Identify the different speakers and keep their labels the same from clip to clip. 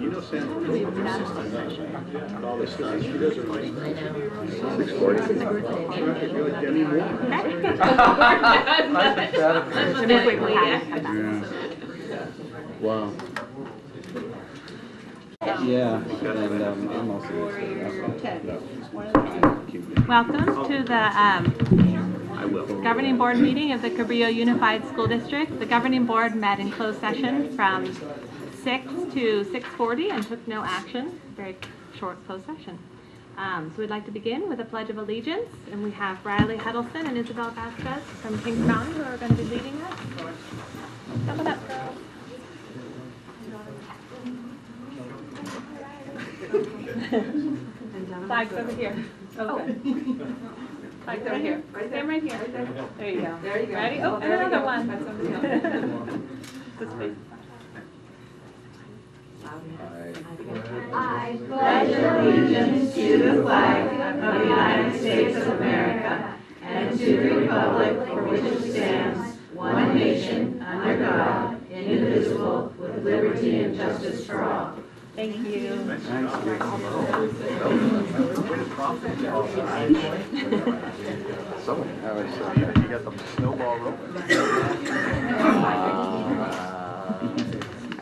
Speaker 1: You know Sam? All this nice. You guys are nice. 6:40. You're like Demi Moore.
Speaker 2: Wow. Yeah, and I'm also
Speaker 3: Welcome to the governing board meeting of the Cabrillo Unified School District. The governing board met in closed session from 6 to 6:40 and took no action. Very short closed session. So we'd like to begin with a Pledge of Allegiance, and we have Riley Huddleston and Isabel Vasquez from Kings County who are going to be leading us. Come on up, girls. Flags over here. Okay. Flags over here. Stand right here. There you go. There you go. Ready? Oh, and another one. This way.
Speaker 4: I pledge allegiance to the flag of the United States of America and to the republic for which it stands, one nation, under God, indivisible, with liberty and justice for all.
Speaker 3: Thank you.
Speaker 1: Someone. You got the snowball rope.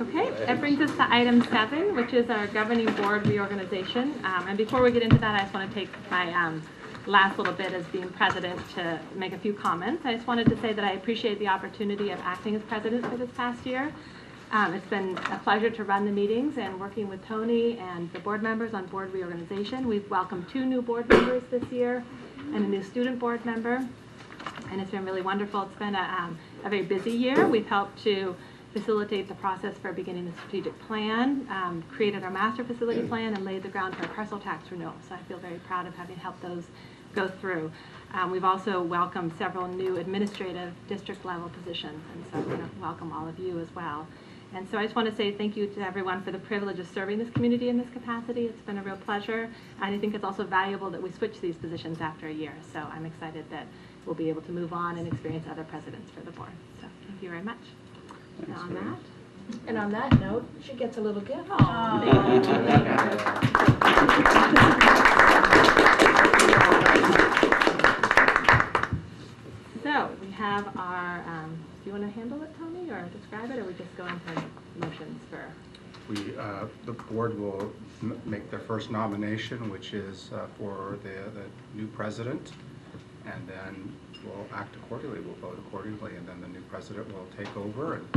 Speaker 3: Okay, that brings us to item 7, which is our governing board reorganization. And before we get into that, I just want to take my last little bit as being president to make a few comments. I just wanted to say that I appreciate the opportunity of acting as president for this past year. It's been a pleasure to run the meetings and working with Tony and the board members on board reorganization. We've welcomed 2 new board members this year and a new student board member, and it's been really wonderful. It's been a very busy year. We've helped to facilitate the process for beginning the strategic plan, created our master facility plan, and laid the ground for a parcel tax renewal. So I feel very proud of having helped those go through. We've also welcomed several new administrative district level positions, and so I want to welcome all of you as well. And so I just want to say thank you to everyone for the privilege of serving this community in this capacity. It's been a real pleasure. And I think it's also valuable that we switch these positions after a year. So I'm excited that we'll be able to move on and experience other presidents for the board. So thank you very much.
Speaker 5: And on that note, she gets a little gift.
Speaker 3: So we have our, do you want to handle it, Tony, or describe it, or we just go into motions for?
Speaker 6: The board will make their first nomination, which is for the new president, and then we'll act accordingly, we'll vote accordingly, and then the new president will take over and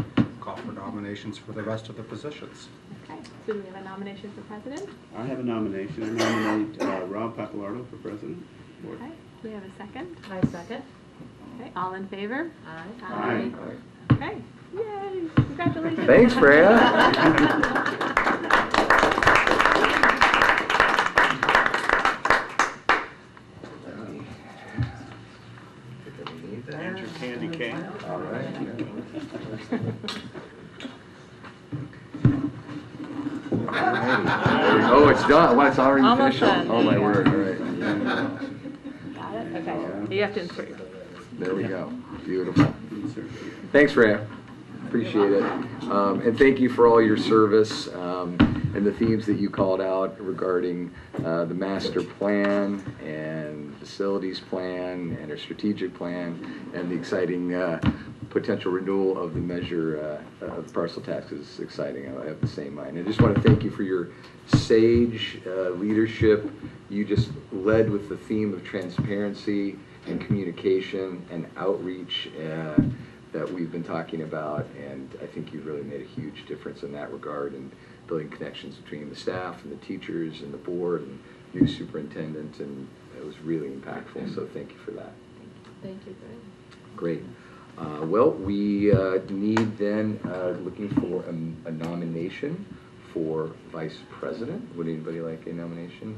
Speaker 6: call for nominations for the rest of the positions.
Speaker 3: Okay, so do we have a nomination for president?
Speaker 2: I have a nomination. I nominate Rob Papalardo for president.
Speaker 3: Okay, do we have a second?
Speaker 5: I second.
Speaker 3: Okay, all in favor?
Speaker 5: Aye.
Speaker 3: Aye. Okay, yay, congratulations.
Speaker 1: Thanks, Freya. And your candy cane. All right. Oh, it's done. Well, it's already
Speaker 3: Almost
Speaker 1: official.
Speaker 3: done.
Speaker 1: Oh, my word. All right.
Speaker 3: Got it? Okay, you have to insert your.
Speaker 1: There we go. Beautiful. Thanks, Freya. Appreciate it. And thank you for all your service and the themes that you called out regarding the master plan and facilities plan and our strategic plan and the exciting potential renewal of the measure of parcel tax is exciting. I have the same mind. I just want to thank you for your sage leadership. You just led with the theme of transparency and communication and outreach that we've been talking about, and I think you've really made a huge difference in that regard and building connections between the staff and the teachers and the board and new superintendent, and it was really impactful, so thank you for that.
Speaker 5: Thank you,
Speaker 1: Great. Well, we need then, looking for a nomination for vice president. Would anybody like a nomination?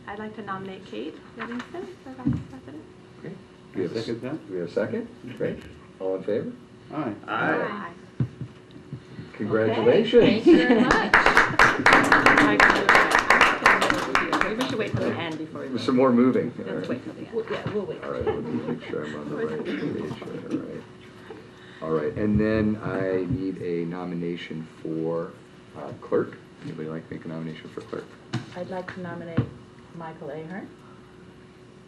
Speaker 3: I'd like to nominate Kate Livingston for vice president.
Speaker 1: Okay.
Speaker 2: Do we second that?
Speaker 1: Do we have a second? Great. All in favor?
Speaker 2: Aye.
Speaker 3: Aye.
Speaker 1: Congratulations.
Speaker 5: Thank you very much.
Speaker 3: Maybe we should wait till the end before we.
Speaker 1: There's some more moving.
Speaker 3: Let's wait till the end.
Speaker 5: Yeah, we'll wait.
Speaker 1: All right, let me make sure I'm on the right page. All right. All right, and then I need a nomination for clerk. Anybody like to make a nomination for clerk?
Speaker 5: I'd like to nominate Michael Ahern.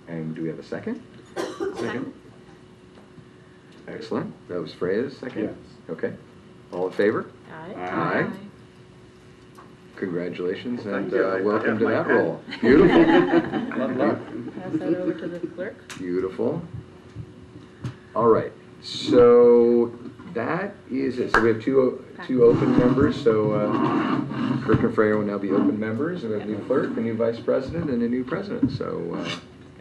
Speaker 1: And do we have a second?
Speaker 3: Second.
Speaker 1: Excellent. That was Freya's second?
Speaker 2: Yes.
Speaker 1: Okay. All in favor?
Speaker 5: Aye.
Speaker 1: Aye. Congratulations and
Speaker 7: Thank you. I
Speaker 1: welcome
Speaker 7: have
Speaker 1: to
Speaker 7: my
Speaker 1: that
Speaker 7: pen.
Speaker 1: role. Beautiful.
Speaker 2: Love luck.
Speaker 5: Pass that over to the clerk.
Speaker 1: Beautiful. All right. So that is it. So we have two open members. So Kirk and Freya will now be open members. We have a new clerk, a new vice president, and a new president. So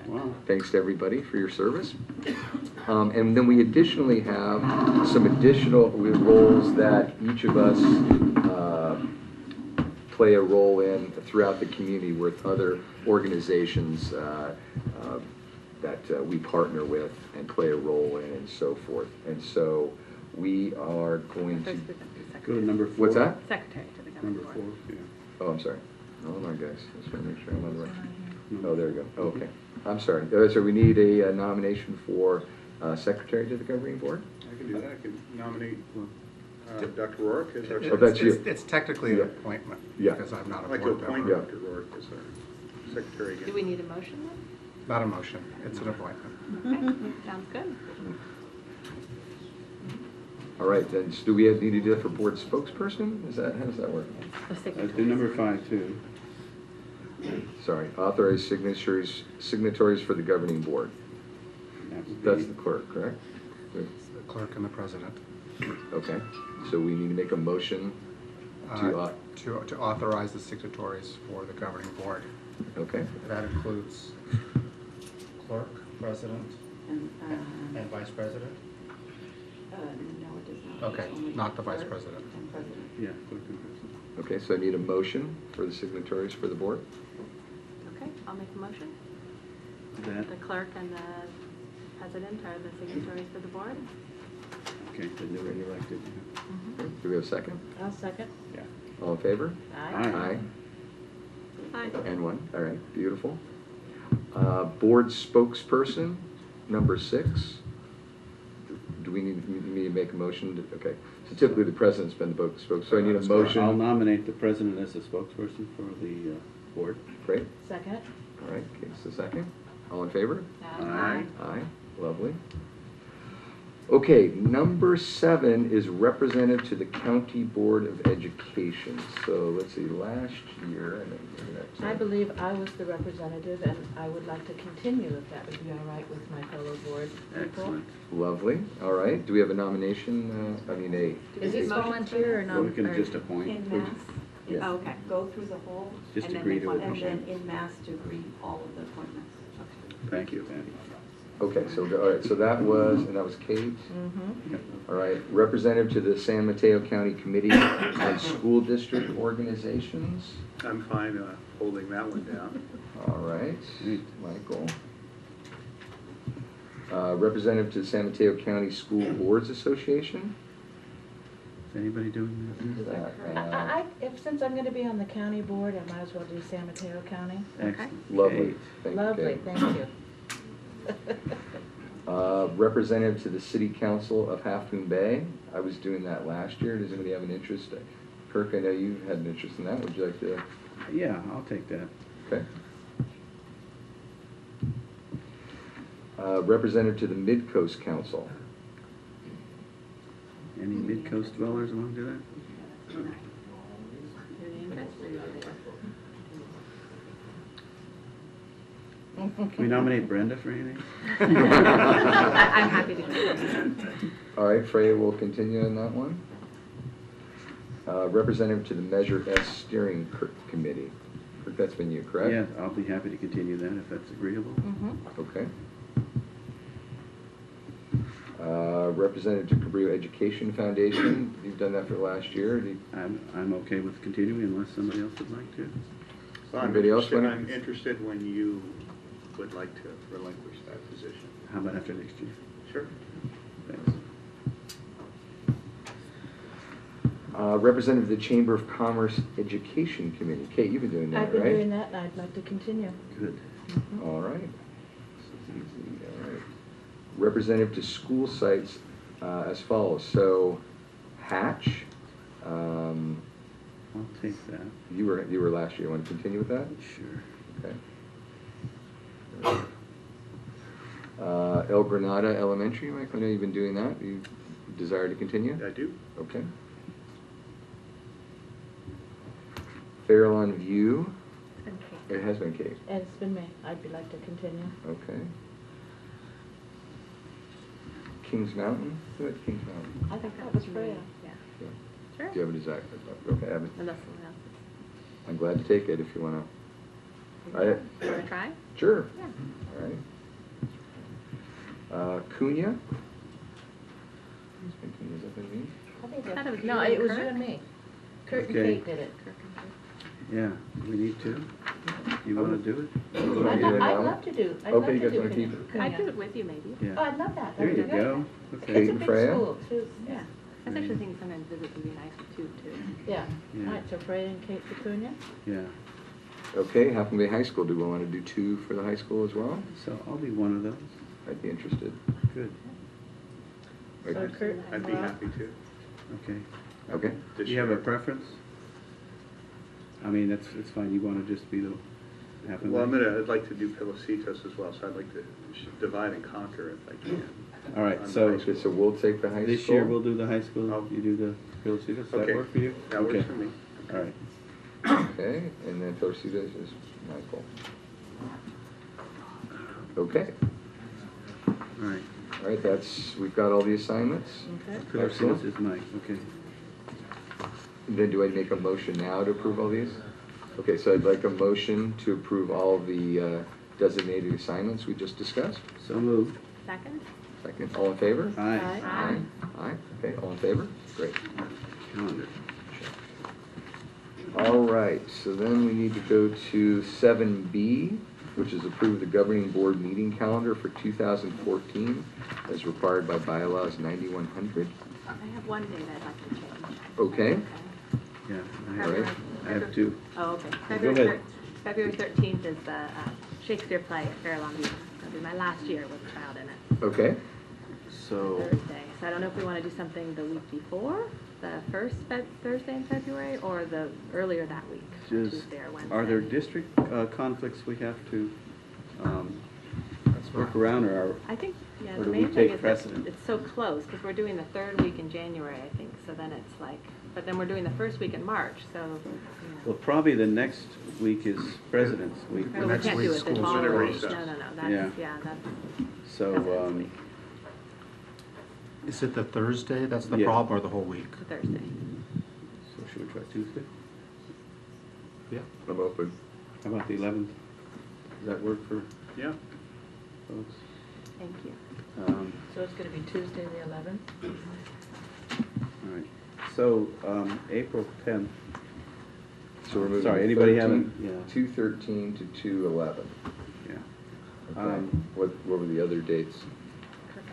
Speaker 2: Wow.
Speaker 1: thanks to everybody for your service. And then we additionally have some additional roles that each of us play a role in throughout the community with other organizations that we partner with and play a role in and so forth. And so we are going to,
Speaker 2: Go to number 4.
Speaker 1: what's that?
Speaker 3: Secretary to the governing
Speaker 2: Number
Speaker 3: board.
Speaker 2: 4, yeah.
Speaker 1: Oh, I'm sorry. Hold on, guys. Just want to make sure I'm on the right.
Speaker 2: No.
Speaker 1: Oh, there we go. Oh, okay. I'm sorry. So we need a nomination for secretary to the governing board?
Speaker 7: I can do that. I can nominate Dr. Rourke as our
Speaker 1: Oh, that's you.
Speaker 6: It's technically an
Speaker 1: Yeah.
Speaker 6: appointment,
Speaker 1: Yeah.
Speaker 6: because I'm not a
Speaker 7: I'd like to
Speaker 6: board
Speaker 7: appoint
Speaker 6: member.
Speaker 1: Yeah.
Speaker 7: Dr. Rourke as our secretary
Speaker 3: Do
Speaker 7: again.
Speaker 3: we need a motion then?
Speaker 6: Not a motion, it's an appointment.
Speaker 3: Okay, sounds good.
Speaker 1: All right, then, so do we need to do that for board spokesperson? How does that work?
Speaker 2: Do number 5, too.
Speaker 1: Sorry, authorize signatories for the governing board.
Speaker 2: That would
Speaker 1: That's
Speaker 2: be-
Speaker 1: the clerk, correct?
Speaker 6: It's the clerk and the president.
Speaker 1: Okay, so we need to make a motion to,
Speaker 6: To authorize the signatories for the governing board.
Speaker 1: okay,
Speaker 6: That includes clerk, president, and vice president?
Speaker 4: No, it does not.
Speaker 6: Okay,
Speaker 4: It's only
Speaker 6: not the vice
Speaker 4: clerk
Speaker 6: president.
Speaker 4: and president.
Speaker 2: Yeah, clerk and president.
Speaker 1: okay, so I need a motion for the signatories for the board?
Speaker 3: Okay, I'll make a motion.
Speaker 2: That,
Speaker 3: The clerk and the president are the signatories for the board.
Speaker 2: okay, then they're already elected.
Speaker 1: Okay, do we have a second?
Speaker 5: I'll second.
Speaker 2: Yeah.
Speaker 1: All in favor?
Speaker 5: Aye.
Speaker 3: Aye.
Speaker 1: And one, all right, beautiful. Board spokesperson, number 6. Do we need to make a motion? Okay, so typically the president's been the spokesperson, so I need a
Speaker 2: I'll
Speaker 1: motion.
Speaker 2: nominate the president as the spokesperson for the board.
Speaker 1: Great,
Speaker 5: Second.
Speaker 1: all right, okay, so second. All in favor?
Speaker 2: Aye.
Speaker 1: Aye, lovely. Okay, number 7 is representative to the County Board of Education. So let's see, last year, and then next.
Speaker 5: I believe I was the representative, and I would like to continue if that would be all right with my fellow board people.
Speaker 2: Excellent.
Speaker 1: Lovely, all right. Do we have a nomination?
Speaker 5: Is this volunteer or not?
Speaker 2: Well, we can just appoint.
Speaker 4: In mass,
Speaker 1: Yeah.
Speaker 3: Oh, okay.
Speaker 4: go through the whole,
Speaker 2: Just
Speaker 3: And then
Speaker 2: agree
Speaker 3: make
Speaker 2: to
Speaker 3: one
Speaker 2: it.
Speaker 4: and then in mass to agree all of the appointments.
Speaker 2: Thank you, Patty.
Speaker 1: Okay, so, all right, so that was Kate.
Speaker 5: Mm-hmm.
Speaker 1: All right, representative to the San Mateo County Committee on School District Organizations.
Speaker 7: I'm fine holding that one down.
Speaker 1: All right,
Speaker 2: Great.
Speaker 1: Michael. Representative to the San Mateo County School Boards Association.
Speaker 2: Is anybody doing
Speaker 1: Who's
Speaker 2: this?
Speaker 1: that?
Speaker 5: Since I'm gonna be on the county board, I might as well do San Mateo County.
Speaker 2: Excellent.
Speaker 1: Lovely.
Speaker 2: Kate.
Speaker 1: Thank you,
Speaker 5: Lovely,
Speaker 1: Kate.
Speaker 5: thank you.
Speaker 1: Representative to the City Council of Half Moon Bay. I was doing that last year. Does anybody have an interest? Kirk, I know you had an interest in that. Would you like to?
Speaker 2: Yeah, I'll take that.
Speaker 1: Okay. Representative to the Mid-Coast Council.
Speaker 2: Any mid-coast dwellers want to do that?
Speaker 3: Any interest?
Speaker 2: Can we nominate Brenda for anything?
Speaker 3: I'm happy to do
Speaker 1: All right, Freya will continue on that one. Representative to the Measure S Steering Committee. Kirk, that's been you, correct?
Speaker 2: Yeah, I'll be happy to continue that if that's agreeable.
Speaker 5: Mm-hmm.
Speaker 1: Okay. Representative to Cabrillo Education Foundation. You've done that for last year.
Speaker 2: I'm okay with continuing unless somebody else would like to.
Speaker 7: Well, I'm
Speaker 1: Anybody else
Speaker 7: interested-
Speaker 1: wanna-
Speaker 7: I'm interested when you would like to relinquish that position.
Speaker 2: How about after next year?
Speaker 7: Sure.
Speaker 2: Thanks.
Speaker 1: Representative of the Chamber of Commerce Education Committee. Kate, you've been doing that,
Speaker 5: I've been
Speaker 1: right?
Speaker 5: doing that, and I'd like to continue.
Speaker 2: Good.
Speaker 1: All right. This is easy, all right. Representative to school sites as follows. So, Hatch,
Speaker 2: I'll take that.
Speaker 1: You were last year. Want to continue with that?
Speaker 2: Sure.
Speaker 1: Okay. El Granada Elementary, Mike, I know you've been doing that. You desire to continue?
Speaker 7: I do.
Speaker 1: Okay. Fairlawn View, it has been Kate.
Speaker 5: And it's been me. I'd like to continue.
Speaker 1: Okay. Kings Mountain, who had Kings Mountain?
Speaker 3: I think
Speaker 5: That was Freya.
Speaker 3: Yeah.
Speaker 1: Yeah.
Speaker 3: Sure.
Speaker 1: Do you have a desire? Okay,
Speaker 3: Unless someone else
Speaker 1: I'm glad to take it if you want
Speaker 3: is.
Speaker 1: to. All right.
Speaker 3: You want to try?
Speaker 1: Sure.
Speaker 3: Yeah.
Speaker 1: All right. Cunha? Who's been Cunha? Has that been me?
Speaker 5: I think
Speaker 3: I thought it was
Speaker 5: no,
Speaker 3: you
Speaker 5: it was
Speaker 3: and
Speaker 5: you
Speaker 3: Kurt.
Speaker 5: and me. Kurt and
Speaker 2: Okay.
Speaker 5: Kate did it.
Speaker 2: Yeah, we need to. You want to do it?
Speaker 1: You wanna
Speaker 5: I'd
Speaker 1: do it now?
Speaker 5: love to do. I'd
Speaker 1: Okay,
Speaker 5: love
Speaker 1: you
Speaker 5: to
Speaker 1: guys
Speaker 5: do
Speaker 1: wanna keep it?
Speaker 3: I'd do it with you, maybe.
Speaker 5: Oh,
Speaker 2: Yeah.
Speaker 5: I'd love that.
Speaker 2: There
Speaker 5: That'd
Speaker 2: you
Speaker 5: be
Speaker 2: go.
Speaker 5: great.
Speaker 1: Kate
Speaker 5: It's a
Speaker 1: and
Speaker 5: big
Speaker 1: Freya?
Speaker 5: school, too.
Speaker 3: Yeah. I was actually thinking sometimes visits would be nice too.
Speaker 5: Yeah.
Speaker 2: Yeah.
Speaker 5: All right, so Freya and Kate Petunia?
Speaker 2: Yeah.
Speaker 1: Okay, Half Moon Bay High School, do we want to do 2 for the high school as well?
Speaker 2: So I'll be one of those.
Speaker 1: I'd be interested.
Speaker 2: Good.
Speaker 5: So Kurt
Speaker 7: I'd
Speaker 5: and
Speaker 7: be
Speaker 5: Rob?
Speaker 7: happy to.
Speaker 2: Okay.
Speaker 1: Okay.
Speaker 2: Do you have a preference? I mean, it's fine. You want to just be the half and
Speaker 7: Well, I'd like to do Pelocitos as well, so I'd like to divide and conquer if I can.
Speaker 2: All right,
Speaker 7: On the
Speaker 2: so
Speaker 7: high
Speaker 1: Okay, so we'll take the high school.
Speaker 2: this year we'll do the high school.
Speaker 7: Oh.
Speaker 2: You do the Philicitas. Does that
Speaker 7: Okay.
Speaker 2: work for you?
Speaker 7: That works
Speaker 2: Okay.
Speaker 7: for me.
Speaker 2: All right.
Speaker 1: Okay, and then Torcidas is Michael. Okay,
Speaker 2: All right.
Speaker 1: all right, we've got all the assignments.
Speaker 5: Okay.
Speaker 2: Philicitas is Mike. Okay.
Speaker 1: And then do I make a motion now to approve all these? Okay, so I'd like a motion to approve all the designated assignments we just discussed.
Speaker 2: So moved.
Speaker 3: Second?
Speaker 1: Second, all in favor?
Speaker 2: Aye.
Speaker 3: Aye.
Speaker 1: Aye, okay, all in favor? Great.
Speaker 2: Calendar.
Speaker 1: All right, so then we need to go to 7B, which is approve the governing board meeting calendar for 2014 as required by bylaws 9100.
Speaker 3: I have one date I'd like to change.
Speaker 1: Okay,
Speaker 2: Yeah.
Speaker 1: all right.
Speaker 2: I have two.
Speaker 3: Oh, okay.
Speaker 2: Go ahead.
Speaker 3: February 13th is the Shakespeare play at Fairlawn View. That'll be my last year with a child in it.
Speaker 1: Okay,
Speaker 2: So
Speaker 3: Thursday. So I don't know if we want to do something the week before, the first Thursday in February, or the earlier that week,
Speaker 2: just,
Speaker 3: Tuesday or Wednesday.
Speaker 2: are there district conflicts we have to work around, or are,
Speaker 3: I think, yeah,
Speaker 2: or
Speaker 3: the
Speaker 2: do we
Speaker 3: main thing
Speaker 2: take
Speaker 3: is that
Speaker 2: precedent?
Speaker 3: it's so close, because we're doing the third week in January, I think, so then it's like, but then we're doing the first week in March, so,
Speaker 2: well, probably the next week is President's Week.
Speaker 3: oh, we
Speaker 6: next
Speaker 3: can't do
Speaker 6: week
Speaker 3: it the
Speaker 6: school's
Speaker 3: following
Speaker 7: winter
Speaker 3: week.
Speaker 7: recess.
Speaker 3: No,
Speaker 2: Yeah.
Speaker 3: that's
Speaker 2: So,
Speaker 3: President's week,
Speaker 6: Is it the Thursday that's the
Speaker 2: Yeah.
Speaker 6: problem, or the whole week?
Speaker 3: the Thursday.
Speaker 2: so should we try Tuesday?
Speaker 6: Yeah.
Speaker 1: I'm open.
Speaker 2: How about the 11th? Does that work for
Speaker 7: Yeah.
Speaker 2: folks?
Speaker 3: Thank you.
Speaker 5: So it's going to be Tuesday, the 11th?
Speaker 2: All right. So, April 10th.
Speaker 1: So we're moving.
Speaker 2: Sorry,
Speaker 1: to
Speaker 2: anybody
Speaker 1: 13
Speaker 2: have a- yeah.
Speaker 1: 2/13 to 2/11.
Speaker 2: Yeah.
Speaker 1: Okay, what were the other dates?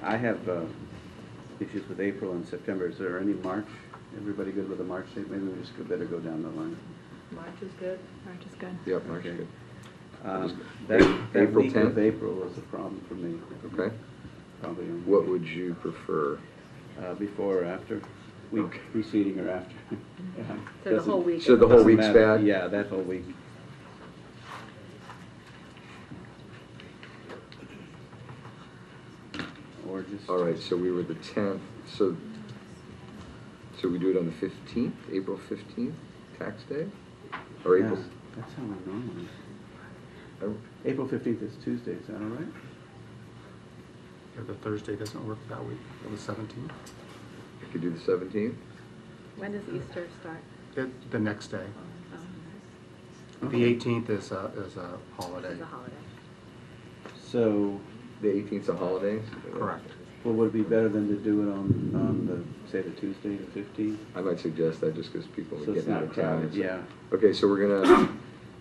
Speaker 2: I have issues with April and September. Is there any March? Everybody good with the March date? Maybe we just better go down the line.
Speaker 5: March is good.
Speaker 3: March is good.
Speaker 1: Yep, March,
Speaker 2: Okay.
Speaker 1: good.
Speaker 2: That
Speaker 1: April
Speaker 2: week
Speaker 1: 10th?
Speaker 2: of April was a problem for me.
Speaker 1: Okay,
Speaker 2: Probably on-
Speaker 1: what would you prefer?
Speaker 2: before or after? Week
Speaker 1: Okay.
Speaker 2: preceding or after? Yeah,
Speaker 3: So the
Speaker 2: doesn't-
Speaker 3: whole week.
Speaker 1: So the whole
Speaker 2: doesn't
Speaker 1: week's
Speaker 2: matter.
Speaker 1: bad?
Speaker 2: Yeah, that whole week. Or just.
Speaker 1: All right, so we were the 10th, so we do it on the 15th, April 15th, tax day? Or
Speaker 2: Yeah,
Speaker 1: April,
Speaker 2: that's how we normally.
Speaker 1: oh,
Speaker 2: April 15th is Tuesday, is that all right?
Speaker 6: Yeah, the Thursday doesn't work that week, or the 17th?
Speaker 1: I could do the 17th?
Speaker 3: When does Easter start?
Speaker 6: The next day.
Speaker 3: Oh,
Speaker 6: The 18th is a holiday.
Speaker 3: It's a holiday.
Speaker 2: So,
Speaker 1: The 18th's a holiday?
Speaker 6: Correct.
Speaker 2: well, would it be better than to do it on the, say, the Tuesday, the 15th?
Speaker 1: I might suggest that just because people
Speaker 2: So
Speaker 1: are
Speaker 2: it's
Speaker 1: getting out
Speaker 2: not
Speaker 1: of town.
Speaker 2: crowded, yeah.
Speaker 1: Okay, so we're gonna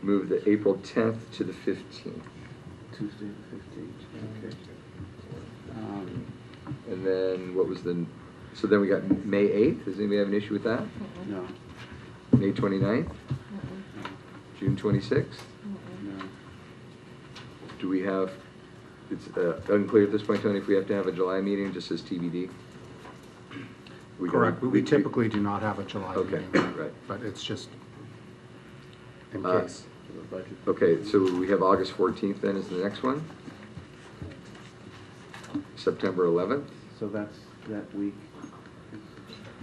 Speaker 1: move the April 10th to the 15th.
Speaker 2: Tuesday, the 15th, okay.
Speaker 1: And then what was so then we got May 8th, does anybody have an issue with that?
Speaker 2: No,
Speaker 1: May 29th? June 26th?
Speaker 2: no.
Speaker 1: Do we have, it's unclear at this point, Tony, if we have to have a July meeting, just as TBD?
Speaker 6: Correct. We typically do not have a July
Speaker 1: Okay,
Speaker 6: meeting.
Speaker 1: right.
Speaker 6: But it's just in
Speaker 1: Uh,
Speaker 6: case.
Speaker 2: For the budget.
Speaker 1: Okay, so we have August 14th then is the next one. September 11th.
Speaker 2: So that's that week. It's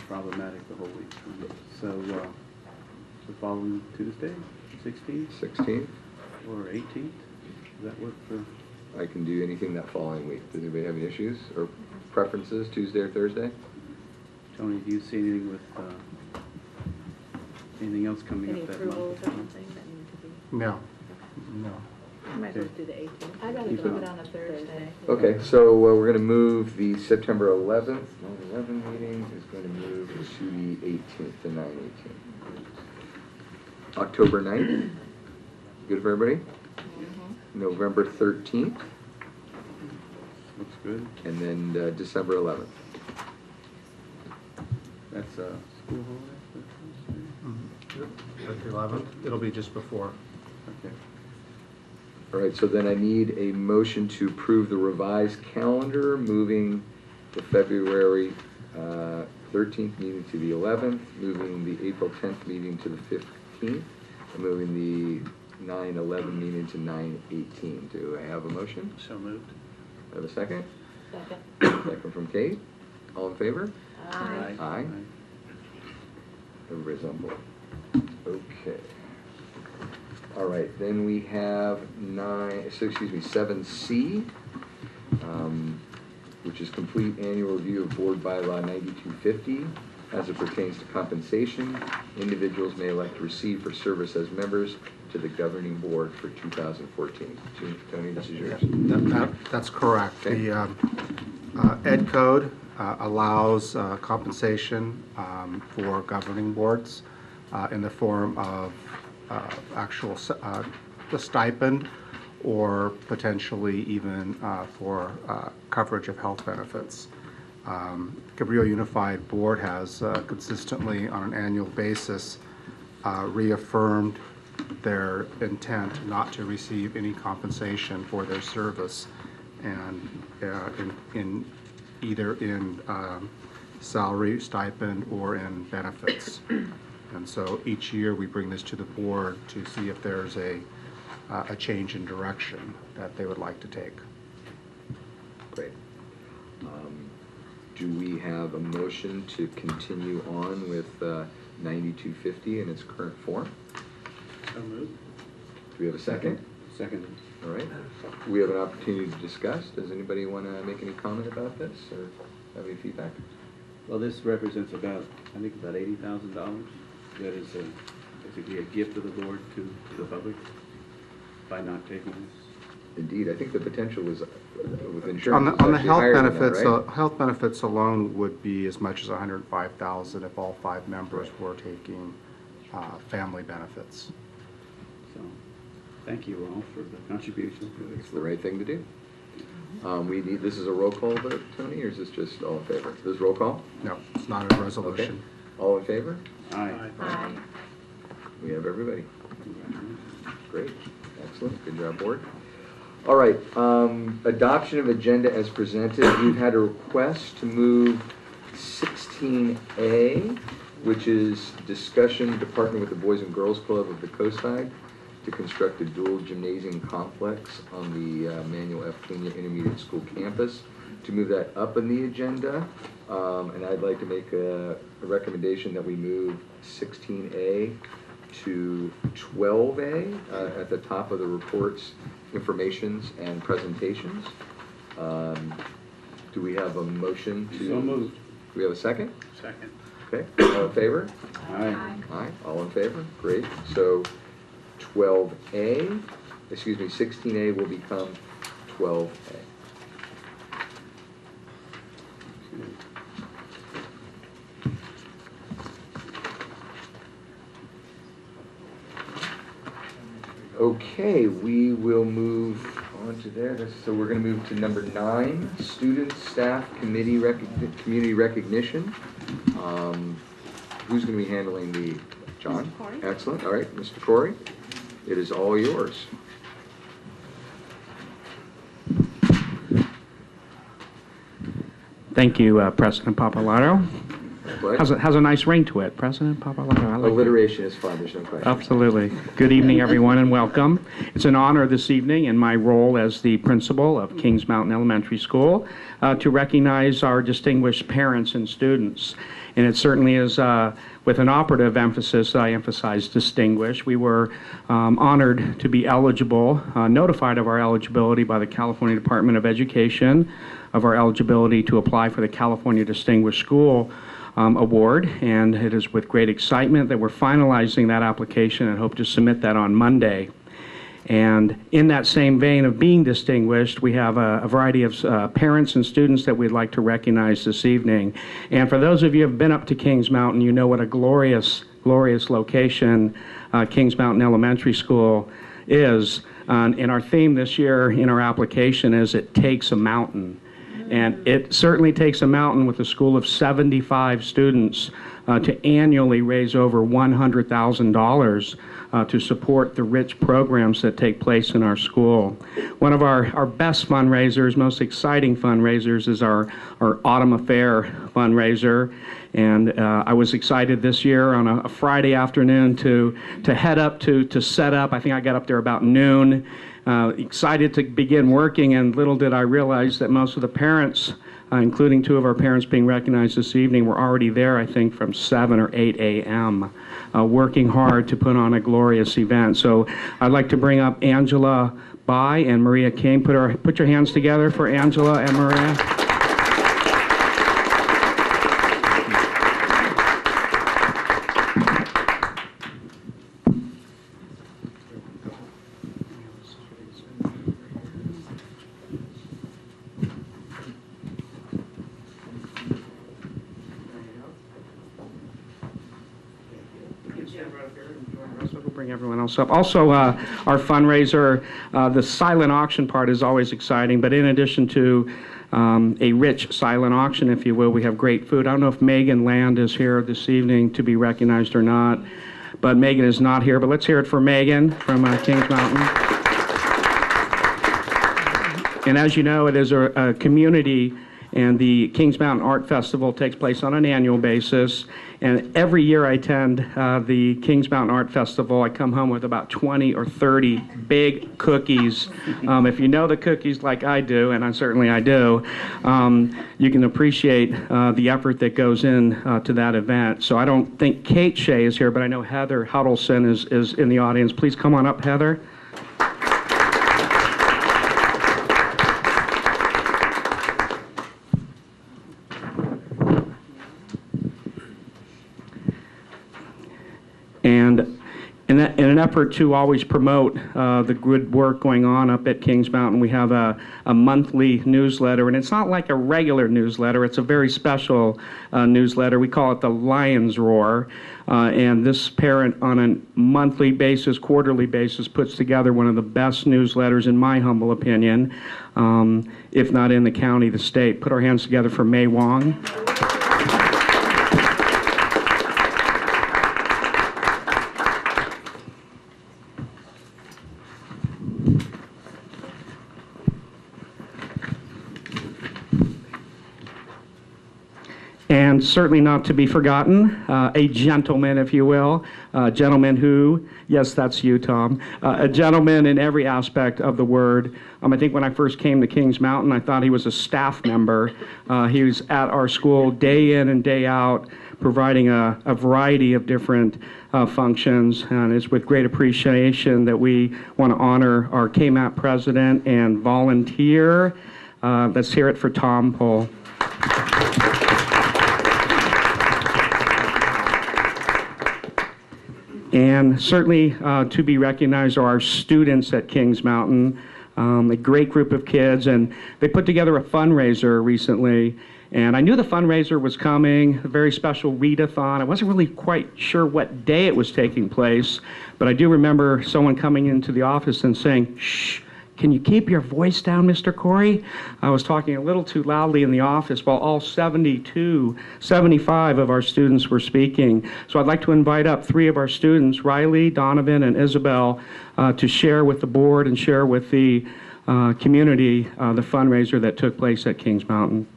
Speaker 2: problematic the whole week. So the following Tuesday, 16th
Speaker 1: 16th.
Speaker 2: or 18th? Does that work for?
Speaker 1: I can do anything that following week. Does anybody have any issues or preferences, Tuesday or Thursday?
Speaker 2: Tony, do you see anything with, anything else coming
Speaker 5: Any
Speaker 2: up that
Speaker 5: approvals
Speaker 2: month?
Speaker 5: or something that need to be?
Speaker 6: No, no.
Speaker 5: Might as well do the 18th. I'd rather
Speaker 2: Keep
Speaker 5: keep
Speaker 2: it
Speaker 5: it on a Thursday.
Speaker 1: Okay, so we're going to move the September 11th, 9/11 meeting is going to move to the 18th, the 9/18. October 9th, good for everybody? November 13th,
Speaker 2: Looks good.
Speaker 1: and then December 11th.
Speaker 2: That's a school holiday?
Speaker 6: At the 11th, it'll be just before.
Speaker 2: Okay.
Speaker 1: All right, so then I need a motion to approve the revised calendar, moving the February 13th meeting to the 11th, moving the April 10th meeting to the 15th, and moving the 9/11 meeting to 9/18. Do I have a motion?
Speaker 7: So moved.
Speaker 1: Have a second?
Speaker 5: Second.
Speaker 1: Second from Kate. All in favor?
Speaker 5: Aye.
Speaker 1: Aye. Everybody's on board. Okay. All right, then we have 7C, which is complete annual review of Board Bylaw 9250 as it pertains to compensation individuals may elect to receive for service as members to the governing board for 2014. Tony, this is yours.
Speaker 6: That's correct.
Speaker 1: Okay.
Speaker 6: The Ed Code allows compensation for governing boards in the form of actual the stipend or potentially even for coverage of health benefits. Cabrillo Unified Board has consistently on an annual basis reaffirmed their intent not to receive any compensation for their service, and in either in salary, stipend, or in benefits. And so each year we bring this to the board to see if there's a change in direction that they would like to take.
Speaker 1: Great. Do we have a motion to continue on with 9250 in its current form?
Speaker 7: So moved.
Speaker 1: Do we have a second?
Speaker 2: Second.
Speaker 1: All right. We have an opportunity to discuss. Does anybody want to make any comment about this or have any feedback?
Speaker 2: Well, this represents about, I think about $80,000. That is basically a gift of the board to the public by not taking this.
Speaker 1: Indeed, I think the potential is with
Speaker 6: On
Speaker 1: insurance.
Speaker 6: the,
Speaker 1: is
Speaker 6: on the
Speaker 1: actually
Speaker 6: health
Speaker 1: higher than that,
Speaker 6: benefits,
Speaker 1: right?
Speaker 6: health benefits alone would be as much as $105,000 if all 5 members were taking family benefits.
Speaker 2: So, thank you all for the contribution.
Speaker 1: It's the right thing to do. We need, this is a roll call vote, Tony, or is this just all in favor? This is roll call?
Speaker 6: No, it's not a
Speaker 1: Okay.
Speaker 6: resolution.
Speaker 1: All in favor?
Speaker 2: Aye.
Speaker 5: Aye.
Speaker 1: We have everybody.
Speaker 2: Congratulations.
Speaker 1: Great, excellent, good job, board. All right, adoption of agenda as presented. We've had a request to move 16A, which is discussion to partner with the Boys and Girls Club of the Coastside to construct a dual gymnasium complex on the Manuel F. Cunha Intermediate School campus. To move that up in the agenda, and I'd like to make a recommendation that we move 16A to 12A at the top of the reports, informations, and presentations. Do we have a motion to?
Speaker 2: So moved.
Speaker 1: Do we have a second?
Speaker 7: Second.
Speaker 1: Okay, all in favor?
Speaker 2: Aye.
Speaker 1: Aye, all in favor? Great. So 12A, excuse me, 16A will become 12A. Okay, we will move on to there. So we're going to move to number 9, student, staff, community recognition. Who's going to be handling the, John?
Speaker 3: Mr. Corey.
Speaker 1: Excellent, all right, Mr. Corey, it is all yours.
Speaker 8: Thank you, President Papalato.
Speaker 1: What?
Speaker 8: Has a nice ring to it. President Papalotto. I like it.
Speaker 1: Alliteration is fun, there's no question.
Speaker 8: Absolutely. Good evening, everyone, and welcome. It's an honor this evening in my role as the principal of Kings Mountain Elementary School to recognize our distinguished parents and students. And it certainly is with an operative emphasis. I emphasize distinguished. We were honored to be eligible, notified of our eligibility by the California Department of Education, of our eligibility to apply for the California Distinguished School Award, and it is with great excitement that we're finalizing that application and hope to submit that on Monday. And in that same vein of being distinguished, we have a variety of parents and students that we'd like to recognize this evening. And for those of you who have been up to Kings Mountain, you know what a glorious, glorious location Kings Mountain Elementary School is. And our theme this year in our application is It Takes a Mountain. And it certainly takes a mountain with a school of 75 students to annually raise over $100,000 to support the rich programs that take place in our school. One of our best fundraisers, most exciting fundraisers, is our Autumn Affair fundraiser. And I was excited this year on a Friday afternoon to head up to set up. I think I got up there about noon. Excited to begin working, and little did I realize that most of the parents, including two of our parents being recognized this evening, were already there, I think, from 7 or 8 a.m., working hard to put on a glorious event. So I'd like to bring up Angela Bai and Maria King. Put your hands together for Angela and Maria. Everyone else up. Also, our fundraiser, the silent auction part is always exciting, but in addition to a rich silent auction, if you will, we have great food. I don't know if Megan Land is here this evening to be recognized or not, but Megan is not here, but let's hear it for Megan from Kings Mountain. And as you know, it is a community, and the Kings Mountain Art Festival takes place on an annual basis. And every year I attend the Kings Mountain Art Festival, I come home with about 20 or 30 big cookies. If you know the cookies like I do, and certainly I do, you can appreciate the effort that goes in to that event. So I don't think Kate Shea is here, but I know Heather Huddleston is in the audience. Please come on up, Heather. And in an effort to always promote the good work going on up at Kings Mountain, we have a monthly newsletter, and it's not like a regular newsletter. It's a very special newsletter. We call it the Lion's Roar, and this parent on a monthly basis, quarterly basis, puts together one of the best newsletters, in my humble opinion, if not in the county, the state. Put our hands together for May Wong. And certainly not to be forgotten, a gentleman, if you will, a gentleman who, yes, that's you, Tom, a gentleman in every aspect of the word. I think when I first came to Kings Mountain, I thought he was a staff member. He was at our school day in and day out, providing a variety of different functions, and it's with great appreciation that we want to honor our KMAP president and volunteer. Let's hear it for Tom Pohl. And certainly to be recognized are our students at Kings Mountain, a great group of kids, and they put together a fundraiser recently, and I knew the fundraiser was coming, a very special readathon. I wasn't really quite sure what day it was taking place, but I do remember someone coming into the office and saying, "Shh, can you keep your voice down, Mr. Corey?" I was talking a little too loudly in the office while all 75 of our students were speaking. So I'd like to invite up 3 of our students, Riley, Donovan, and Isabel, to share with the board and share with the community the fundraiser that took place at Kings Mountain.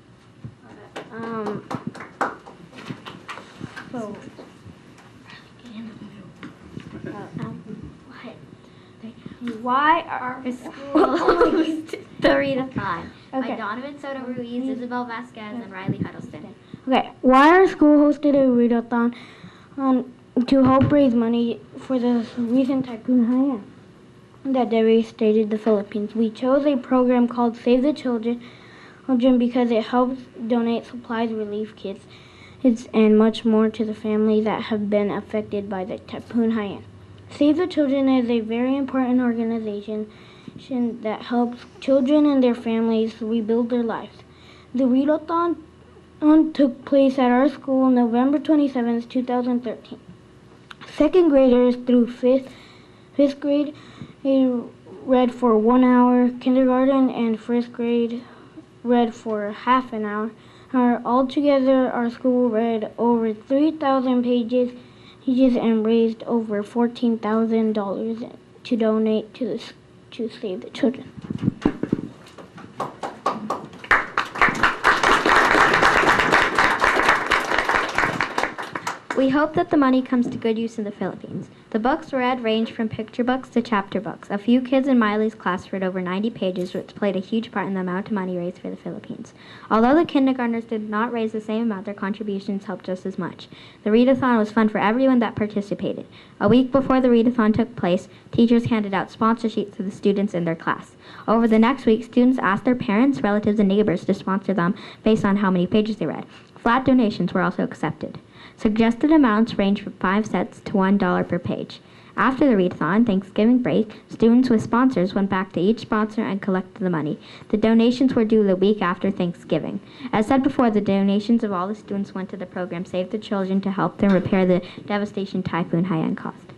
Speaker 9: Why are
Speaker 10: Schools the readathon by
Speaker 9: Okay.
Speaker 10: Donovan Soto Ruiz, Isabel Vasquez, and Riley Huddleston.
Speaker 9: Okay, why our school hosted a readathon to help raise money for the recent Typhoon Haiyan that devastated the Philippines? We chose a program called Save the Children because it helps donate supplies, relief kits, and much more to the families that have been affected by the Typhoon Haiyan. Save the Children is a very important organization that helps children and their families rebuild their lives. The readathon took place at our school November 27th, 2013. Second graders through fifth grade read for 1 hour. Kindergarten and first grade read for half an hour. Altogether, our school read over 3,000 pages and raised over $14,000 to donate to Save the Children.
Speaker 10: We hope that the money comes to good use in the Philippines. The books read range from picture books to chapter books. A few kids in Miley's class read over 90 pages, which played a huge part in the amount of money raised for the Philippines. Although the kindergartners did not raise the same amount, their contributions helped just as much. The readathon was fun for everyone that participated. A week before the readathon took place, teachers handed out sponsor sheets to the students in their class. Over the next week, students asked their parents, relatives, and neighbors to sponsor them based on how many pages they read. Flat donations were also accepted. Suggested amounts range from 5 cents to $1 per page. After the readathon, Thanksgiving break, students with sponsors went back to each sponsor and collected the money. The donations were due the week after Thanksgiving. As said before, the donations of all the students went to the program Save the Children to help them repair the devastation Typhoon Haiyan caused.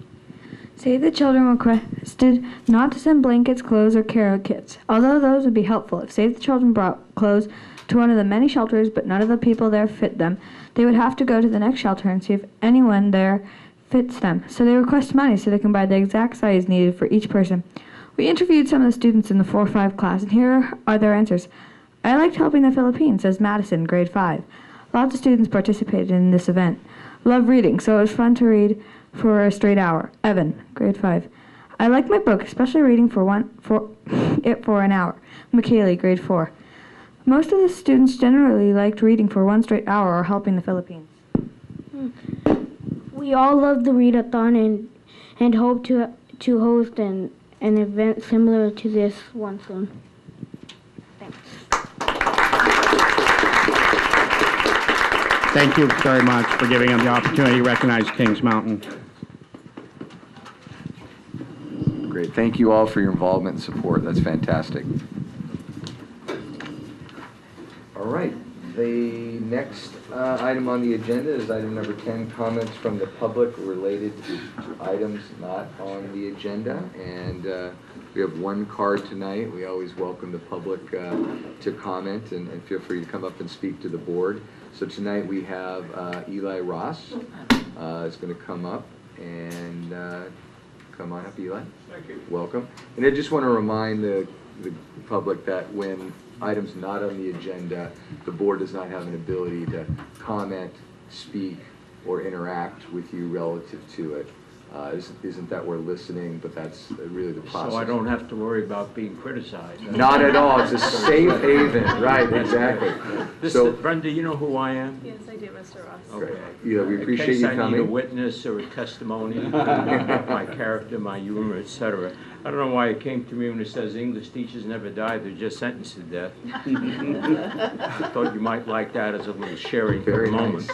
Speaker 11: Save the Children requested not to send blankets, clothes, or care kits, although those would be helpful. If Save the Children brought clothes to one of the many shelters, but none of the people there fit them, they would have to go to the next shelter and see if anyone there fits them. So they request money so they can buy the exact size needed for each person. We interviewed some of the students in the 4-5 class, and here are their answers. I liked helping the Philippines, says Madison, grade 5. Lots of students participated in this event. Love reading, so it was fun to read for a straight hour. Evan, grade 5. I liked my book, especially reading for an hour. McKaylee, grade 4. Most of the students generally liked reading for 1 straight hour or helping the Philippines.
Speaker 9: We all love the readathon and hope to host an event similar to this one soon. Thanks.
Speaker 8: Thank you very much for giving them the opportunity to recognize Kings Mountain.
Speaker 1: Great. Thank you all for your involvement and support. That's fantastic. All right. The next item on the agenda is item number 10, comments from the public related to items not on the agenda. And we have one card tonight. We always welcome the public to comment and feel free to come up and speak to the board. So tonight we have Eli Ross is going to come up and come on up, Eli.
Speaker 12: Thank you.
Speaker 1: Welcome. And I just want to remind the public that when items not on the agenda, the board does not have an ability to comment, speak, or interact with you relative to it. Isn't that we're listening, but that's really the process.
Speaker 12: So I don't have to worry about being criticized.
Speaker 1: Not at all. It's a safe haven. Right, exactly.
Speaker 12: So, Brenda, you know who I am?
Speaker 5: Yes, I do, Mr. Ross.
Speaker 1: Okay. Yeah, we appreciate you
Speaker 12: In case I need a
Speaker 1: coming.
Speaker 12: witness or a testimony, my character, my humor, etc. I don't know why it came to me when it says English teachers never die, they're just sentenced to death. I thought you might like that as a little sharing for a moment.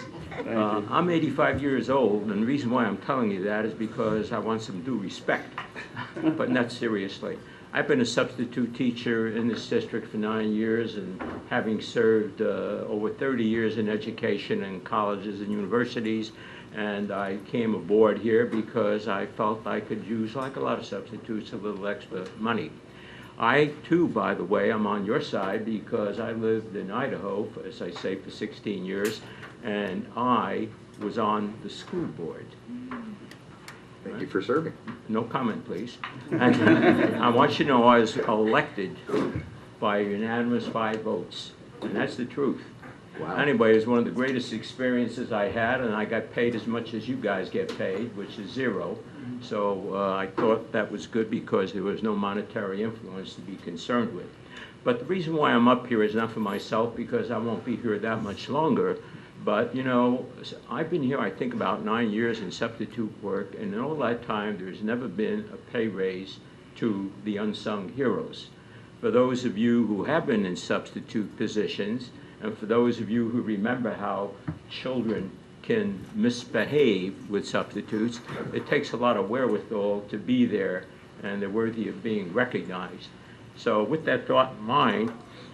Speaker 12: I'm 85 years old, and the reason why I'm telling you that is because I want some due respect, but not seriously. I've been a substitute teacher in this district for 9 years, and having served over 30 years in education in colleges and universities, and I came aboard here because I felt I could use, like a lot of substitutes, a little extra money. I, too, by the way, I'm on your side because I lived in Idaho, as I say, for 16 years, and I was on the school board.
Speaker 1: Thank you for serving.
Speaker 12: No comment, please. And I want you to know I was elected by unanimous 5 votes, and that's the truth.
Speaker 1: Wow.
Speaker 12: Anyway, it was one of the greatest experiences I had, and I got paid as much as you guys get paid, which is 0. So I thought that was good because there was no monetary influence to be concerned with. But the reason why I'm up here is not for myself, because I won't be here that much longer. But, you know, I've been here, I think, about 9 years in substitute work, and in all that time, there's never been a pay raise to the unsung heroes. For those of you who have been in substitute positions, and for those of you who remember how children can misbehave with substitutes, it takes a lot of wherewithal to be there, and they're worthy of being recognized. So with that thought in mind,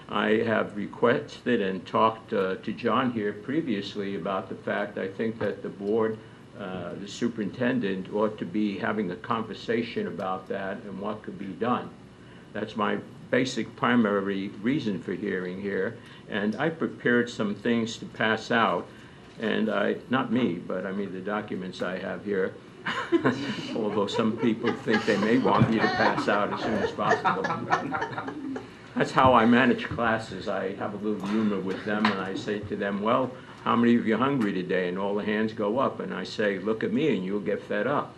Speaker 12: I have requested and talked to John here previously about the fact I think that the board, the superintendent, ought to be having a conversation about that and what could be done. That's my basic primary reason for hearing here. And I prepared some things to pass out, and not me, but I mean the documents I have here, although some people think they may want me to pass out as soon as possible. That's how I manage classes. I have a little humor with them, and I say to them, well, how many of you are hungry today? And all the hands go up, and I say, look at me, and you'll get fed up.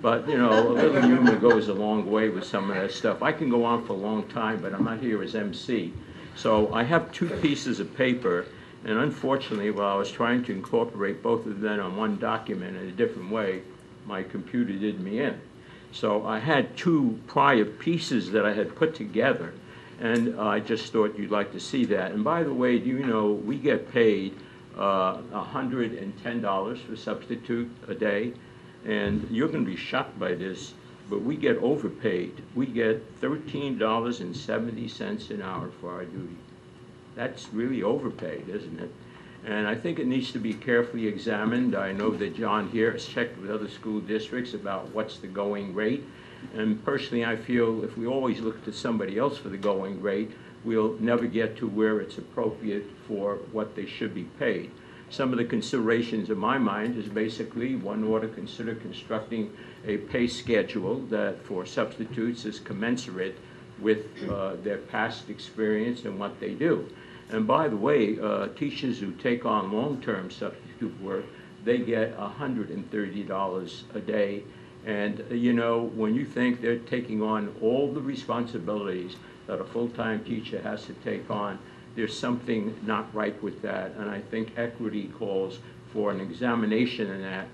Speaker 12: But, you know, a little humor goes a long way with some of that stuff. I can go on for a long time, but I'm not here as MC. So I have 2 pieces of paper, and unfortunately, while I was trying to incorporate both of them on one document in a different way, my computer did me in. So I had 2 prior pieces that I had put together, and I just thought you'd like to see that. And by the way, do you know we get paid $110 for substitute a day? And you're going to be shocked by this, but we get overpaid. We get $13.70 an hour for our duty. That's really overpaid, isn't it? And I think it needs to be carefully examined. I know that John here has checked with other school districts about what's the going rate. And personally, I feel if we always look to somebody else for the going rate, we'll never get to where it's appropriate for what they should be paid. Some of the considerations in my mind is basically one ought to consider constructing a pay schedule that for substitutes is commensurate with their past experience and what they do. And by the way, teachers who take on long-term substitute work, they get $130 a day. And you know, when you think they're taking on all the responsibilities that a full-time teacher has to take on, there's something not right with that. And I think equity calls for an examination in that.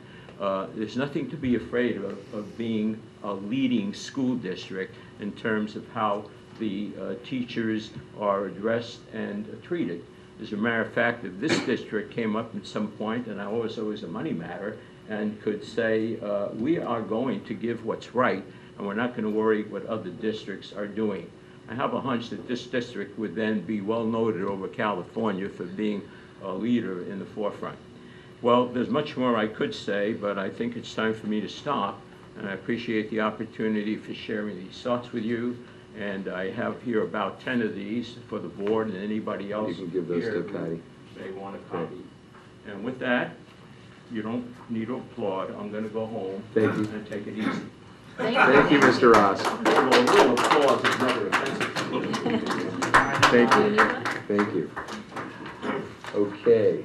Speaker 12: There's nothing to be afraid of being a leading school district in terms of how the teachers are addressed and treated. As a matter of fact, if this district came up at some point, and I always a money matter, and could say, we are going to give what's right, and we're not going to worry what other districts are doing. I have a hunch that this district would then be well noted over California for being a leader in the forefront. Well, there's much more I could say, but I think it's time for me to stop, and I appreciate the opportunity for sharing these thoughts with you. And I have here about 10 of these for the board and anybody else.
Speaker 1: You can give those to Patty.
Speaker 12: They want a copy. And with that, you don't need to applaud. I'm going to go home.
Speaker 1: Thank you.
Speaker 12: And take it easy.
Speaker 1: Thank you, Mr. Ross.
Speaker 12: Well, a little applause is never offensive.
Speaker 1: Thank you. Thank you. Okay,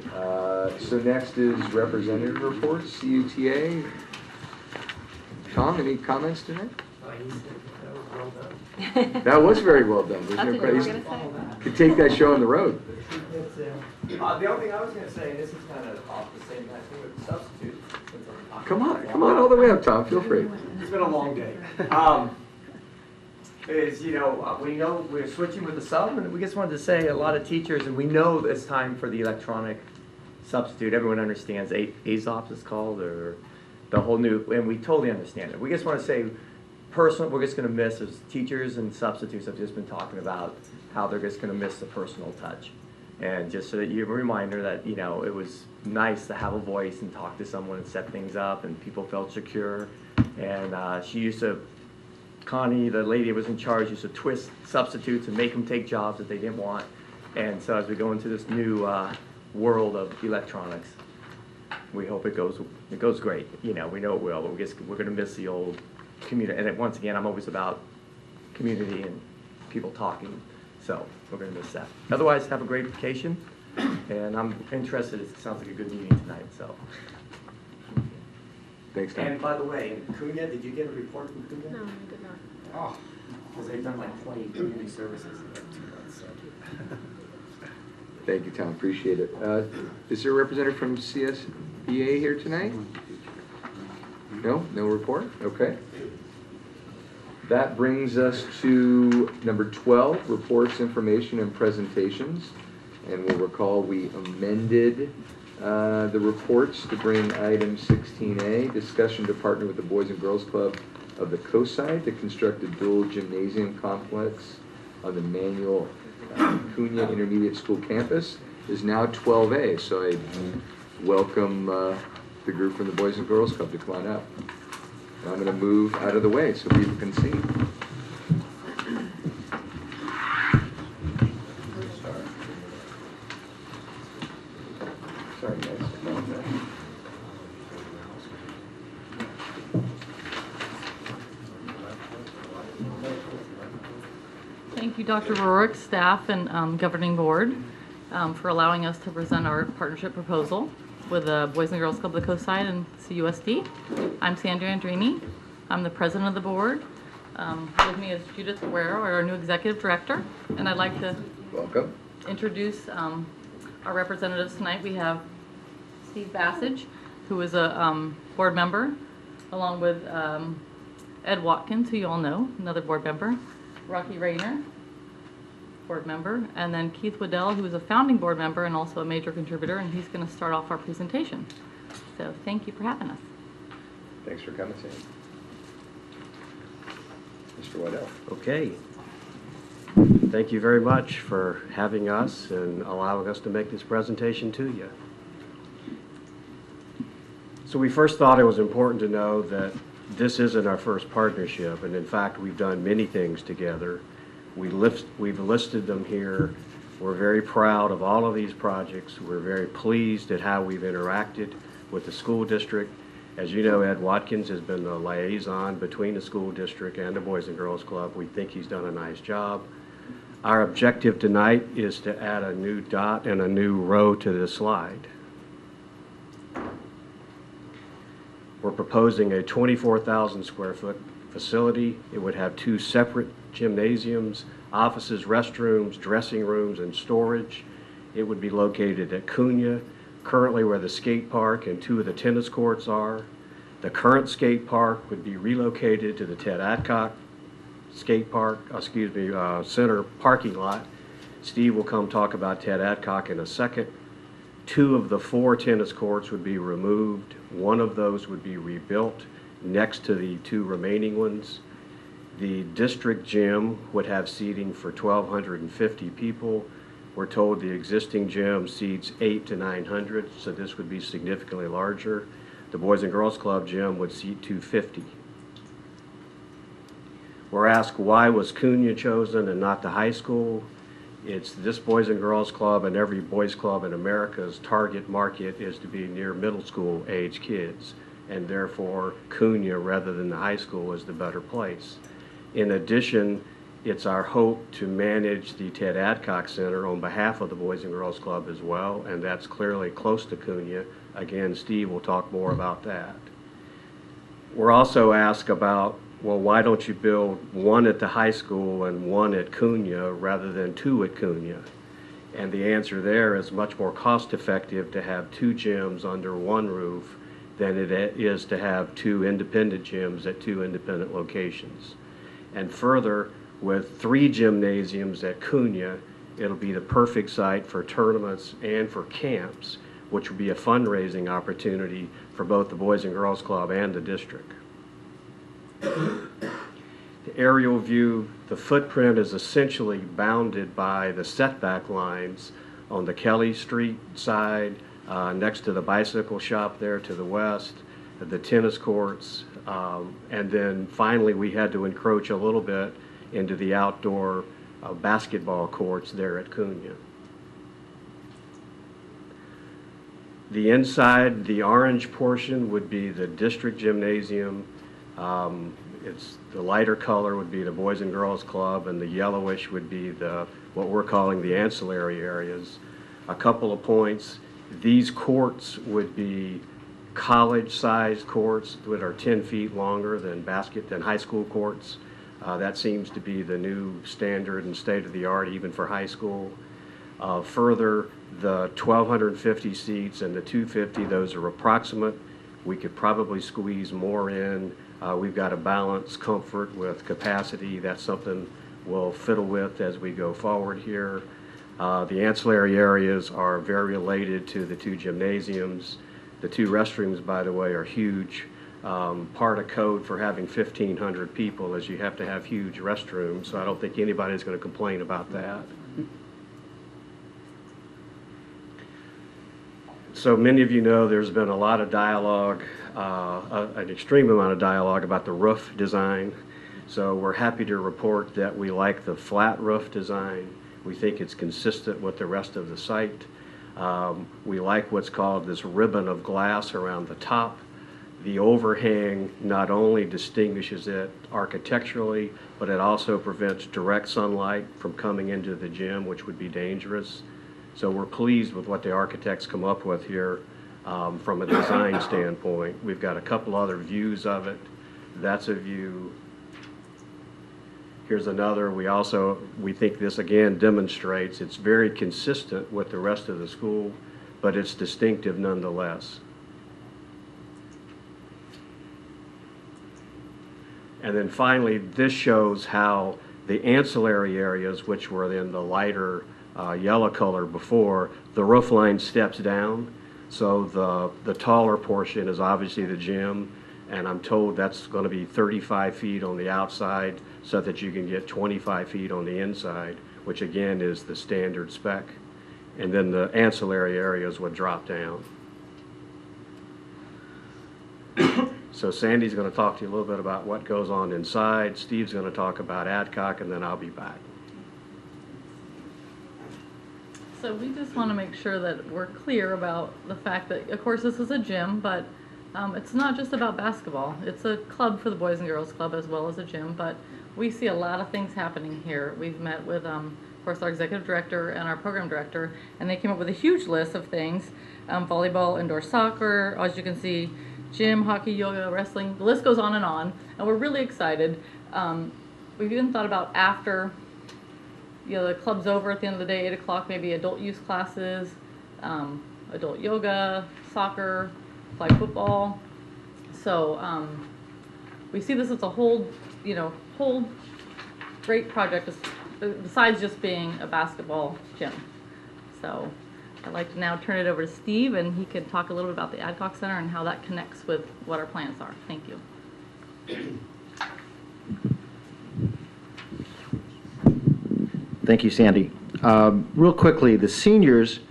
Speaker 1: so next is representative reports, CUTA. Tom, any comments tonight? That was very well done.
Speaker 3: That's what you were going to say.
Speaker 1: Could take that show on the road.
Speaker 13: The only thing I was going to say, and this is kind of off the same kind of thing with substitutes.
Speaker 1: Come on all the way up, Tom. Feel free.
Speaker 13: It's been a long day. We know we're switching with the sub, and we just wanted to say a lot of teachers, and we know it's time for the electronic substitute. Everyone understands ASOPs is called, or the whole new, and we totally understand it. We just want to say, personal, we're just going to miss, as teachers and substitutes have just been talking about how they're just going to miss the personal touch. And just so that you have a reminder that, you know, it was nice to have a voice and talk to someone and set things up, and people felt secure. And she used to, Connie, the lady who was in charge, used to twist substitutes and make them take jobs that they didn't want. And so as we go into this new world of electronics, we hope it goes great. You know, we know it will, but we're going to miss the old community. And once again, I'm always about community and people talking, so we're going to miss that. Otherwise, have a great vacation, and I'm interested. It sounds like a good meeting tonight, so.
Speaker 1: Thanks, Tom.
Speaker 13: And by the way, in Cunha, did you get a report from Cunha?
Speaker 3: No, I did not.
Speaker 1: Oh.
Speaker 13: Because they've done like 20 community services in like 2 months, so.
Speaker 1: Thank you, Tom. Appreciate it. Is there a representative from CSBA here tonight? No? No report? Okay. That brings us to number 12, reports, information, and presentations. And we'll recall we amended the reports to bring item 16A, discussion to partner with the Boys and Girls Club of the Coast Side to construct a dual gymnasium complex on the Manuel Cunha Intermediate School campus, is now 12A. So I welcome the group from the Boys and Girls Club to come on up. And I'm going to move out of the way so people can see. Sorry, guys.
Speaker 14: Thank you, Dr. Rourke, staff, and governing board for allowing us to present our partnership proposal with the Boys and Girls Club of the Coast Side and CUSD. I'm Sandra Andrini. I'm the president of the board. With me is Judith Guerrero, our new executive director, and I'd like to
Speaker 1: welcome
Speaker 14: introduce our representatives tonight. We have Steve Bassage, who is a board member, along with Ed Watkins, who you all know, another board member, Rocky Rayner, board member, and then Keith Waddell, who is a founding board member and also a major contributor, and he's going to start off our presentation. So thank you for having us.
Speaker 1: Thanks for coming, Sam. Mr. Waddell.
Speaker 15: Okay. Thank you very much for having us and allowing us to make this presentation to you. So we first thought it was important to know that this isn't our first partnership, and in fact we've done many things together. We've listed them here. We're very proud of all of these projects. We're very pleased at how we've interacted with the school district. As you know, Ed Watkins has been the liaison between the school district and the Boys and Girls Club. We think he's done a nice job. Our objective tonight is to add a new dot and a new row to this slide. We're proposing a 24,000 square foot facility. It would have 2 separate gymnasiums, offices, restrooms, dressing rooms, and storage. It would be located at Cunha, currently where the skate park and 2 of the tennis courts are. The current skate park would be relocated to the Ted Adcock Center parking lot. Steve will come talk about Ted Adcock in a second. 2 of the 4 tennis courts would be removed. 1 of those would be rebuilt next to the 2 remaining ones. The district gym would have seating for 1,250 people. We're told the existing gym seats 800 to 900, so this would be significantly larger. The Boys and Girls Club gym would seat 250. We're asked why was Cunha chosen and not the high school. It's this Boys and Girls Club and every boys club in America's target market is to be near middle school age kids, and therefore Cunha rather than the high school is the better place. In addition, it's our hope to manage the Ted Adcock Center on behalf of the Boys and Girls Club as well, and that's clearly close to Cunha. Again, Steve will talk more about that. We're also asked about, well, why don't you build 1 at the high school and 1 at Cunha rather than 2 at Cunha? And the answer there is much more cost effective to have 2 gyms under 1 roof than it is to have 2 independent gyms at 2 independent locations. And further, with 3 gymnasiums at Cunha, it'll be the perfect site for tournaments and for camps, which will be a fundraising opportunity for both the Boys and Girls Club and the district. The aerial view, the footprint is essentially bounded by the setback lines on the Kelly Street side, next to the bicycle shop there to the west, the tennis courts, and then finally we had to encroach a little bit into the outdoor basketball courts there at Cunha. The inside, the orange portion would be the district gymnasium. It's the lighter color would be the Boys and Girls Club, and the yellowish would be what we're calling the ancillary areas. A couple of points. These courts would be college-sized courts that are 10 feet longer than high school courts. That seems to be the new standard and state-of-the-art even for high school. Further, the 1,250 seats and the 250, those are approximate. We could probably squeeze more in. We've got to balance comfort with capacity. That's something we'll fiddle with as we go forward here. The ancillary areas are very related to the 2 gymnasiums. The 2 restrooms, by the way, are huge. Part of code for having 1,500 people is you have to have huge restrooms, so I don't think anybody's going to complain about that. So many of you know there's been a lot of dialogue, an extreme amount of dialogue about the roof design. So we're happy to report that we like the flat roof design. We think it's consistent with the rest of the site. We like what's called this ribbon of glass around the top. The overhang not only distinguishes it architecturally, but it also prevents direct sunlight from coming into the gym, which would be dangerous. So we're pleased with what the architects come up with here from a design standpoint. We've got a couple other views of it. That's a view. Here's another. We think this again demonstrates it's very consistent with the rest of the school, but it's distinctive nonetheless. And then finally, this shows how the ancillary areas, which were in the lighter yellow color before, the roof line steps down. So the taller portion is obviously the gym, and I'm told that's going to be 35 feet on the outside so that you can get 25 feet on the inside, which again is the standard spec. And then the ancillary areas would drop down. So Sandy's going to talk to you a little bit about what goes on inside. Steve's going to talk about Adcock, and then I'll be back.
Speaker 14: So we just want to make sure that we're clear about the fact that, of course, this is a gym, but it's not just about basketball. It's a club for the Boys and Girls Club as well as a gym, but we see a lot of things happening here. We've met with, of course, our executive director and our program director, and they came up with a huge list of things. Volleyball, indoor soccer, as you can see, gym, hockey, yoga, wrestling, the list goes on, and we're really excited. We've even thought about after the club's over at the end of the day, 8 o'clock, maybe adult youth classes, adult yoga, soccer, flag football. So we see this as a whole great project besides just being a basketball gym. So I'd like to now turn it over to Steve, and he can talk a little bit about the Adcock Center and how that connects with what our plans are. Thank you.
Speaker 16: Thank you, Sandy. Real quickly, the seniors,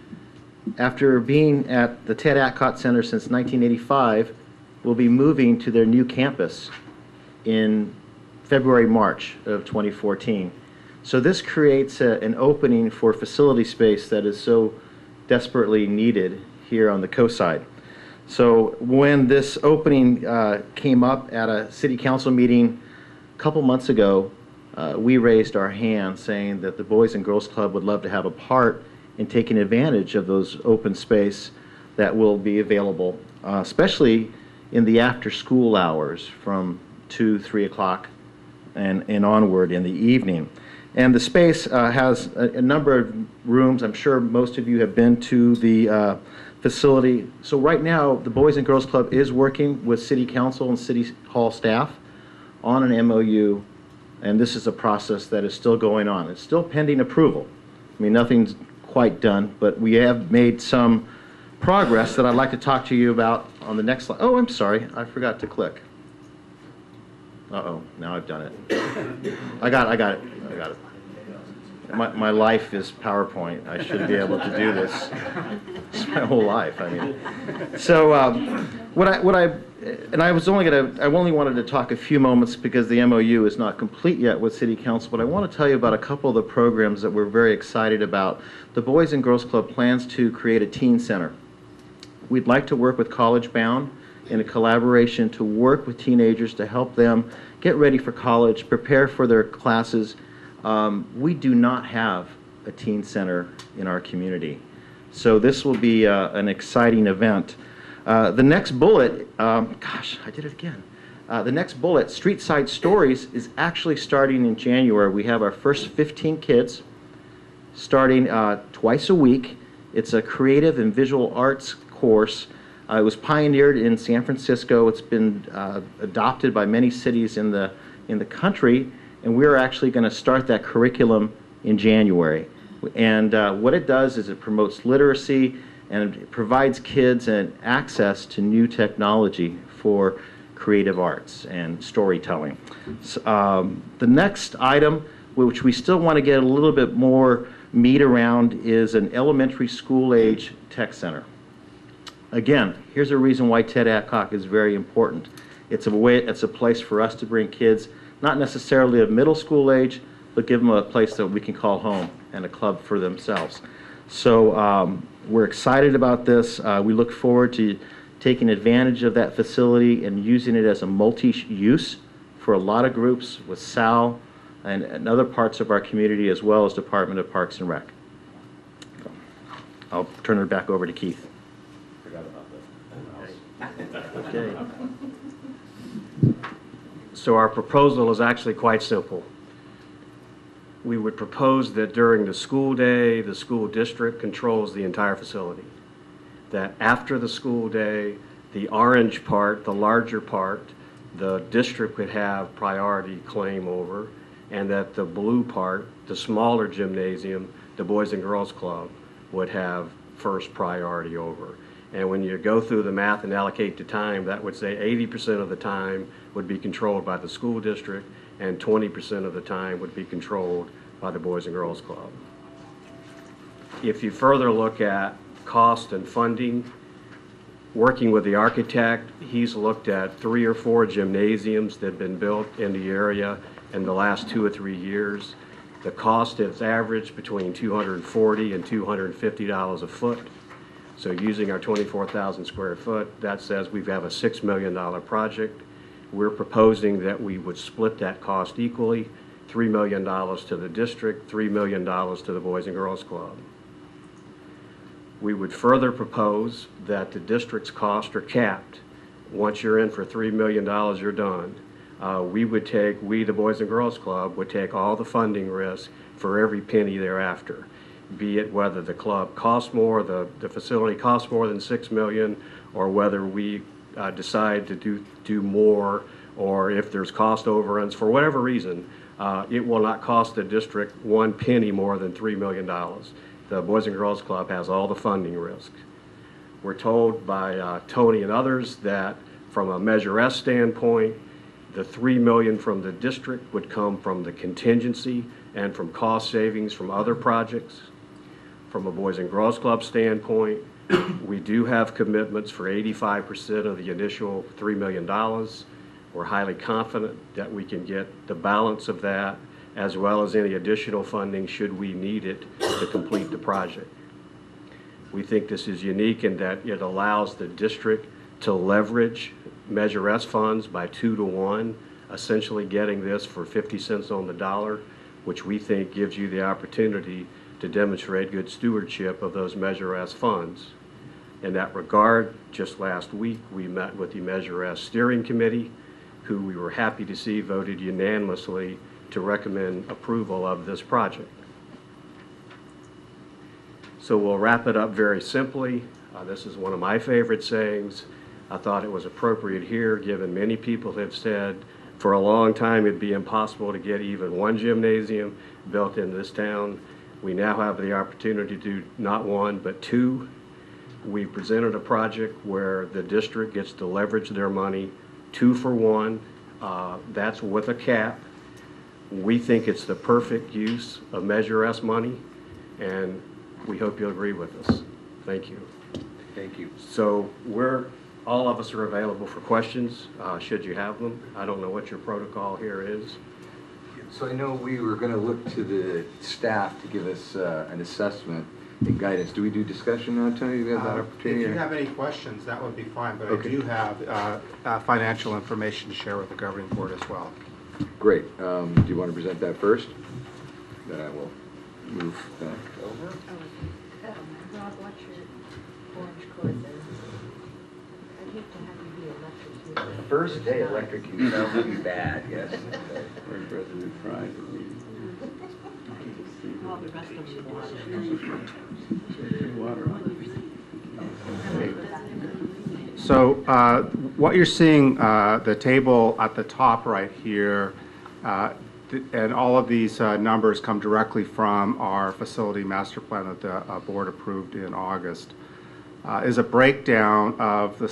Speaker 16: after being at the Ted Adcock Center since 1985, will be moving to their new campus in February, March of 2014. So this creates an opening for facility space that is so desperately needed here on the coast side. So when this opening came up at a city council meeting a couple months ago, we raised our hand saying that the Boys and Girls Club would love to have a part in taking advantage of those open space that will be available, especially in the after-school hours from 2, 3 o'clock and onward in the evening. And the space has a number of rooms. I'm sure most of you have been to the facility. So right now, the Boys and Girls Club is working with City Council and City Hall staff on an MOU, and this is a process that is still going on. It's still pending approval. I mean, nothing's quite done, but we have made some progress that I'd like to talk to you about on the next slide. Oh, I'm sorry, I forgot to click. Uh-oh, now I've done it. I got it. My life is PowerPoint. I should be able to do this. It's my whole life. I mean, so I only wanted to talk a few moments because the MOU is not complete yet with City Council, but I want to tell you about a couple of the programs that we're very excited about. The Boys and Girls Club plans to create a teen center. We'd like to work with College Bound in a collaboration to work with teenagers to help them get ready for college, prepare for their classes. We do not have a teen center in our community. So this will be an exciting event. The next bullet, gosh, I did it again. The next bullet, Street Side Stories, is actually starting in January. We have our first 15 kids starting twice a week. It's a creative and visual arts course. It was pioneered in San Francisco. It's been adopted by many cities in the country, and we're actually going to start that curriculum in January. And what it does is it promotes literacy and it provides kids an access to new technology for creative arts and storytelling. So, the next item, which we still want to get a little bit more meat around, is an elementary school age tech center. Again, here's a reason why Ted Adcock is very important. It's a place for us to bring kids, not necessarily of middle school age, but give them a place that we can call home and a club for themselves. So we're excited about this. We look forward to taking advantage of that facility and using it as a multi-use for a lot of groups with Sal and other parts of our community, as well as Department of Parks and Rec. I'll turn it back over to Keith.
Speaker 15: Forgot about that. Okay. So our proposal is actually quite simple. We would propose that during the school day, the school district controls the entire facility. That after the school day, the orange part, the larger part, the district would have priority claim over, and that the blue part, the smaller gymnasium, the Boys and Girls Club, would have first priority over. And when you go through the math and allocate the time, that would say 80% of the time would be controlled by the school district, and 20% of the time would be controlled by the Boys and Girls Club. If you further look at cost and funding, working with the architect, he's looked at 3 or 4 gymnasiums that have been built in the area in the last 2 or 3 years. The cost is averaged between $240 and $250 a foot. So using our 24,000 square foot, that says we have a $6 million project. We're proposing that we would split that cost equally, $3 million to the district, $3 million to the Boys and Girls Club. We would further propose that the district's costs are capped. Once you're in for $3 million, you're done. We, the Boys and Girls Club, would take all the funding risk for every penny thereafter, be it whether the club costs more, the facility costs more than $6 million, or whether we decide to do more, or if there's cost overruns, for whatever reason, it will not cost the district 1 penny more than $3 million. The Boys and Girls Club has all the funding risk. We're told by Tony and others that from a Measure S standpoint, the $3 million from the district would come from the contingency and from cost savings from other projects. From a Boys and Girls Club standpoint, we do have commitments for 85% of the initial $3 million. We're highly confident that we can get the balance of that, as well as any additional funding should we need it to complete the project. We think this is unique in that it allows the district to leverage Measure S funds by 2 to 1, essentially getting this for 50 cents on the dollar, which we think gives you the opportunity to demonstrate good stewardship of those Measure S funds. In that regard, just last week, we met with the Measure S Steering Committee, who we were happy to see voted unanimously to recommend approval of this project. So we'll wrap it up very simply. This is one of my favorite sayings. I thought it was appropriate here, given many people have said for a long time it'd be impossible to get even 1 gymnasium built in this town. We now have the opportunity to do not 1, but 2. We presented a project where the district gets to leverage their money 2 for 1. That's with a cap. We think it's the perfect use of Measure S money, and we hope you'll agree with us. Thank you.
Speaker 1: Thank you.
Speaker 15: So all of us are available for questions, should you have them. I don't know what your protocol here is.
Speaker 1: So I know we were going to look to the staff to give us an assessment and guidance. Do we do discussion now, Tony? Do we have that opportunity?
Speaker 6: If you have any questions, that would be fine, but
Speaker 1: Okay.
Speaker 6: I do have financial information to share with the governing board as well.
Speaker 1: Great. Do you want to present that first? Then I will move back over.
Speaker 5: Rob, what's your orange cord there? I'd hate to have you be electrocuted.
Speaker 1: First day electrocuted, that would be bad, yes.
Speaker 2: Where's President Fry's meeting?
Speaker 5: All the rest of you
Speaker 2: Water on.
Speaker 6: So what you're seeing, the table at the top right here, and all of these numbers come directly from our facility master plan that the board approved in August, is a breakdown of the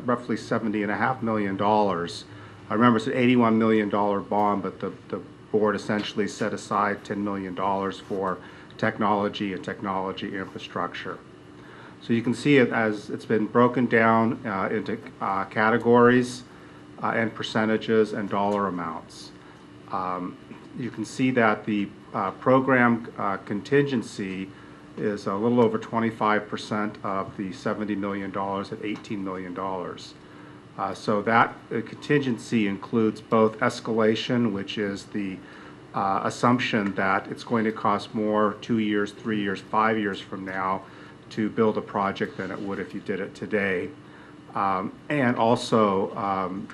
Speaker 6: roughly $70.5 million. I remember it's an $81 million bond, but the board essentially set aside $10 million for technology and technology infrastructure. So you can see it as it's been broken down into categories and percentages and dollar amounts. You can see that the program contingency is a little over 25% of the $70 million at $18 million. So that contingency includes both escalation, which is the assumption that it's going to cost more 2 years, 3 years, 5 years from now to build a project than it would if you did it today. And also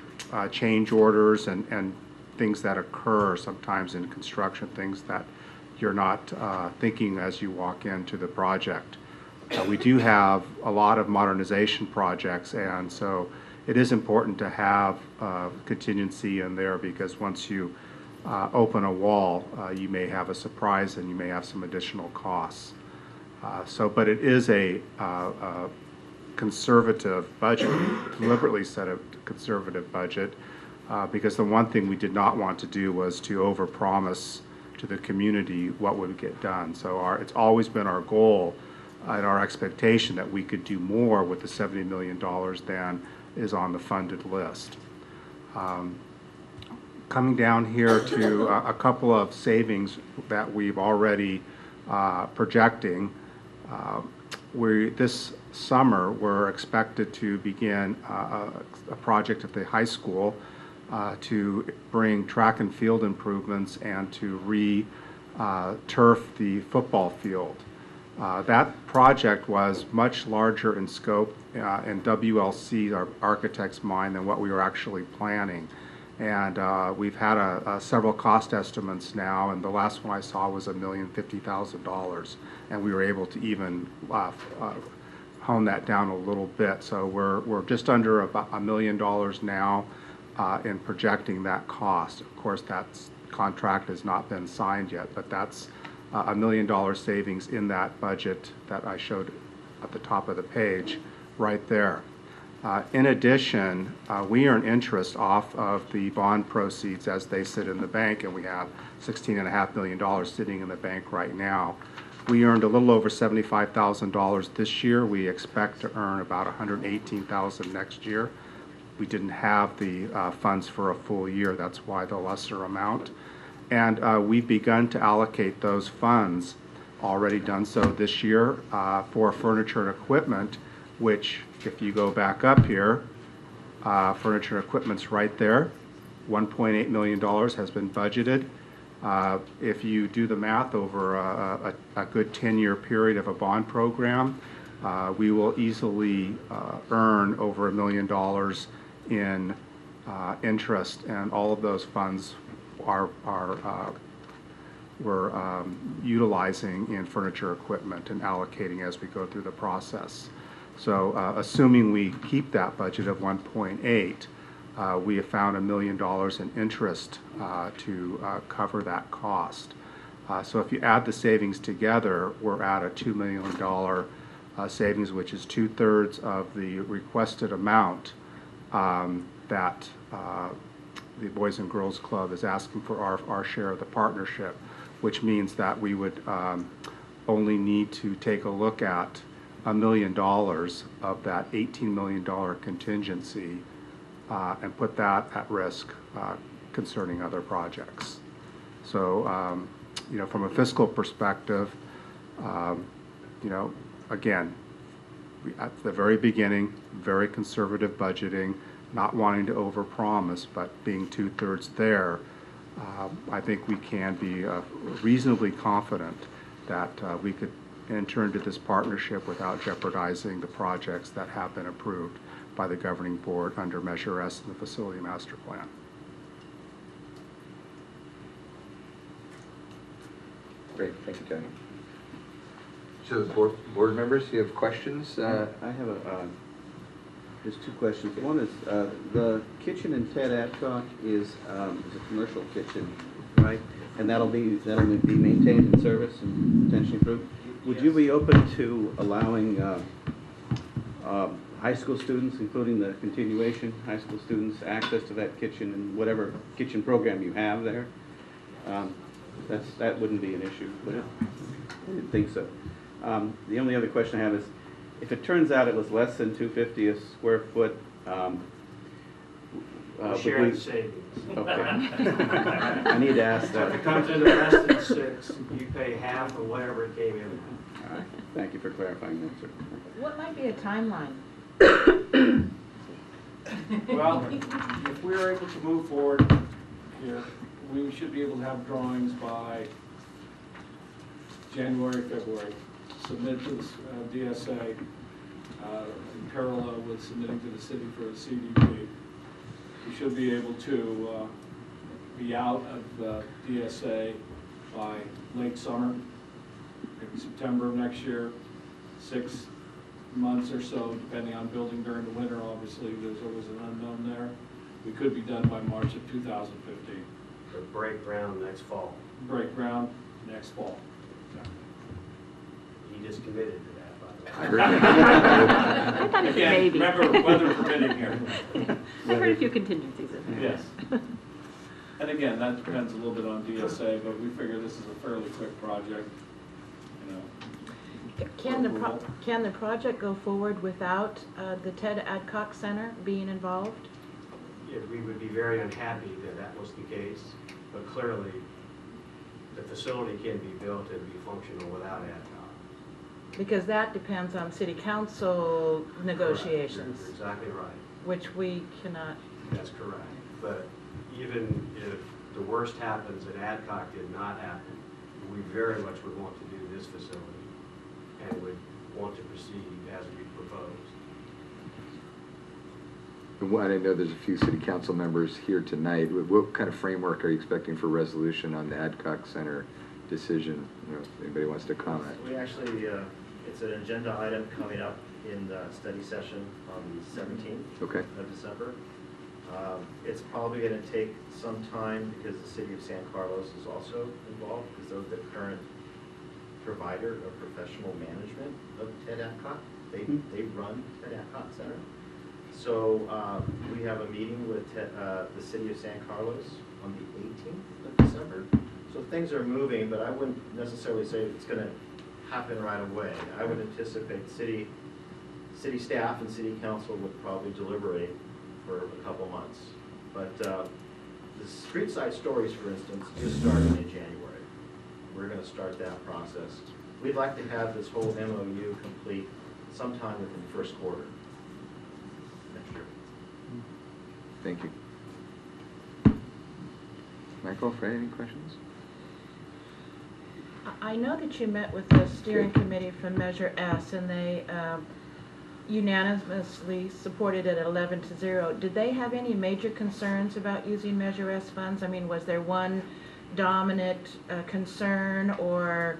Speaker 6: change orders and things that occur sometimes in construction, things that you're not thinking as you walk into the project. We do have a lot of modernization projects, and so it is important to have contingency in there, because once you open a wall, you may have a surprise and you may have some additional costs. But it is a conservative budget, deliberately set a conservative budget, because the one thing we did not want to do was to overpromise to the community what would get done. So it's always been our goal and our expectation that we could do more with the $70 million than is on the funded list. Coming down here to a couple of savings that we've already projecting. This summer, we're expected to begin a project at the high school to bring track and field improvements and to re-turf the football field. That project was much larger in scope in WLC, our architect's mind, than what we were actually planning. And we've had several cost estimates now, and the last one I saw was $1,050,000, and we were able to even hone that down a little bit. So we're just under about $1 million now in projecting that cost. Of course, that contract has not been signed yet, but that's $1 million savings in that budget that I showed at the top of the page right there. In addition, we earn interest off of the bond proceeds as they sit in the bank, and we have $16.5 million sitting in the bank right now. We earned a little over $75,000 this year. We expect to earn about $118,000 next year. We didn't have the funds for a full year. That's why the lesser amount. And we've begun to allocate those funds, already done so this year, for furniture and equipment, which, if you go back up here, furniture and equipment's right there. $1.8 million has been budgeted. If you do the math over a good 10-year period of a bond program, we will easily earn over $1 million in interest, and all of those funds we're utilizing in furniture equipment and allocating as we go through the process. So assuming we keep that budget of 1.8, we have found $1 million in interest to cover that cost. So if you add the savings together, we're at a $2 million savings, which is 2/3 of the requested amount that the Boys and Girls Club is asking for our share of the partnership, which means that we would only need to take a look at $1 million of that $18 million contingency and put that at risk concerning other projects. So, you know, from a fiscal perspective, you know, again, at the very beginning, very conservative budgeting, not wanting to overpromise, but being 2/3 there, I think we can be reasonably confident that we could enter into this partnership without jeopardizing the projects that have been approved. by the governing board under Measure S in the facility master plan.
Speaker 1: Great, thank you, Tony. So, board members, you have questions?
Speaker 2: I have just two questions. One is, the kitchen in Ted Adcock is a commercial kitchen, right? And that'll be maintained and serviced and potentially improved. Would you be open to allowing high school students, including the continuation high school students, access to that kitchen and whatever kitchen program you have there? That wouldn't be an issue, would it? I didn't think so. The only other question I have is, if it turns out it was less than $250 a square foot,
Speaker 12: Sharing savings.
Speaker 2: Okay. I need to ask that.
Speaker 12: If it comes in at less than 6, you pay half of whatever it came in.
Speaker 2: All right. Thank you for clarifying that, sir.
Speaker 5: What might be a timeline?
Speaker 17: Well, if we're able to move forward here, we should be able to have drawings by January, February, submit to the DSA in parallel with submitting to the city for the CDP. We should be able to be out of the DSA by late summer, maybe September of next year, 6 months or so, depending on building during the winter. Obviously, there's always an unknown there. We could be done by March of 2015.
Speaker 12: So break ground next fall.
Speaker 17: Break ground next fall.
Speaker 12: He just committed to that, by
Speaker 3: the way. I thought it was a
Speaker 17: Again,
Speaker 3: maybe.
Speaker 17: remember, weather permitting here.
Speaker 3: I heard a few contingencies in there.
Speaker 17: Yes. And again, that depends a little bit on DSA, but we figure this is a fairly quick project, you know.
Speaker 5: Can the project go forward without the Ted Adcock Center being involved?
Speaker 12: Yeah, we would be very unhappy that that was the case, but clearly the facility can be built and be functional without ADCOG.
Speaker 5: Because that depends on city council negotiations.
Speaker 12: You're exactly right.
Speaker 5: Which we cannot.
Speaker 12: That's correct. But even if the worst happens and ADCOG did not happen, we very much would want to do this facility and would want to proceed as we proposed.
Speaker 1: And I know there's a few city council members here tonight. What kind of framework are you expecting for resolution on the Adcock Center decision? You know, if anybody wants to comment.
Speaker 18: We actually, it's an agenda item coming up in the study session on the 17th of December. It's probably going to take some time because the city of San Carlos is also involved because they're the current provider of professional management of Ted Adcock. They run Ted Adcock Center. So we have a meeting with the city of San Carlos on the 18th of December. So things are moving, but I wouldn't necessarily say it's going to happen right away. I would anticipate city staff and city council would probably deliberate for a couple months. But the street side stories, for instance, just started in January. We're going to start that process. We'd like to have this whole MOU complete sometime within the first quarter next year.
Speaker 1: Thank you. Michael, Fred, any questions?
Speaker 5: I know that you met with the steering committee from Measure S and they unanimously supported it at 11-0. Did they have any major concerns about using Measure S funds? I mean, was there one dominant concern, or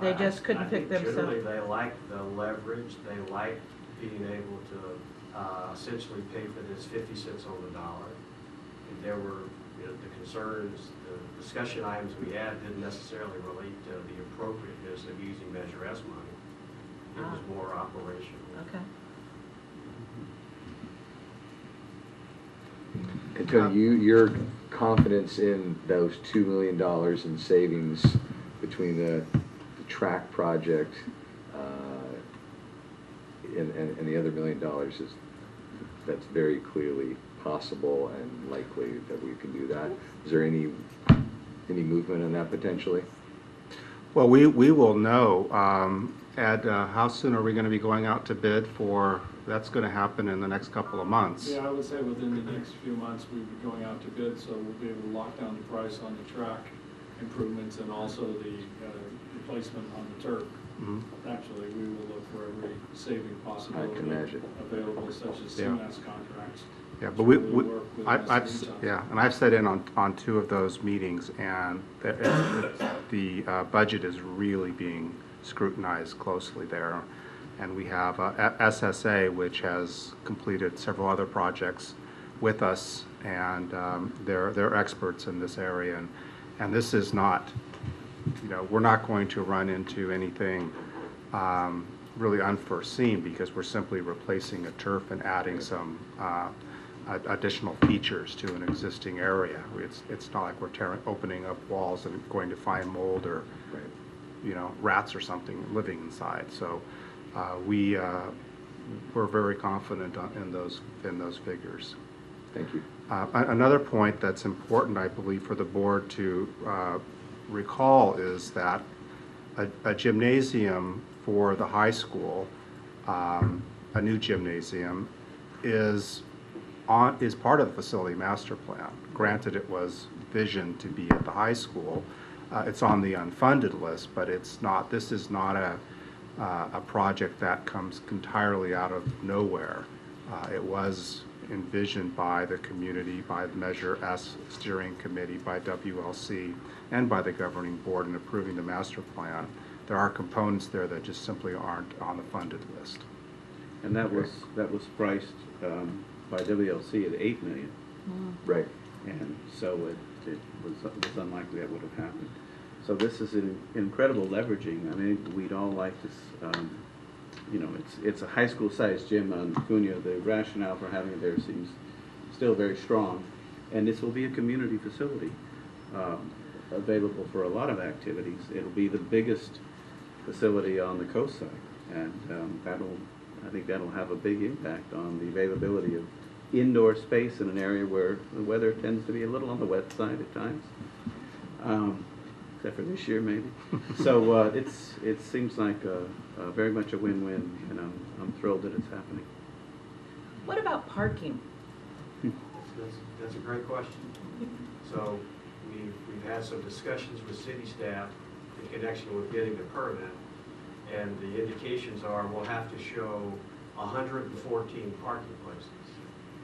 Speaker 5: they just couldn't pick themselves?
Speaker 12: Generally, they like the leverage. They like being able to essentially pay for this 50 cents on the dollar. And there were the concerns, the discussion items we had didn't necessarily relate to the appropriateness of using Measure S money. It was more operational.
Speaker 5: Okay.
Speaker 1: And Tony, your confidence in those $2 million in savings between the track project and the other $1 million that's very clearly possible and likely that we can do that. Is there any movement on that potentially?
Speaker 6: Well, we will know. Ed, how soon are we going to be going out to bid for? That's going to happen in the next couple of months.
Speaker 17: Yeah, I would say within the next few months we'll be going out to bid, so we'll be able to lock down the price on the track improvements and also the placement on the turf. Naturally, we will look for every saving possibility available, such as CMAS contracts.
Speaker 6: Yeah, but I've sat in on 2 of those meetings, and the budget is really being scrutinized closely there. And we have SSA, which has completed several other projects with us, and they're experts in this area. And this is not, we're not going to run into anything really unforeseen, because we're simply replacing a turf and adding some additional features to an existing area. It's not like we're opening up walls and going to find mold or rats or something living inside. So we're very confident in those figures.
Speaker 1: Thank you.
Speaker 6: Another point that's important, I believe, for the board to recall is that a gymnasium for the high school, a new gymnasium, is part of the facility master plan. Granted, it was visioned to be at the high school. It's on the unfunded list, but it's not. This is not a project that comes entirely out of nowhere. It was envisioned by the community, by the Measure S steering committee, by WLC, and by the governing board in approving the master plan. There are components there that just simply aren't on the funded list.
Speaker 2: And that was priced by WLC at $8 million.
Speaker 1: Right.
Speaker 2: And so it was unlikely that would have happened. So this is an incredible leveraging. I mean, we'd all like this. It's a high school sized gym on Cunha. The rationale for having it there seems still very strong. And this will be a community facility available for a lot of activities. It'll be the biggest facility on the coast side. And I think that'll have a big impact on the availability of indoor space in an area where the weather tends to be a little on the wet side at times. Except for this year, maybe. So it seems like very much a win-win, and I'm thrilled that it's happening.
Speaker 5: What about parking?
Speaker 19: That's a great question. So we've had some discussions with city staff in connection with getting the permit, and the indications are we'll have to show 114 parking places.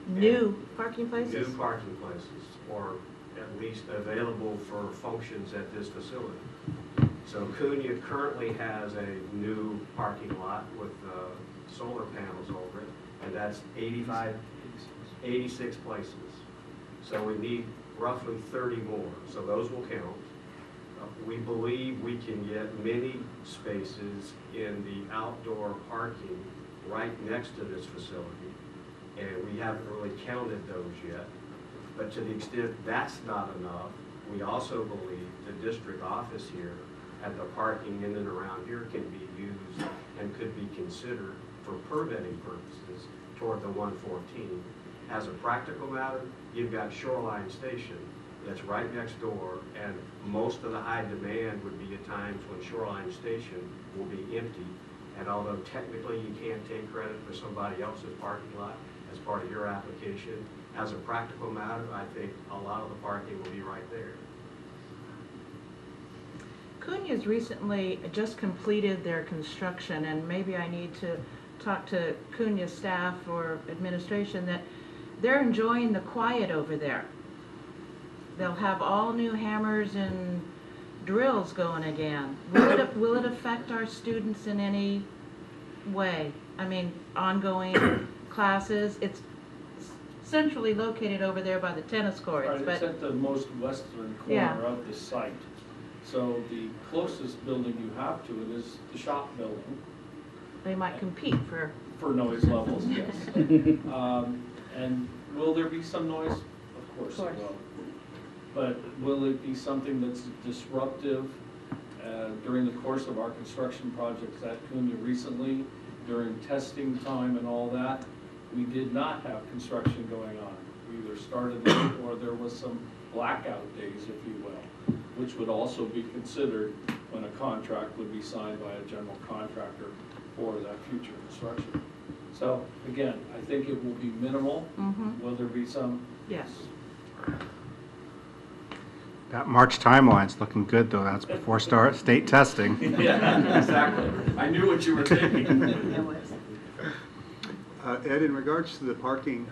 Speaker 5: New parking places?
Speaker 19: New parking places, or at least available for functions at this facility. So Cunha currently has a new parking lot with solar panels over it, and that's 86 places. So we need roughly 30 more, so those will count. We believe we can get many spaces in the outdoor parking right next to this facility, and we haven't really counted those yet. But to the extent that's not enough, we also believe the district office here and the parking in and around here can be used and could be considered for permitting purposes toward the 114. As a practical matter, you've got Shoreline Station that's right next door, and most of the high demand would be at times when Shoreline Station will be empty. And although technically you can't take credit for somebody else's parking lot as part of your application, as a practical matter, I think a lot of the parking will be right there.
Speaker 5: Cunha's recently just completed their construction, and maybe I need to talk to Cunha staff or administration that they're enjoying the quiet over there. They'll have all new hammers and drills going again. Will it affect our students in any way? I mean, ongoing classes? It's centrally located over there by the tennis courts.
Speaker 17: Right,
Speaker 5: but
Speaker 17: it's at the most western corner of the site. So the closest building you have to it is the shop building.
Speaker 5: They might compete for
Speaker 17: noise levels, yes. And will there be some noise? Of course it will. But will it be something that's disruptive? During the course of our construction projects at Cunha recently, during testing time and all that, we did not have construction going on. We either started late or there was some blackout days, if you will, which would also be considered when a contract would be signed by a general contractor for that future construction. So again, I think it will be minimal. Will there be some?
Speaker 5: Yes.
Speaker 6: That March timeline's looking good, though. That's before state testing.
Speaker 17: Yeah, exactly. I knew what you were thinking.
Speaker 7: Ed, in regards to the parking,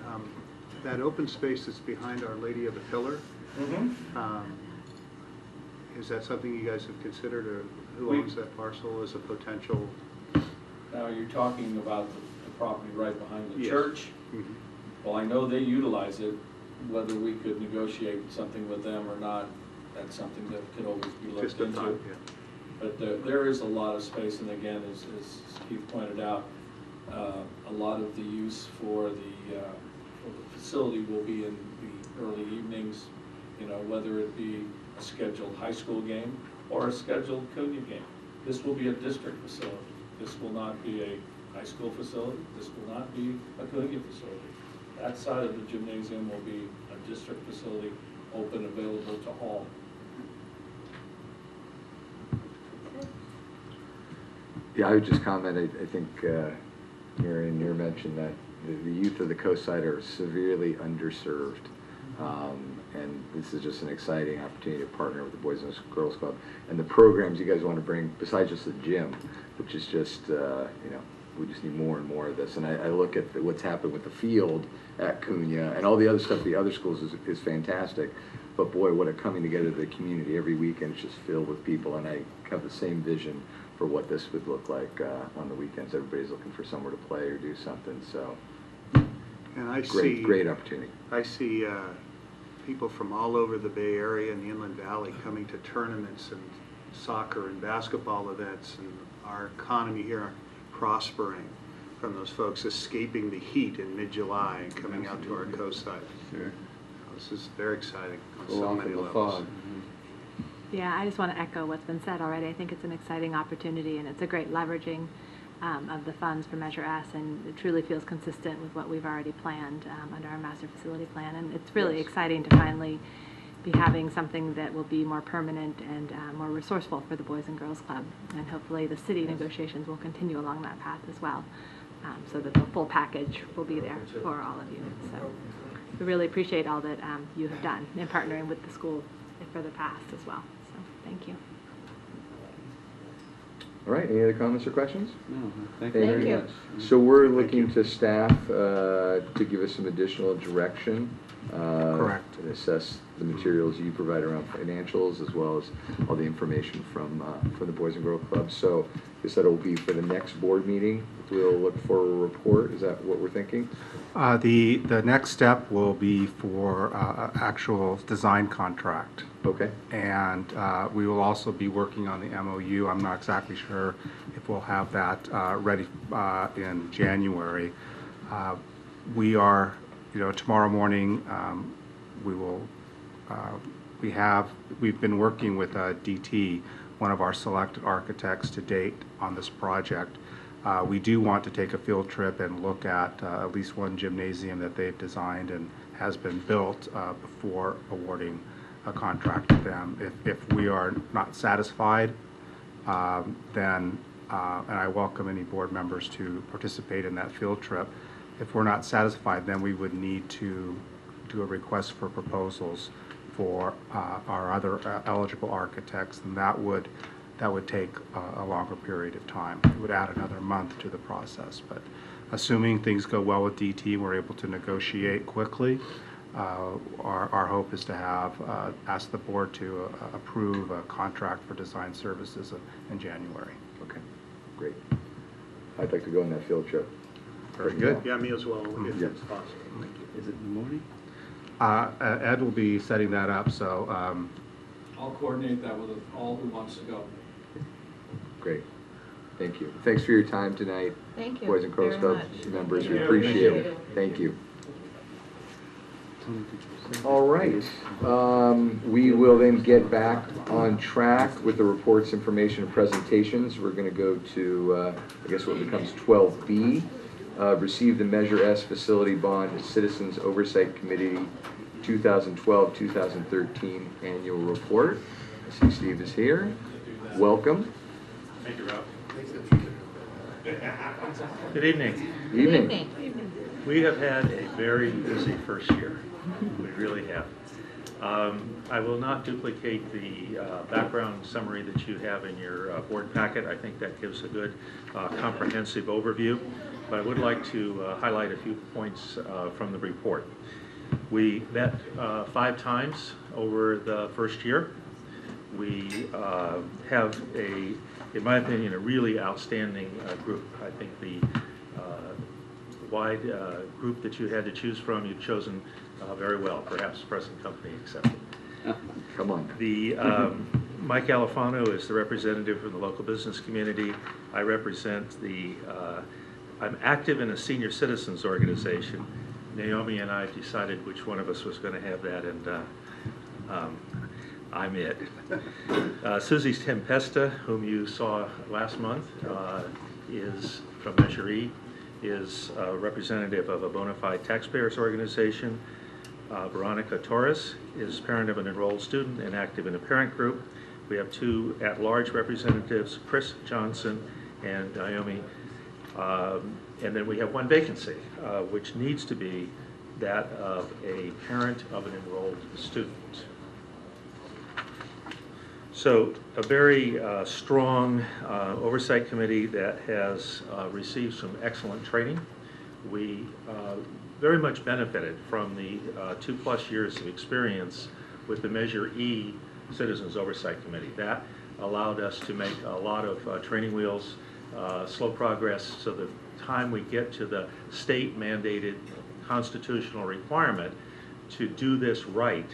Speaker 7: that open space that's behind Our Lady of the Pillar, is that something you guys have considered, or who owns that parcel as a potential?
Speaker 17: Now, you're talking about the property right behind the
Speaker 7: Yes.
Speaker 17: church. Well, I know they utilize it. Whether we could negotiate something with them or not, that's something that could always be looked
Speaker 7: Just a
Speaker 17: into.
Speaker 7: thought, yeah.
Speaker 17: But there is a lot of space, and again, as Keith pointed out, a lot of the use for the facility will be in the early evenings, whether it be a scheduled high school game or a scheduled Cunha game. This will be a district facility. This will not be a high school facility. This will not be a Cunha facility. That side of the gymnasium will be a district facility, open, available to all.
Speaker 1: Yeah, I would just comment, I think Marion, you mentioned that the youth of the coast side are severely underserved. And this is just an exciting opportunity to partner with the Boys and Girls Club and the programs you guys want to bring, besides just the gym, which is just, we just need more and more of this. And I look at what's happened with the field at Cunha and all the other stuff, the other schools is fantastic. But boy, what a coming together of the community every weekend. It's just filled with people. And I have the same vision for what this would look like on the weekends. Everybody's looking for somewhere to play or do something. So
Speaker 7: And I
Speaker 1: great opportunity.
Speaker 7: I see people from all over the Bay Area and the Inland Valley coming to tournaments and soccer and basketball events, and our economy here prospering from those folks escaping the heat in mid-July and coming out to our coast side.
Speaker 2: Sure.
Speaker 7: This is very exciting on
Speaker 2: Go
Speaker 7: so
Speaker 2: off
Speaker 7: many
Speaker 2: in the
Speaker 7: levels.
Speaker 2: fog.
Speaker 3: Yeah, I just want to echo what's been said already. I think it's an exciting opportunity, and it's a great leveraging of the funds for Measure S, and it truly feels consistent with what we've already planned under our master facility plan. And it's really exciting to finally be having something that will be more permanent and more resourceful for the Boys and Girls Club. And hopefully the city negotiations will continue along that path as well, so that the full package will be there for all of you. So we really appreciate all that you have done in partnering with the school for the past as well. So thank you.
Speaker 1: All right, any other comments or questions?
Speaker 2: No, thank you
Speaker 3: Thank
Speaker 2: very
Speaker 3: you.
Speaker 2: much.
Speaker 1: So we're looking to staff to give us some additional direction.
Speaker 6: Correct.
Speaker 1: To assess the materials you provide around financials, as well as all the information from the Boys and Girls Club. So you said it will be for the next board meeting. We'll look for a report. Is that what we're thinking?
Speaker 6: The next step will be for actual design contract.
Speaker 1: Okay.
Speaker 6: And we will also be working on the MOU. I'm not exactly sure if we'll have that ready in January. We are, tomorrow morning, we've been working with DT, one of our select architects to date on this project. We do want to take a field trip and look at least one gymnasium that they've designed and has been built before awarding a contract to them. If we are not satisfied, then, and I welcome any board members to participate in that field trip, if we're not satisfied, then we would need to do a request for proposals for our other eligible architects, and that would take a longer period of time. It would add another month to the process. But assuming things go well with DT, we're able to negotiate quickly. Our hope is to ask the board to approve a contract for design services in January.
Speaker 1: Okay, great. I'd like to go on that field trip.
Speaker 6: Very good.
Speaker 7: Yeah, me as well, if it's possible. Thank you.
Speaker 2: Is it in the morning?
Speaker 6: Ed will be setting that up, so.
Speaker 17: I'll coordinate that with all who wants to go.
Speaker 1: Great. Thank you. Thanks for your time tonight.
Speaker 5: Thank you
Speaker 1: Boys and Girls
Speaker 5: very
Speaker 1: Club
Speaker 5: much.
Speaker 1: members,
Speaker 5: Thank
Speaker 1: we
Speaker 5: you.
Speaker 1: appreciate it. Thank you. All right. We will then get back on track with the reports, information, and presentations. We're going to go to, I guess, what becomes 12B. Receive the Measure S Facility Bond Citizens Oversight Committee 2012-2013 Annual Report. I see Steve is here. Welcome.
Speaker 20: Thank you, Rob. Good evening.
Speaker 1: Evening.
Speaker 20: We have had a very busy first year. We really have. I will not duplicate the background summary that you have in your board packet. I think that gives a good comprehensive overview, but I would like to highlight a few points from the report. We met 5 times over the first year. We have in my opinion, a really outstanding group. I think the wide group that you had to choose from, you've chosen very well, perhaps present company accepted.
Speaker 1: Come on.
Speaker 20: The Mike Alifano is the representative from the local business community. I represent I'm active in a senior citizens organization. Naomi and I decided which one of us was going to have that, and I'm it. Susie Tempesta, whom you saw last month, is from Measure E, is a representative of a bona fide taxpayers organization. Veronica Torres is parent of an enrolled student and active in a parent group. We have 2 at-large representatives, Chris Johnson and Naomi. And then we have 1 vacancy, which needs to be that of a parent of an enrolled student. So a very strong oversight committee that has received some excellent training. We very much benefited from the 2+ years of experience with the Measure E Citizens Oversight Committee. That allowed us to make a lot of training wheels, slow progress, so the time we get to the state mandated constitutional requirement to do this right,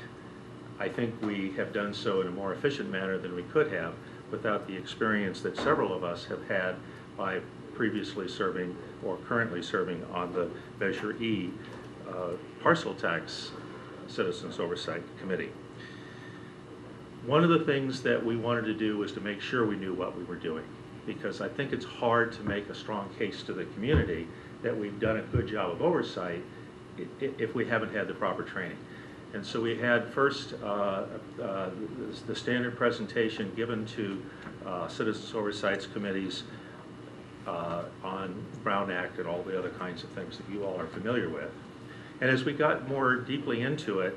Speaker 20: I think we have done so in a more efficient manner than we could have without the experience that several of us have had by previously serving or currently serving on the Measure E Parcel Tax Citizens Oversight Committee. One of the things that we wanted to do was to make sure we knew what we were doing, because I think it's hard to make a strong case to the community that we've done a good job of oversight if we haven't had the proper training. And so we had first the standard presentation given to Citizens Oversight Committees on Brown Act and all the other kinds of things that you all are familiar with. And as we got more deeply into it,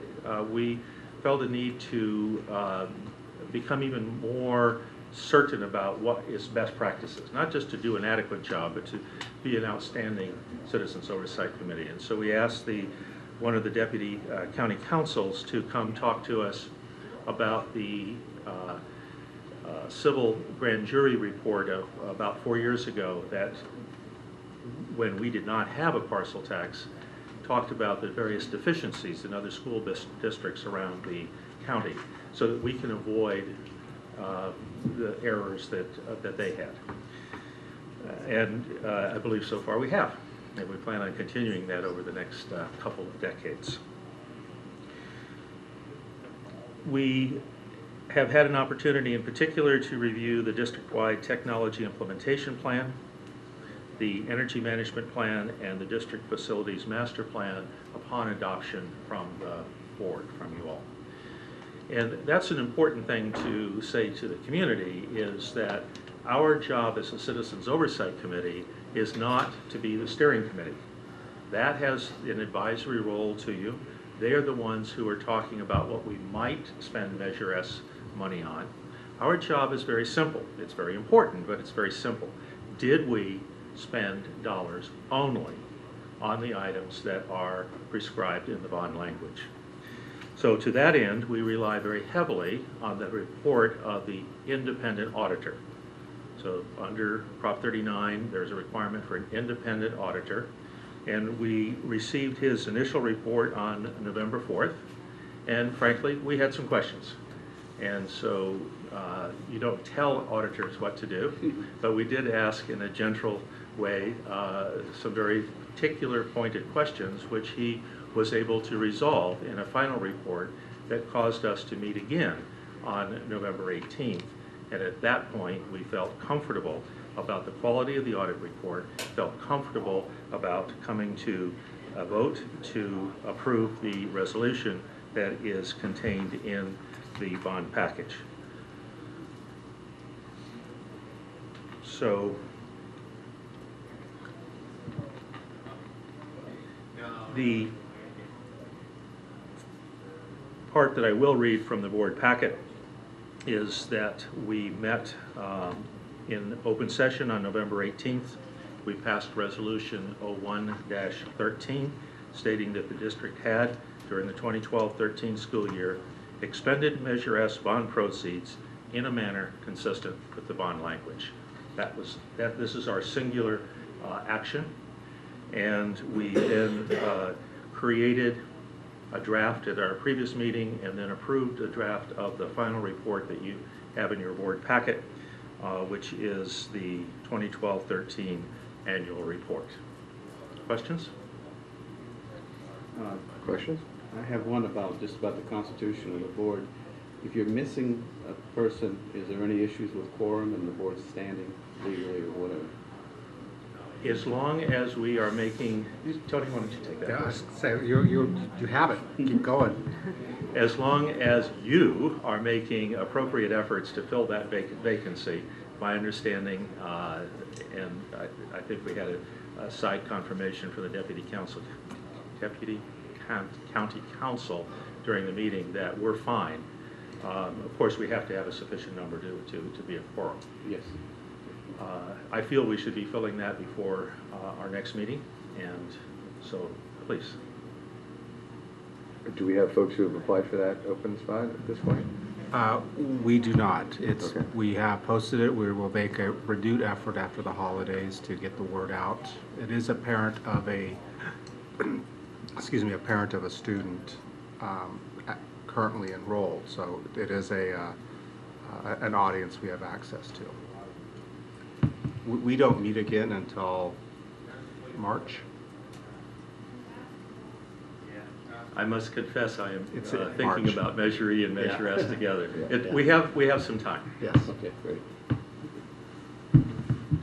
Speaker 20: we felt a need to become even more certain about what is best practices, not just to do an adequate job, but to be an outstanding Citizens Oversight Committee. And so we asked one of the deputy county councils to come talk to us about the civil grand jury report of about 4 years ago that, when we did not have a parcel tax, talked about the various deficiencies in other school districts around the county so that we can avoid the errors that they had. And I believe so far we have. And we plan on continuing that over the next couple of decades. We have had an opportunity in particular to review the district-wide technology implementation plan, the energy management plan, and the district facilities master plan upon adoption from the board, from you all. And that's an important thing to say to the community, is that our job as a Citizens Oversight Committee is not to be the steering committee. That has an advisory role to you. They are the ones who are talking about what we might spend Measure S money on. Our job is very simple. It's very important, but it's very simple. Did we spend dollars only on the items that are prescribed in the bond language? So to that end, we rely very heavily on the report of the independent auditor. So under Prop 39, there's a requirement for an independent auditor, and we received his initial report on November 4th, and frankly, we had some questions. And so you don't tell auditors what to do, but we did ask in a gentle way some very particular pointed questions, which he was able to resolve in a final report that caused us to meet again on November 18th. And at that point, we felt comfortable about the quality of the audit report, felt comfortable about coming to a vote to approve the resolution that is contained in the bond package. So part that I will read from the board packet is that we met in open session on November 18th. We passed resolution 01-13 stating that the district had, during the 2012-13 school year, expended Measure S bond proceeds in a manner consistent with the bond language. This is our singular action, and we then created a draft at our previous meeting and then approved a draft of the final report that you have in your board packet, which is the 2012-13 annual report. Questions?
Speaker 1: Questions?
Speaker 2: I have one just about the constitution of the board. If you're missing a person, is there any issues with quorum and the board standing legally or whatever?
Speaker 20: As long as we are making, Tony, why don't you take that?
Speaker 6: Yeah, say you have it. Keep going.
Speaker 20: As long as you are making appropriate efforts to fill that vacancy, my understanding, and I think we had a side confirmation from the deputy county council during the meeting that we're fine. Of course, we have to have a sufficient number to be a quorum.
Speaker 2: Yes.
Speaker 20: I feel we should be filling that before our next meeting, and so please.
Speaker 1: Do we have folks who have applied for that open spot at this point?
Speaker 6: We do not. It's
Speaker 1: Okay.
Speaker 6: We have posted it. We will make a renewed effort after the holidays to get the word out. It is a parent of a student currently enrolled, so it is an audience we have access to. We don't meet again until March.
Speaker 20: I must confess, I am thinking
Speaker 6: March.
Speaker 20: about Measure E and Measure S together.
Speaker 1: Yeah.
Speaker 20: We have some time.
Speaker 6: Yes.
Speaker 2: Okay, great.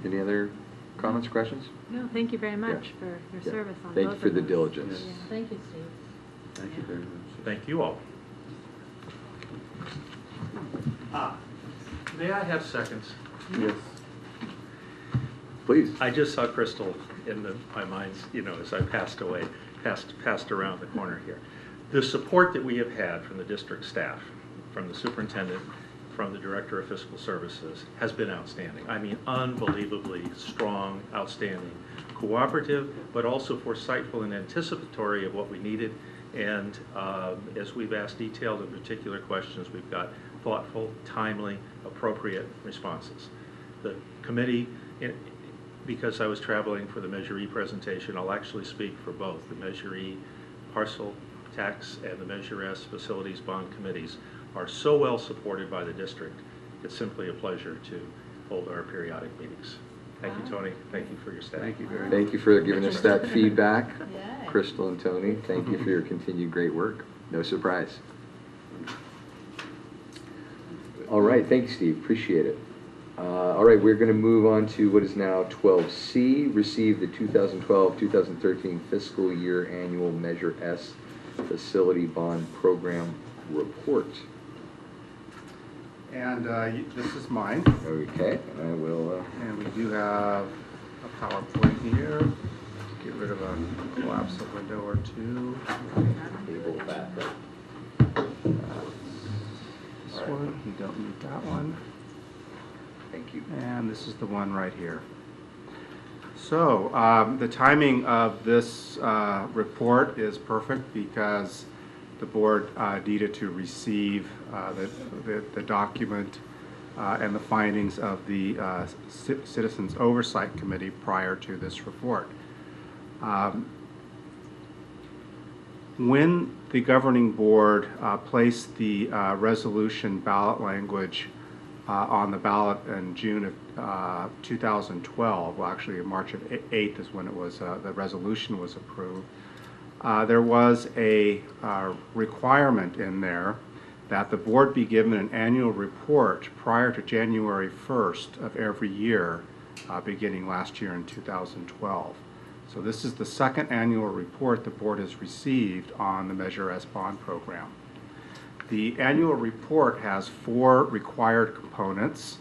Speaker 1: Any other comments, questions?
Speaker 3: No, thank you very much
Speaker 1: Yeah.
Speaker 3: for your
Speaker 1: Yeah.
Speaker 3: service on
Speaker 1: Thank
Speaker 3: both
Speaker 1: you for
Speaker 3: of
Speaker 1: the
Speaker 3: those.
Speaker 1: diligence.
Speaker 3: Yeah. Thank you, Steve.
Speaker 2: Thank you very much.
Speaker 20: Thank you all. May I have seconds?
Speaker 1: Yes. Please.
Speaker 20: I just saw Crystal in my mind, as I passed around the corner here. The support that we have had from the district staff, from the superintendent, from the director of fiscal services has been outstanding. I mean, unbelievably strong, outstanding, cooperative, but also foresightful and anticipatory of what we needed. And as we've asked detailed and particular questions, we've got thoughtful, timely, appropriate responses. The committee, because I was traveling for the Measure E presentation, I'll actually speak for both the Measure E parcel tax and the Measure S facilities bond committees are so well supported by the district. It's simply a pleasure to hold our periodic meetings. Thank you, Tony. Thank you for your staff.
Speaker 2: Thank you very much.
Speaker 1: Thank you for giving us that feedback.
Speaker 14: Yay.
Speaker 1: Crystal and Tony, thank you for your continued great work. No surprise. All right, thank you, Steve. Appreciate it. All right, we're going to move on to what is now 12C, receive the 2012-2013 fiscal year annual Measure S Facility Bond Program Report.
Speaker 6: And this is mine.
Speaker 1: Okay, I will.
Speaker 6: And we do have a PowerPoint here. Get rid of a collapse a window or two.
Speaker 1: Table back up.
Speaker 6: This one, you don't need that one.
Speaker 1: Thank you.
Speaker 6: And this is the one right here. So the timing of this report is perfect because the board needed to receive the document and the findings of the Citizens Oversight Committee prior to this report. When the governing board placed the resolution ballot language on the ballot in June of 2012, well actually March of 8th is when it was the resolution was approved, there was a requirement in there that the board be given an annual report prior to January 1st of every year, beginning last year in 2012. So this is the second annual report the board has received on the Measure S bond program. The annual report has 4 required components.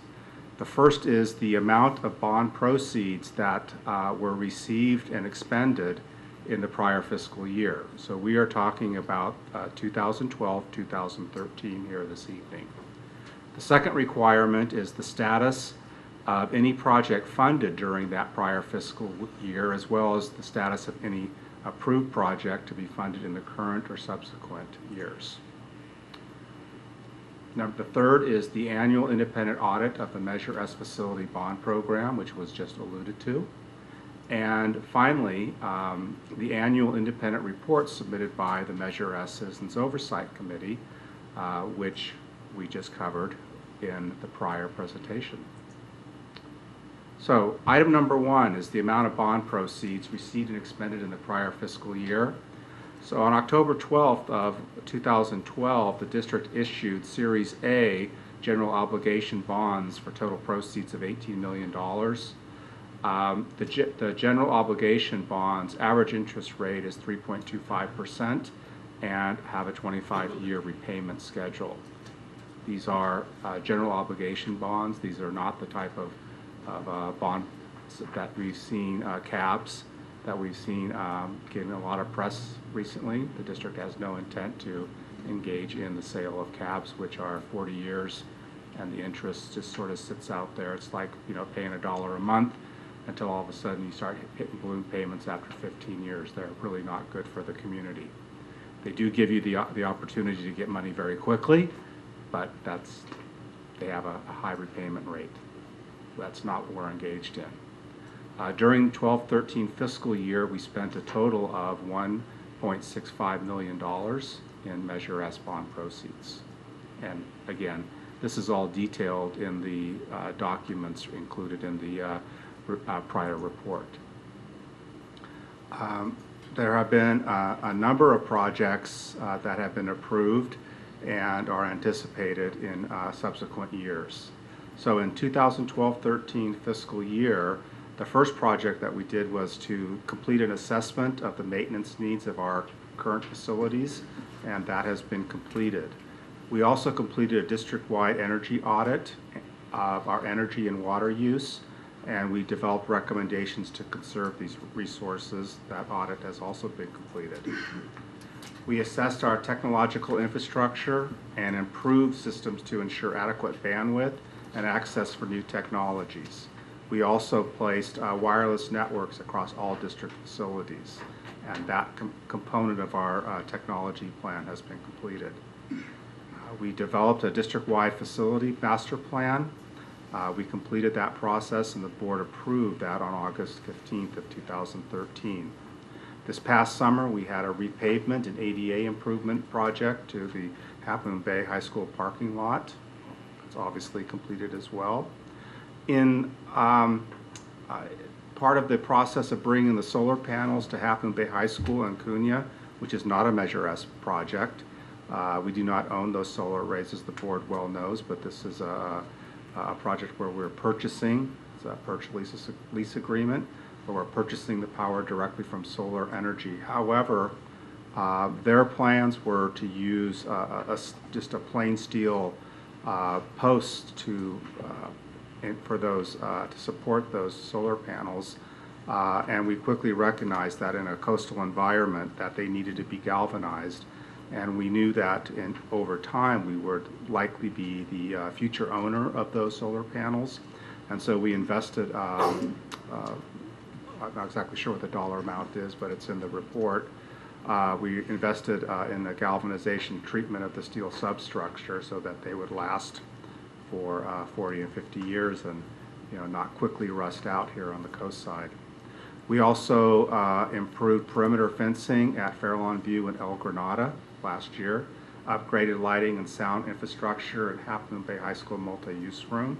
Speaker 6: The first is the amount of bond proceeds that were received and expended in the prior fiscal year. So we are talking about 2012, 2013 here this evening. The second requirement is the status of any project funded during that prior fiscal year, as well as the status of any approved project to be funded in the current or subsequent years. The third is the annual independent audit of the Measure S facility bond program, which was just alluded to. And finally, the annual independent report submitted by the Measure S Citizens Oversight Committee, which we just covered in the prior presentation. So item number 1 is the amount of bond proceeds received and expended in the prior fiscal year. So on October 12th of 2012, the district issued Series A general obligation bonds for total proceeds of $18 million. The general obligation bonds average interest rate is 3.25% and have a 25-year repayment schedule. These are general obligation bonds. These are not the type of bonds that we've seen, CABs, that we've seen getting a lot of press recently. The district has no intent to engage in the sale of CABs, which are 40 years, and the interest just sort of sits out there. It's like, you know, paying $1 a month until all of a sudden you start hitting balloon payments after 15 years. They're really not good for the community. They do give you the opportunity to get money very quickly, but they have a high repayment rate. That's not what we're engaged in. During 12-13 fiscal year, we spent a total of $1.65 million in Measure S bond proceeds. And again, this is all detailed in the documents included in the prior report. There have been a number of projects that have been approved and are anticipated in subsequent years. So in 2012-13 fiscal year, the first project that we did was to complete an assessment of the maintenance needs of our current facilities, and that has been completed. We also completed a district-wide energy audit of our energy and water use, and we developed recommendations to conserve these resources. That audit has also been completed. We assessed our technological infrastructure and improved systems to ensure adequate bandwidth and access for new technologies. We also placed wireless networks across all district facilities, and that component of our technology plan has been completed. We developed a district-wide facility master plan. We completed that process, and the board approved that on August 15th of 2013. This past summer, we had a repavement and ADA improvement project to the Half Moon Bay High School parking lot. It's obviously completed as well. In part of the process of bringing the solar panels to Half Moon Bay High School in Cunha, which is not a Measure S project. We do not own those solar arrays, as the board well knows, but this is a project where we're purchasing, it's a purchase lease agreement, where we're purchasing the power directly from solar energy. However, their plans were to use just a plain steel post for those to support those solar panels, and we quickly recognized that in a coastal environment that they needed to be galvanized, and we knew that over time we would likely be the future owner of those solar panels, and so we invested. I'm not exactly sure what the dollar amount is, but it's in the report. We invested in the galvanization treatment of the steel substructure so that they would last for 40 and 50 years and, you know, not quickly rust out here on the coast side. We also improved perimeter fencing at Fairlawn View and El Granada last year, upgraded lighting and sound infrastructure at Half Moon Bay High School multi-use room.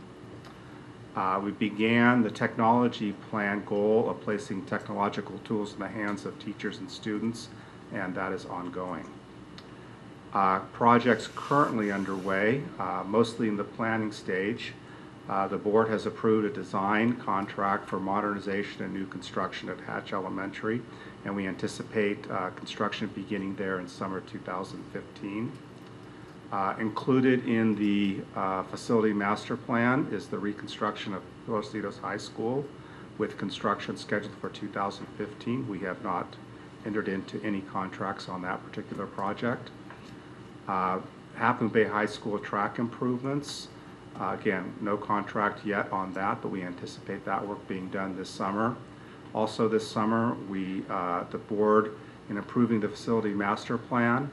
Speaker 6: We began the technology plan goal of placing technological tools in the hands of teachers and students, and that is ongoing. Projects currently underway, mostly in the planning stage. The board has approved a design contract for modernization and new construction at Hatch Elementary, and we anticipate construction beginning there in summer 2015. Included in the facility master plan is the reconstruction of Los Litos High School with construction scheduled for 2015. We have not entered into any contracts on that particular project. Half Moon Bay High School track improvements. Again, no contract yet on that, but we anticipate that work being done this summer. Also this summer, the board, in approving the facility master plan,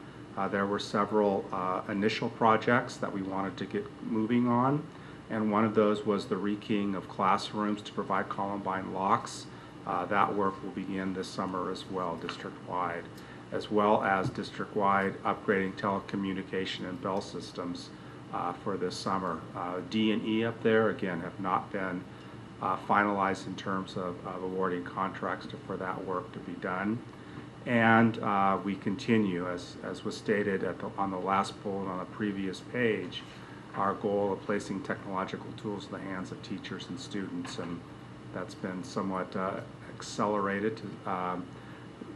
Speaker 6: there were several initial projects that we wanted to get moving on, and one of those was the rekeying of classrooms to provide Columbine locks. That work will begin this summer as well, district-wide, as well as district-wide upgrading telecommunication and bell systems for this summer. D and E up there, again, have not been finalized in terms of awarding contracts for that work to be done. And we continue, as was stated on the last bullet on the previous page, our goal of placing technological tools in the hands of teachers and students, and that's been somewhat accelerated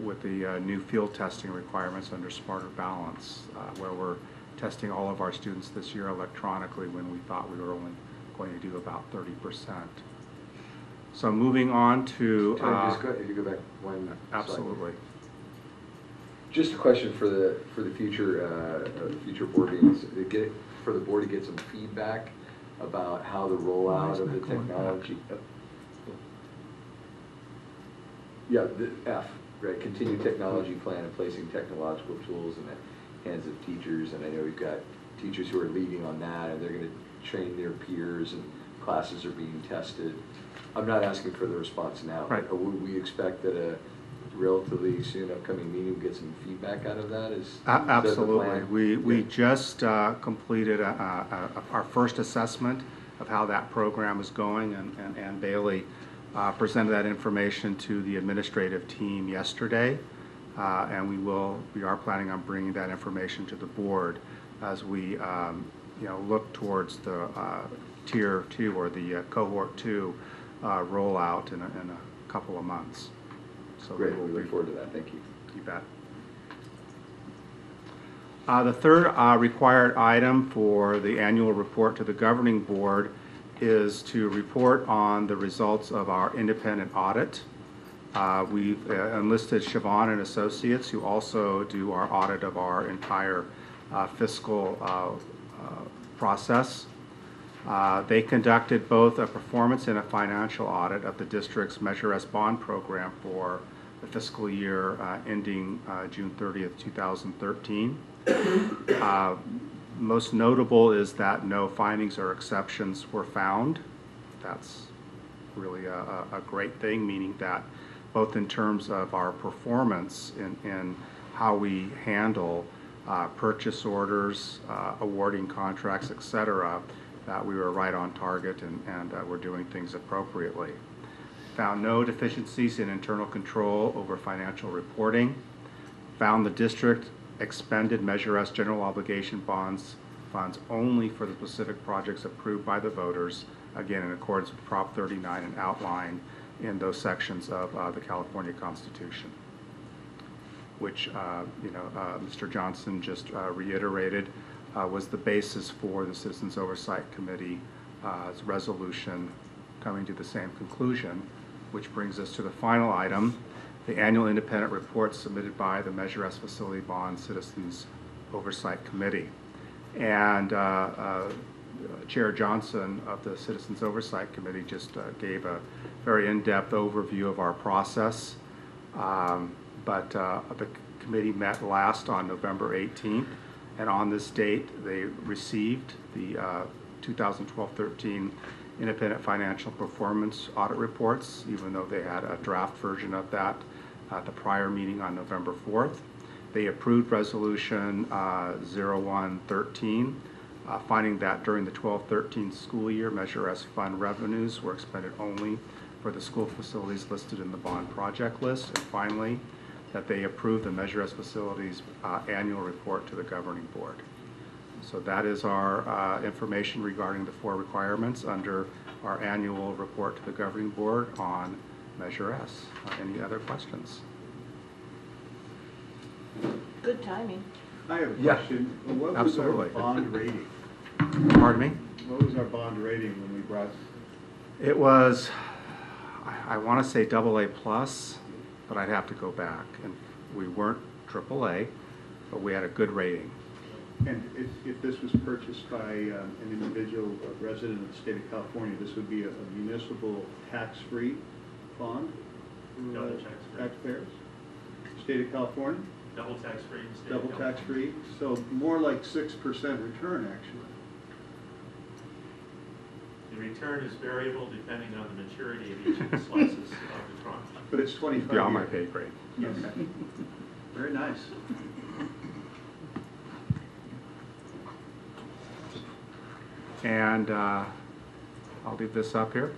Speaker 6: with the new field testing requirements under Smarter Balance, where we're testing all of our students this year electronically when we thought we were only going to do about 30%. So moving on to...
Speaker 1: Can I just go, if you go back one
Speaker 6: absolutely.
Speaker 1: Slide. Just a question for the future board meetings, for the board to get some feedback about how the rollout of the technology... Yeah, the F, right, continued technology plan and placing technological tools in the hands of teachers, and I know we've got teachers who are leading on that, and they're going to train their peers, and classes are being tested. I'm not asking for the response now,
Speaker 6: right.
Speaker 1: But would we expect that a relatively soon upcoming meeting will get some feedback out of that?
Speaker 6: Absolutely. We just completed our first assessment of how that program is going, and Bailey presented that information to the administrative team yesterday, and we are planning on bringing that information to the board as we look towards the tier 2 or the cohort 2 rollout in a couple of months. So
Speaker 1: great, we look forward to that. Thank you.
Speaker 6: You bet. The third required item for the annual report to the governing board is to report on the results of our independent audit. We've enlisted Siobhan and Associates, who also do our audit of our entire fiscal process. They conducted both a performance and a financial audit of the district's Measure S bond program for the fiscal year ending June 30th, 2013. Most notable is that no findings or exceptions were found. That's really a great thing, meaning that both in terms of our performance in how we handle purchase orders, awarding contracts, etc., that we were right on target and we're doing things appropriately. Found no deficiencies in internal control over financial reporting. Found the district expended Measure S general obligation funds only for the specific projects approved by the voters, again in accordance with Prop 39 and outlined in those sections of the California Constitution, which Mr. Johnson just reiterated was the basis for the Citizens Oversight Committee's resolution coming to the same conclusion, which brings us to the final item, the annual independent report submitted by the Measure S Facility Bond Citizens Oversight Committee. And Chair Johnson of the Citizens Oversight Committee just gave a very in-depth overview of our process. But the committee met last on November 18th, and on this date they received the 2012-13 independent financial performance audit reports, even though they had a draft version of that at the prior meeting on November 4th. They approved resolution 0113, finding that during the 12-13 school year, Measure S fund revenues were expended only for the school facilities listed in the bond project list. And finally, that they approved the Measure S facilities annual report to the governing board. So that is our information regarding the 4 requirements under our annual report to the governing board on Measure S. Any other questions?
Speaker 5: Good timing.
Speaker 7: I have a question. What was
Speaker 6: absolutely.
Speaker 7: Our bond rating?
Speaker 6: Pardon me?
Speaker 7: What was our bond rating when we brought?
Speaker 6: It was, I want to say AA+, but I'd have to go back and We weren't AAA, but we had a good rating.
Speaker 7: And if this was purchased by an individual resident of the state of California, this would be a municipal tax-free bond?
Speaker 21: Double tax-free.
Speaker 7: Taxpayers? State of California?
Speaker 21: Double tax-free.
Speaker 7: Double tax-free, so more like 6% return, actually.
Speaker 21: The return is variable depending on the maturity of each of the slices of the tranche.
Speaker 7: But it's 25
Speaker 6: Beyond my
Speaker 7: years.
Speaker 6: pay grade.
Speaker 7: Yes. Very nice.
Speaker 6: And I'll leave this up here.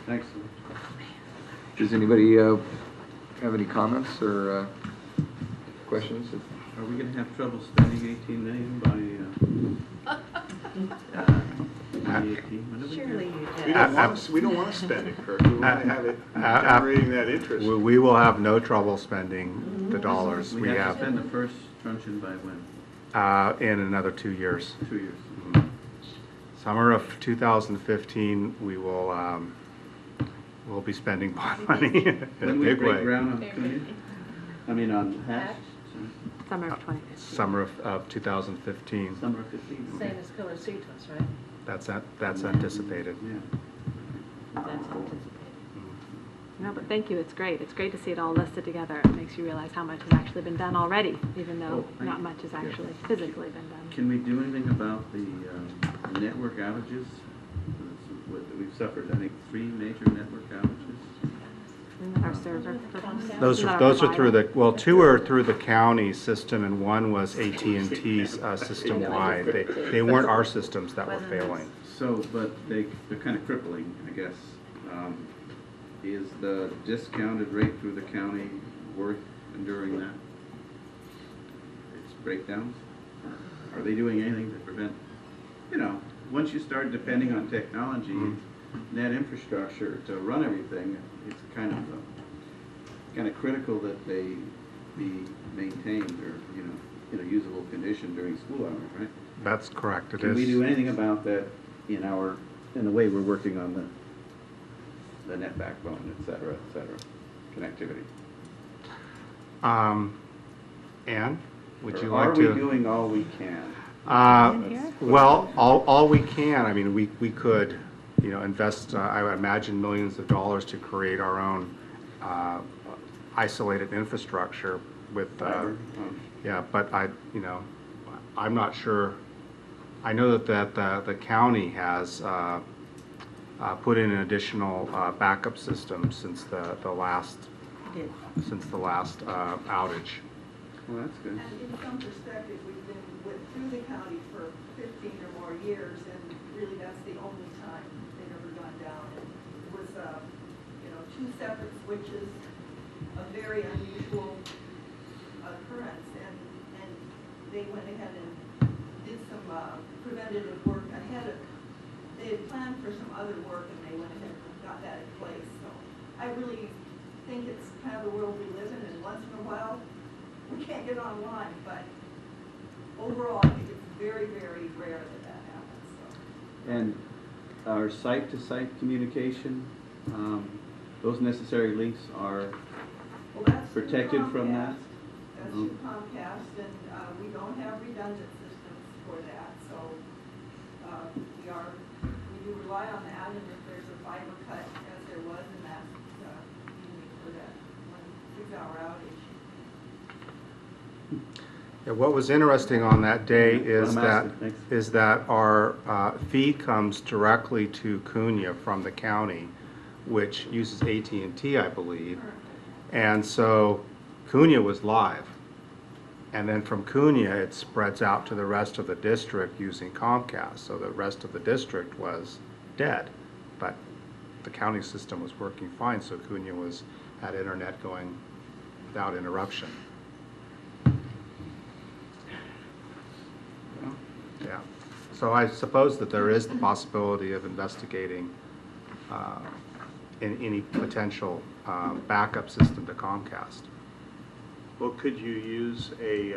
Speaker 2: Thanks.
Speaker 1: Does anybody have any comments or questions?
Speaker 2: Are we gonna have trouble spending 18 million by, 2018? When do we
Speaker 5: Surely
Speaker 2: get-
Speaker 5: you did.
Speaker 7: We don't want to spend it, Kirk. We want to have it generating that interest.
Speaker 6: We will have no trouble spending the dollars.
Speaker 2: We have to spend the first truncheon by when?
Speaker 6: In another 2 years.
Speaker 2: 2 years.
Speaker 6: Summer of 2015, we will we'll be spending bond money in a
Speaker 2: When we
Speaker 6: big
Speaker 2: break
Speaker 6: way.
Speaker 2: ground on Cunha? I mean, on Hatch?
Speaker 3: Summer of 2015.
Speaker 6: Summer of 2015.
Speaker 2: Summer of 15. okay.
Speaker 5: Same as Colorcitos, right?
Speaker 6: That's anticipated.
Speaker 2: Yeah.
Speaker 3: That's anticipated. No, but thank you, it's great. It's great to see it all listed together. It makes you realize how much has actually been done already, even though not much has actually physically been done.
Speaker 2: Can we do anything about the network outages? We've suffered, I think, 3 major network outages.
Speaker 3: Isn't that our server?
Speaker 6: Those are through the, well, 2 are through the county system and 1 was AT&T's system-wide. They weren't our systems that were failing.
Speaker 2: So, but they're kind of crippling, I guess. Is the discounted rate through the county worth enduring that? Its breakdowns? Are they doing anything to prevent, once you start depending on technology, net infrastructure to run everything, it's kind of critical that they be maintained or, in a usable condition during school hours, right?
Speaker 6: That's correct, it is.
Speaker 2: Can we do anything about that in the way we're working on the net backbone, et cetera, connectivity?
Speaker 6: Ann, would you
Speaker 2: Or
Speaker 6: like
Speaker 2: are
Speaker 6: to?
Speaker 2: we doing all we can?
Speaker 6: Well, all we can. I mean, we could, invest, I would imagine, millions of dollars to create our own isolated infrastructure with, yeah, but I'm not sure. I know that the county has put in an additional backup system since the last outage.
Speaker 2: Well, that's good.
Speaker 4: And in some perspective, we've been through the county for 15 or more years, and really that's the only time they've ever gone down. It was, 2 separate switches, a very unusual occurrence, and they went ahead and did some preventative work ahead of, they had planned for some other work, and they went ahead and got that in place. So I really think it's kind of the world we live in, and once in a while, we can't get online, but overall, I think it's very, very rare that happens. So.
Speaker 2: And our site-to-site communication, those necessary links are protected from that?
Speaker 4: That's through Comcast, and we don't have redundant systems for that, so we do rely on that, and if there's a fiber cut, as there was in that evening for that 1 6-hour outage.
Speaker 6: Yeah, what was interesting on that day is that our feed comes directly to Cunha from the county, which uses AT&T, I believe, and so Cunha was live, and then from Cunha it spreads out to the rest of the district using Comcast, so the rest of the district was dead, but the county system was working fine, so Cunha had internet going without interruption. Yeah, so I suppose that there is the possibility of investigating in any potential backup system to Comcast.
Speaker 7: Well, could you use a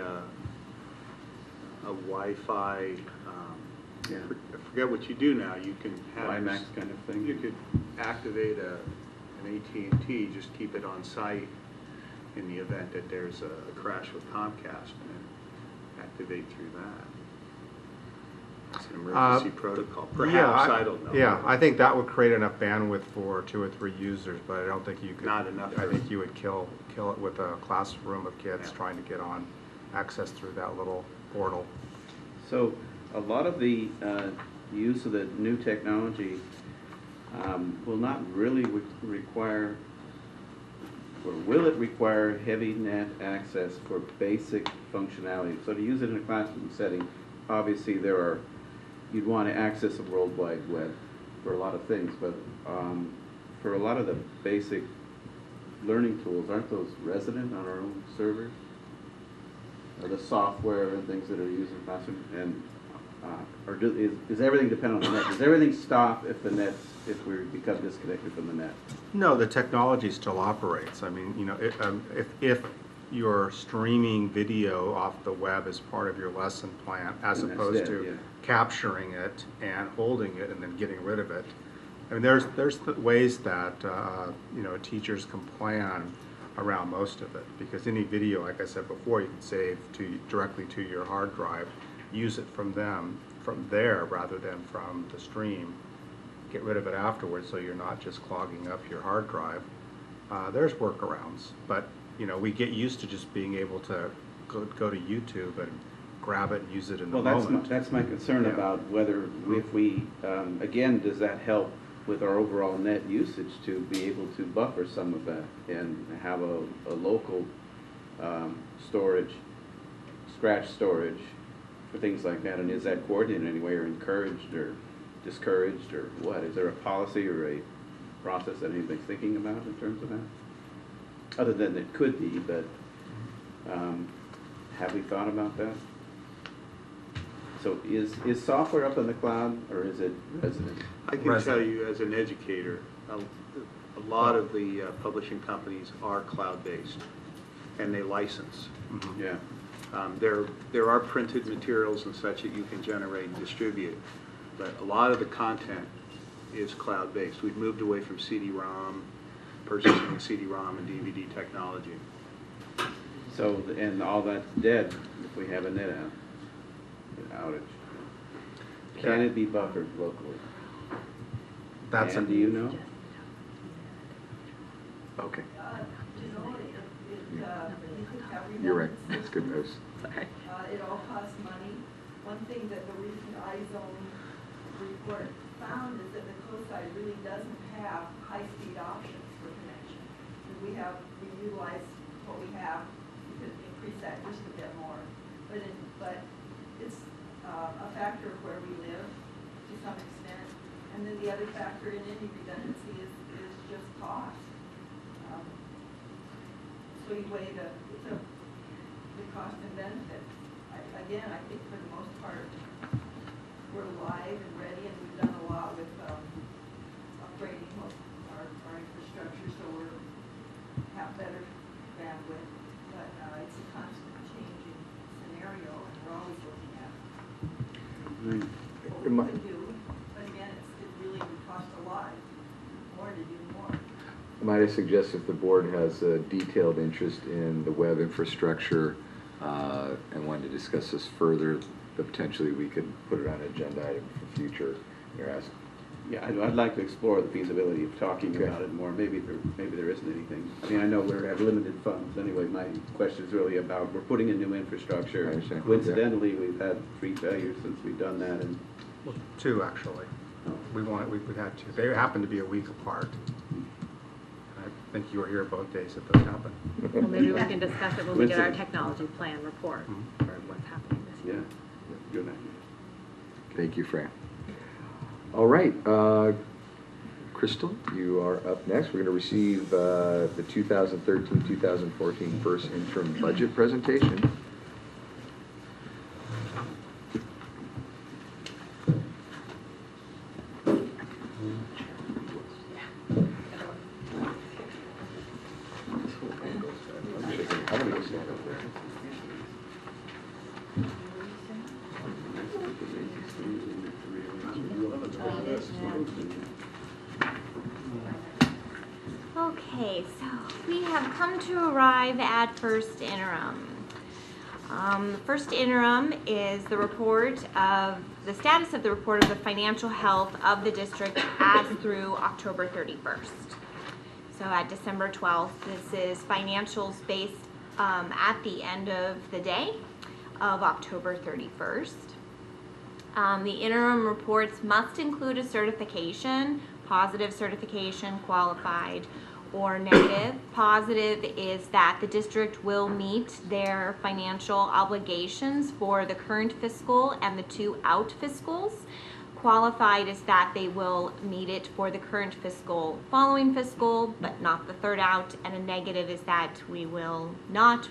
Speaker 7: Wi-Fi? I forget what you do now. You can have
Speaker 2: WiMAX kind of thing.
Speaker 7: You could activate an AT&T, just keep it on site, in the event that there's a crash with Comcast and activate through that. It's an emergency protocol. Perhaps, I don't know.
Speaker 6: Yeah, I think that would create enough bandwidth for 2 or 3 users, but I don't think you could.
Speaker 7: Not enough.
Speaker 6: I think you would kill it with a classroom of kids trying to get on access through that little portal.
Speaker 2: So a lot of the use of the new technology will not really require, or will it require heavy net access for basic functionality? So to use it in a classroom setting, obviously you'd want to access the World Wide Web for a lot of things, but for a lot of the basic learning tools, aren't those resident on our own servers? Or the software and things that are used in the classroom, and is everything dependent on the net? Does everything stop if if we become disconnected from the net?
Speaker 6: No, the technology still operates. I mean, you know, if you're streaming video off the web as part of your lesson plan, as opposed to capturing it and holding it and then getting rid of it. I mean, there's ways that you know, teachers can plan around most of it, because any video, like I said before, you can save directly to your hard drive, use it from there rather than from the stream, get rid of it afterwards so you're not just clogging up your hard drive. There's workarounds, but you know, we get used to just being able to go to YouTube and grab it and use it in the moment.
Speaker 2: That's my concern about whether, if we, again, does that help with our overall net usage to be able to buffer some of that and have a local storage, scratch storage for things like that? And is that coordinated in any way, or encouraged or discouraged, or what? Is there a policy or a process that anybody's thinking about in terms of that? Other than it could be, but have we thought about that? So is software up in the cloud, or is it resident?
Speaker 7: I can tell you as an educator, a lot of the publishing companies are cloud-based, and they license.
Speaker 2: Mm-hmm. Yeah.
Speaker 7: There are printed materials and such that you can generate and distribute, but a lot of the content is cloud-based. We've moved away from CD-ROM, purchasing CD-ROM and DVD technology.
Speaker 2: So, and all that's dead if we have a net outage. Can it be buffered locally? And do you know?
Speaker 1: Okay. You're right. That's good news.
Speaker 4: Sorry. It all costs money. One thing that the recent iZone report found is that the coastside really doesn't have high-speed options for connection. We utilize what we have. We could increase that just a bit more, but it's a factor of where we live to some extent. And then the other factor in any redundancy is just cost. So you weigh the cost and benefit. Again, I think for the most part, we're live and ready, and we've done a lot with upgrading our infrastructure, so we have better bandwidth. But it's a constant changing scenario, and we're always looking at what we can do. But again, it really would cost a lot more to do more.
Speaker 1: Might I suggest, if the board has a detailed interest in the web infrastructure and wanted to discuss this further, that potentially we could put it on an agenda item for future. You're asking.
Speaker 2: Yeah, I'd like to explore the feasibility of talking about it more. Maybe there isn't anything. I mean, I know we have limited funds. Anyway, my question is really about, we're putting in new infrastructure. Coincidentally, we've had 3 failures since we've done that. And
Speaker 6: well, 2 actually. We've had 2. They happen to be a week apart. I think you were here both days that those happened.
Speaker 3: Well, maybe we can discuss it when we get our technology plan report for what's happening this year.
Speaker 2: Yeah, good idea.
Speaker 1: Thank you, Fran. All right, Crystal, you are up next. We're going to receive the 2013-2014 first interim budget presentation.
Speaker 9: Okay.
Speaker 10: Okay, so we have come to arrive at first interim. The first interim is the status of the report of the financial health of the district as through October 31st. So at December 12th, this is financials based at the end of the day of October 31st. The interim reports must include a certification, positive certification, qualified, or negative. Positive is that the district will meet their financial obligations for the current fiscal and the 2 out fiscals. Qualified is that they will meet it for the current fiscal, following fiscal, but not the 3rd out. And a negative is that we will not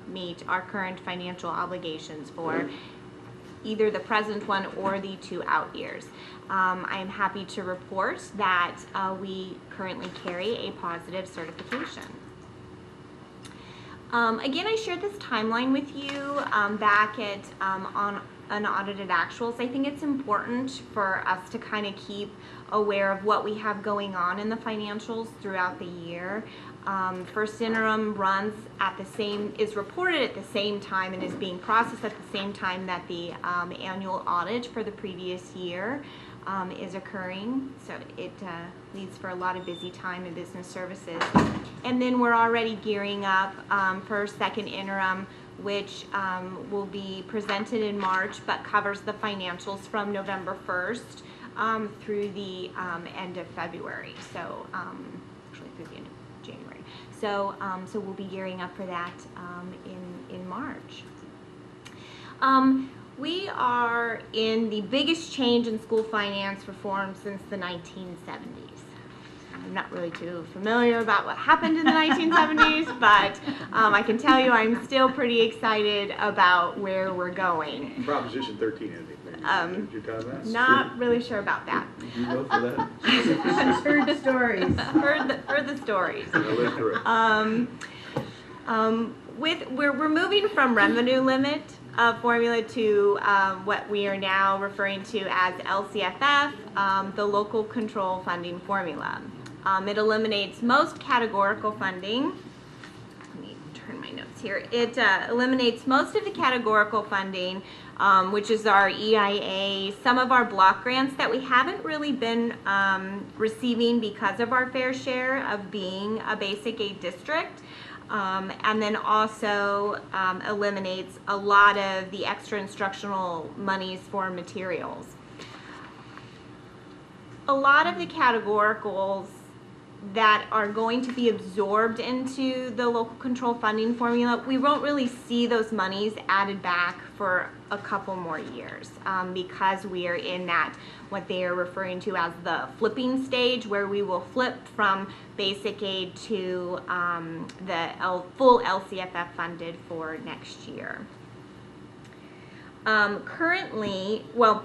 Speaker 10: meet our current financial obligations for either the present one or the 2 out years. I am happy to report that we currently carry a positive certification. Again, I shared this timeline with you back at on unaudited actuals. I think it's important for us to kind of keep aware of what we have going on in the financials throughout the year. First interim runs at the same, is reported at the same time and is being processed at the same time that the annual audit for the previous year is occurring. So it leads for a lot of busy time in business services. And then we're already gearing up for second interim, which will be presented in March but covers the financials from November 1st through the end of February. So actually through the end of January. So so we'll be gearing up for that in March. We are in the biggest change in school finance reform since the 1970s. I'm not really too familiar about what happened in the 1970s, but I can tell you I'm still pretty excited about where we're going.
Speaker 7: Proposition 13, Andy. Did you tell that?
Speaker 10: Not really sure about that.
Speaker 2: Did you vote for that?
Speaker 5: I've heard stories.
Speaker 10: Heard the stories.
Speaker 7: I lived through it.
Speaker 10: We're moving from revenue limit formula to what we are now referring to as LCFF, the local control funding formula. It eliminates most categorical funding. Let me turn my notes here. It eliminates most of the categorical funding, which is our EIA, some of our block grants that we haven't really been receiving because of our fair share of being a basic aid district. And then also eliminates a lot of the extra instructional monies for materials. A lot of the categoricals that are going to be absorbed into the local control funding formula, we won't really see those monies added back for a couple more years because we are in that, what they are referring to as the flipping stage, where we will flip from basic aid to the full LCFF funded for next year. Currently, well,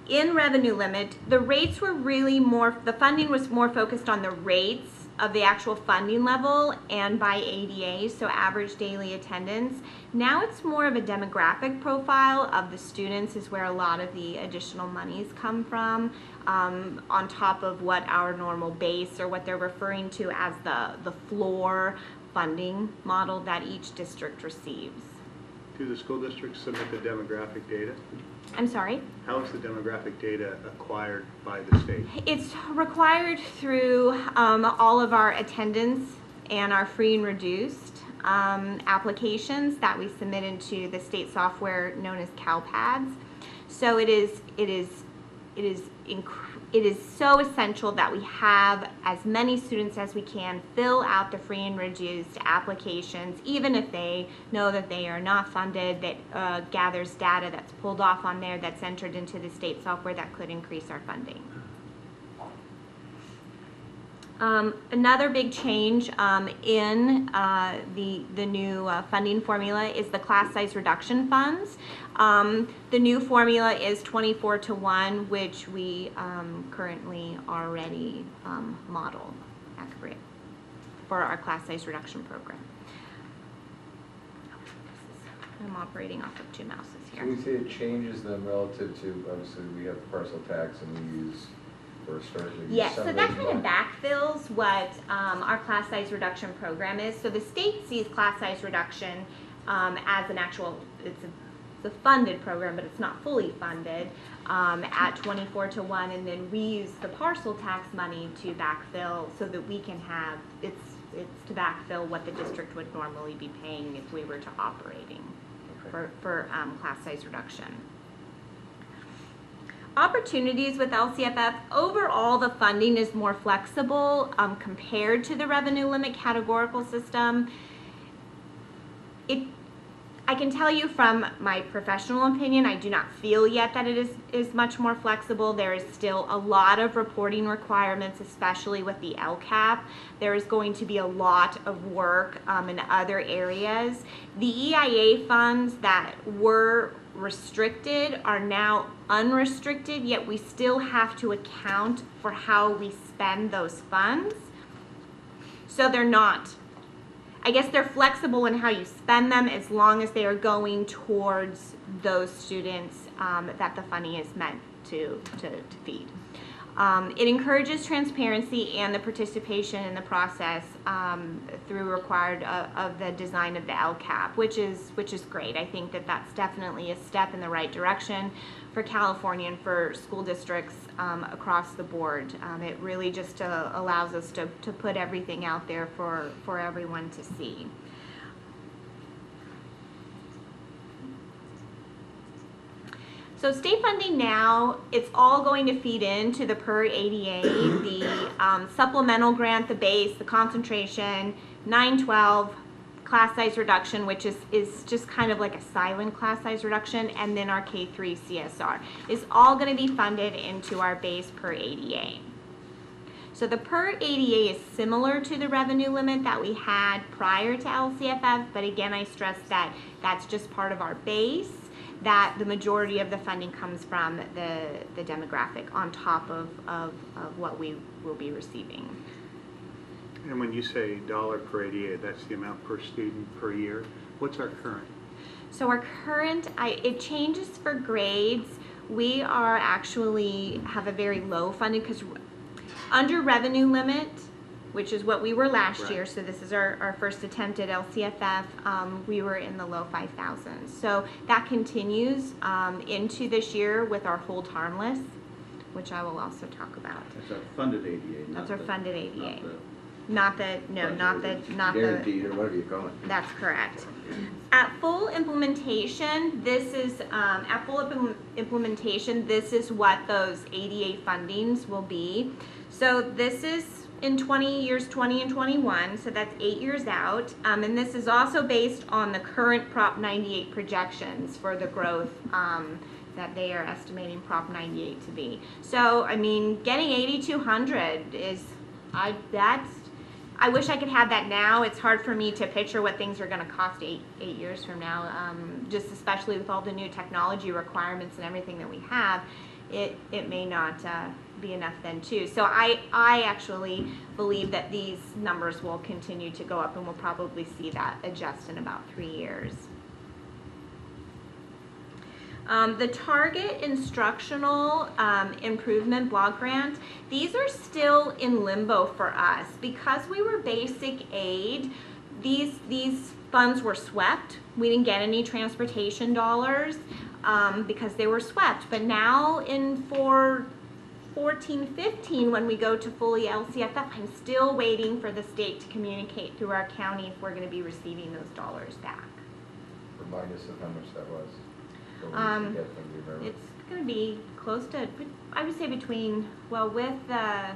Speaker 10: in revenue limit, the rates were really more, the funding was more focused on the rates of the actual funding level and by ADA, so average daily attendance. Now it's more of a demographic profile of the students is where a lot of the additional monies come from, on top of what our normal base or what they're referring to as the floor funding model that each district receives.
Speaker 7: Do the school districts submit the demographic data?
Speaker 10: I'm sorry?
Speaker 7: How is the demographic data acquired by the state?
Speaker 10: It's required through all of our attendance and our free and reduced applications that we submit into the state software known as CalPads. So it is so essential that we have as many students as we can fill out the free and reduced applications, even if they know that they are not funded, that gathers data that's pulled off on there that's entered into the state software that could increase our funding. Another big change in the new funding formula is the class size reduction funds. The new formula is 24:1, which we currently already model at Cabrillo for our class size reduction program. I'm operating off of 2 mouses here.
Speaker 1: Can we say it changes them relative to, obviously we have parcel tax and we use for starting?
Speaker 10: Yes, so that kind of backfills what our class size reduction program is. So the state sees class size reduction as an actual, it's a funded program, but it's not fully funded at 24:1, and then we use the parcel tax money to backfill so that we can have, it's to backfill what the district would normally be paying if we were to operating for class size reduction. Opportunities with LCFF, overall the funding is more flexible compared to the revenue limit categorical system. I can tell you from my professional opinion, I do not feel yet that it is much more flexible. There is still a lot of reporting requirements, especially with the LCAP. There is going to be a lot of work in other areas. The EIA funds that were restricted are now unrestricted, yet we still have to account for how we spend those funds. So they're not, I guess they're flexible in how you spend them as long as they are going towards those students that the funding is meant to feed. It encourages transparency and the participation in the process through required of the design of the LCAP, which is great. I think that that's definitely a step in the right direction for California and for school districts across the board. It really just allows us to put everything out there for everyone to see. So state funding now, it's all going to feed into the per ADA, the supplemental grant, the base, the concentration, 912, class size reduction, which is just kind of like a silent class size reduction, and then our K3 CSR is all going to be funded into our base per ADA. So the per ADA is similar to the revenue limit that we had prior to LCFF, but again, I stress that that's just part of our base, that the majority of the funding comes from the demographic on top of what we will be receiving.
Speaker 7: And when you say dollar per ADA, that's the amount per student per year. What's our current?
Speaker 10: So our current, it changes for grades. We are actually have a very low funding because under revenue limit, which is what we were last year, so this is our first attempt at LCFF, we were in the low 5,000s. So that continues into this year with our hold harmless, which I will also talk about.
Speaker 2: That's our funded ADA.
Speaker 10: That's our funded ADA.
Speaker 2: Not
Speaker 10: Guaranteed
Speaker 2: or whatever you call it.
Speaker 10: That's correct. At full implementation, this is this is what those ADA fundings will be. So this is in 20 years 20 and 21, so that's 8 years out, and this is also based on the current Prop 98 projections for the growth that they are estimating Prop 98 to be. So I mean, getting 8,200 is I wish I could have that now. It's hard for me to picture what things are going to cost eight years from now, just especially with all the new technology requirements and everything that we have. It may not be enough then too. So I actually believe that these numbers will continue to go up, and we'll probably see that adjust in about 3 years. The Target Instructional Improvement Block Grant, these are still in limbo for us. Because we were basic aid, these funds were swept. We didn't get any transportation dollars because they were swept. But now for 14-15, when we go to fully LCFF, I'm still waiting for the state to communicate through our county if we're going to be receiving those dollars back.
Speaker 1: Remind us of how much that was.
Speaker 10: It's going to be close to, I would say between, well, with the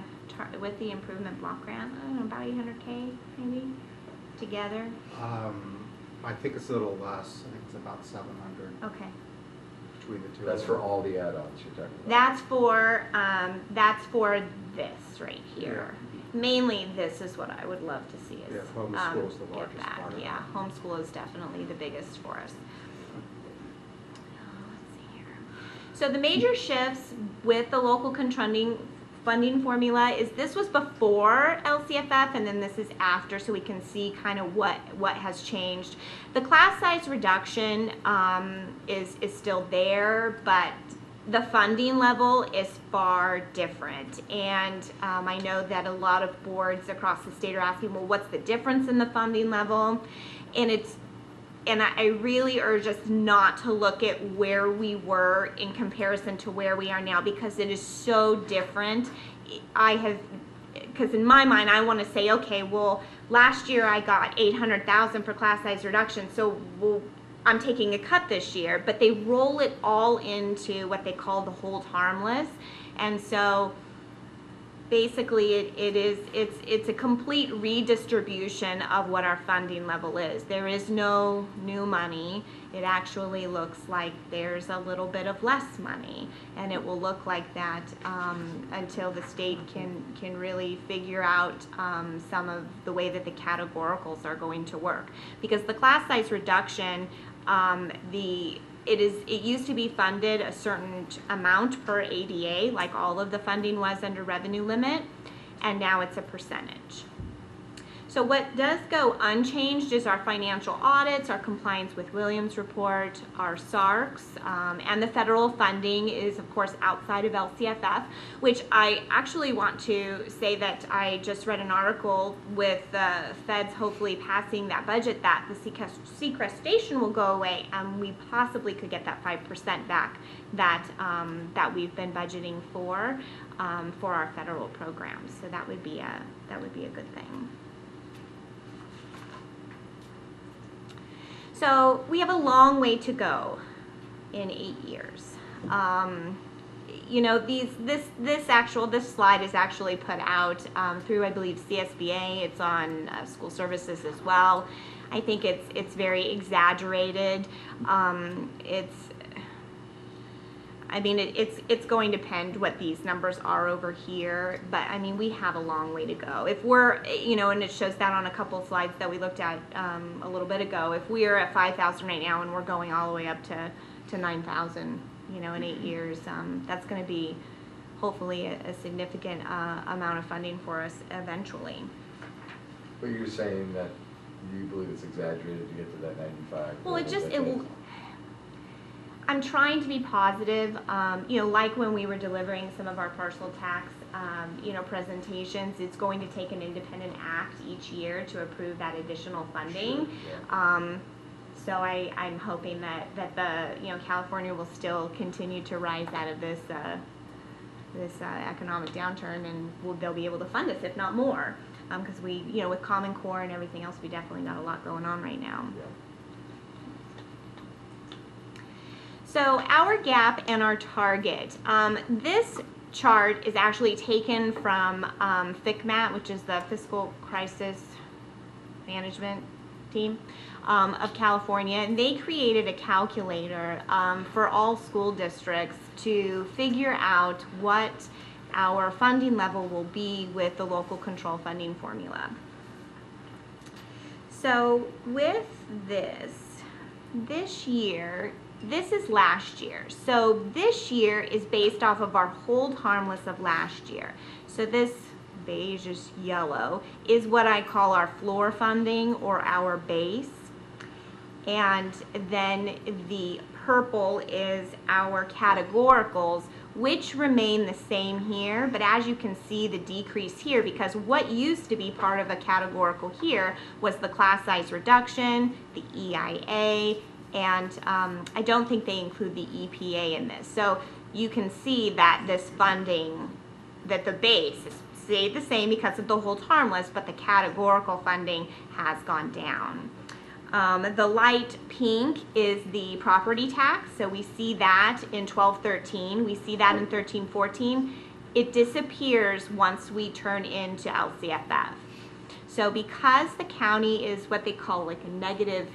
Speaker 10: improvement block grant, I don't know, about 800K maybe together.
Speaker 6: I think it's a little less. I think it's about 700.
Speaker 10: Okay.
Speaker 6: Between the two.
Speaker 1: That's for all the add-ons you're talking about.
Speaker 10: That's for this right here. Yeah. Mainly, this is what I would love to see is
Speaker 6: homeschool is the largest part of it.
Speaker 10: Yeah, homeschool is definitely the biggest for us. So the major shifts with the local funding formula is this was before LCFF, and then this is after, so we can see kind of what has changed. The class size reduction is still there, but the funding level is far different. And I know that a lot of boards across the state are asking, well, what's the difference in the funding level? And I really urge us not to look at where we were in comparison to where we are now, because it is so different. Because in my mind, I want to say, okay, well, last year I got $800,000 for class size reduction, so I'm taking a cut this year. But they roll it all into what they call the hold harmless, and so basically it's a complete redistribution of what our funding level is. There is no new money. It actually looks like there's a little bit of less money, and it will look like that until the state can really figure out some of the way that the categoricals are going to work. Because the class size reduction, it used to be funded a certain amount per ADA, like all of the funding was under revenue limit, and now it's a percentage. So what does go unchanged is our financial audits, our compliance with Williams report, our SARCs, and the federal funding is, of course, outside of LCFF, which I actually want to say that I just read an article with the feds hopefully passing that budget that the sequestration will go away, and we possibly could get that 5% back that we've been budgeting for our federal programs. So that would be a good thing. So we have a long way to go in 8 years. You know, this slide is actually put out through, I believe, CSBA. It's on school services as well. I think it's very exaggerated. It's going to depend what these numbers are over here, but I mean, we have a long way to go. If we're, you know, and it shows that on a couple of slides that we looked at a little bit ago, if we are at 5,000 right now and we're going all the way up to 9,000, you know, in 8 years, that's going to be hopefully a significant amount of funding for us eventually.
Speaker 1: But you're saying that you believe it's exaggerated to get to that 95?
Speaker 10: Well, I'm trying to be positive, you know, like when we were delivering some of our parcel tax, you know, presentations, it's going to take an independent act each year to approve that additional funding. Sure. So I'm hoping that you know, California will still continue to rise out of this economic downturn, and they'll be able to fund us, if not more, because we, you know, with Common Core and everything else, we definitely got a lot going on right now. Yeah. So our gap and our target. This chart is actually taken from FCMAT, which is the Fiscal Crisis Management Team of California. And they created a calculator for all school districts to figure out what our funding level will be with the local control funding formula. So with this year, this is last year. So this year is based off of our hold harmless of last year. So this beige-ish yellow is what I call our floor funding, or our base. And then the purple is our categoricals, which remain the same here. But as you can see, the decrease here, because what used to be part of a categorical here was the class size reduction, the EIA, and I don't think they include the EPA in this. So you can see that this funding, that the base is stayed the same because of the hold harmless, but the categorical funding has gone down. The light pink is the property tax. So we see that in 12-13. We see that in 13-14. It disappears once we turn into LCFF. So because the county is what they call like a negative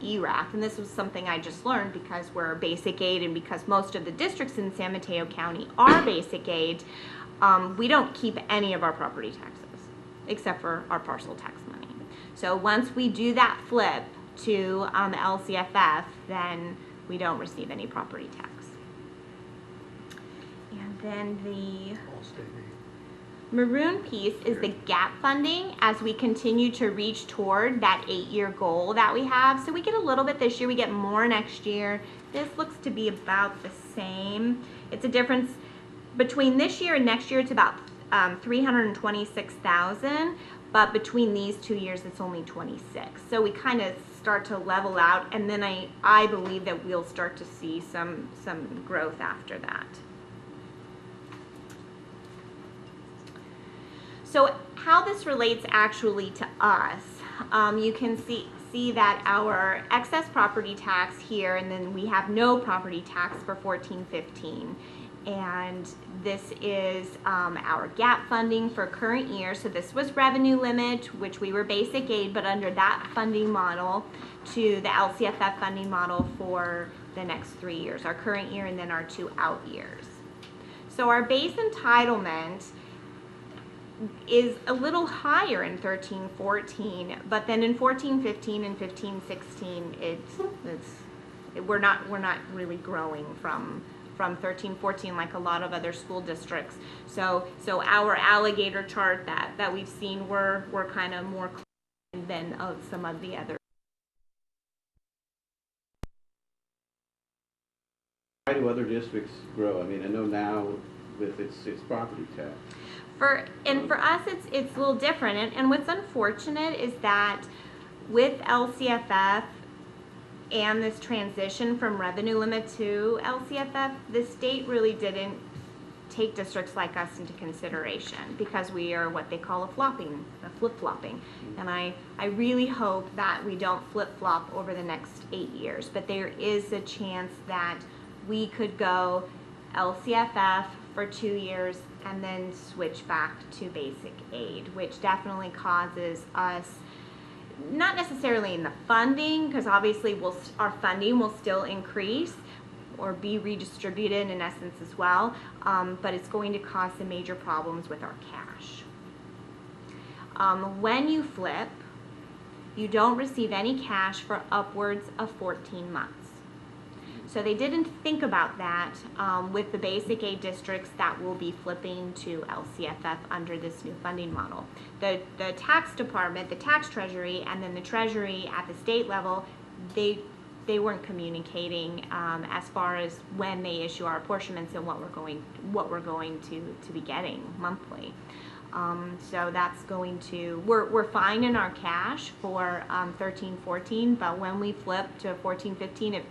Speaker 10: ERAF, and this was something I just learned because we're basic aid, and because most of the districts in San Mateo County are basic aid, we don't keep any of our property taxes except for our parcel tax money. So once we do that flip to LCFF, then we don't receive any property tax. And then the maroon piece is the gap funding as we continue to reach toward that 8-year goal that we have. So we get a little bit this year, we get more next year. This looks to be about the same. it's a difference between this year and next year. It's about 326,000, but between these 2 years, it's only 26. So we kind of start to level out, and then I believe that we'll start to see some growth after that. So how this relates actually to us, you can see that our excess property tax here, and then we have no property tax for 14-15. And this is our gap funding for current year. So this was revenue limit, which we were basic aid, but under that funding model to the LCFF funding model for the next 3 years, our current year and then our 2 out years. So our base entitlement is a little higher in 13-14, but then in 14-15 and 15-16, we're not really growing from 13-14 like a lot of other school districts. So our alligator chart that we've seen, we're kind of more clean than of some of the others.
Speaker 2: Why do other districts grow? I mean, I know now with its property tax.
Speaker 10: For us, it's a little different. And what's unfortunate is that with LCFF and this transition from revenue limit to LCFF, the state really didn't take districts like us into consideration because we are what they call a flip-flopping. And I really hope that we don't flip-flop over the next 8 years, but there is a chance that we could go LCFF for 2 years and then switch back to basic aid, which definitely causes us, not necessarily in the funding, because obviously our funding will still increase or be redistributed in essence as well, but it's going to cause some major problems with our cash. When you flip, you don't receive any cash for upwards of 14 months. So they didn't think about that with the basic aid districts that will be flipping to LCFF under this new funding model. The tax department, the tax treasury, and then the treasury at the state level, they weren't communicating as far as when they issue our apportionments and what we're going to be getting monthly. So that's going to, we're fine in our cash for 13-14, but when we flip to 14-15,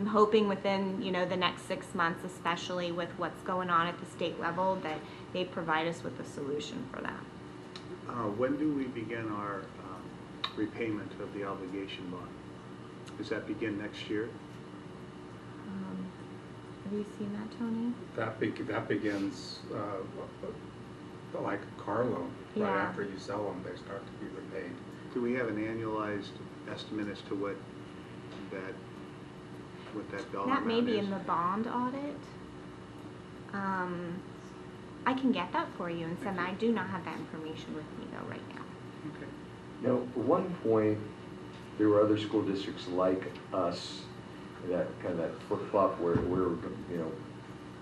Speaker 10: I'm hoping within the next 6 months, especially with what's going on at the state level, that they provide us with a solution for that.
Speaker 7: When do we begin our repayment of the obligation bond? Does that begin next year?
Speaker 10: Have you seen that, Tony?
Speaker 6: That begins like a car loan. Right after you sell them, they start to be repaid.
Speaker 7: Do we have an annualized estimate as to what that dollar
Speaker 10: That may
Speaker 7: amount
Speaker 10: be
Speaker 7: is?
Speaker 10: in the bond audit. I can get that for you and send. I do not have that information with me though right now.
Speaker 7: Okay.
Speaker 1: Now, at one point, there were other school districts like us, that kind of that flip-flop where we're,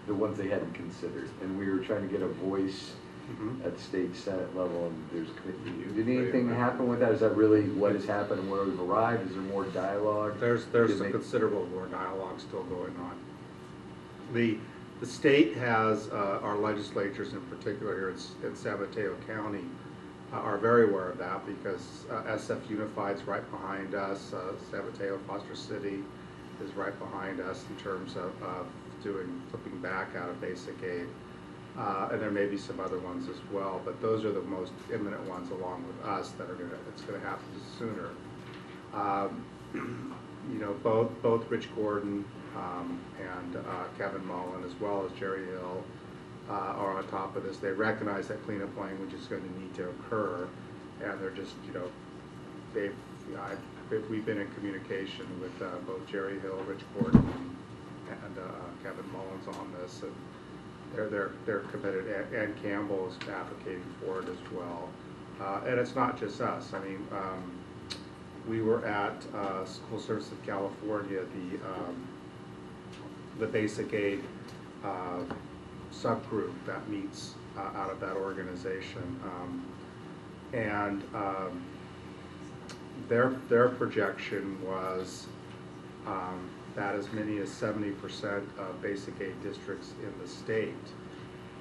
Speaker 1: the ones they hadn't considered, and we were trying to get a voice at the state senate level, and did anything happen with that? Is that really what has happened and where we've arrived? Is there more dialogue?
Speaker 6: There's some considerable more dialogue still going on. The state has, our legislatures in particular here in San Mateo County, are very aware of that because SF Unified's right behind us. San Mateo Foster City is right behind us in terms of flipping back out of basic aid. And there may be some other ones as well, but those are the most imminent ones along with us that it's going to happen sooner. Both Rich Gordon and Kevin Mullen, as well as Jerry Hill, are on top of this. They recognize that cleanup language is going to need to occur, and they're just, we've been in communication with both Jerry Hill, Rich Gordon, and Kevin Mullins on this, and they're committed. Ann Campbell is advocating for it as well, and it's not just us. I mean, we were at School Service of California, the basic aid subgroup that meets out of that organization, and their projection was that as many as 70% of basic aid districts in the state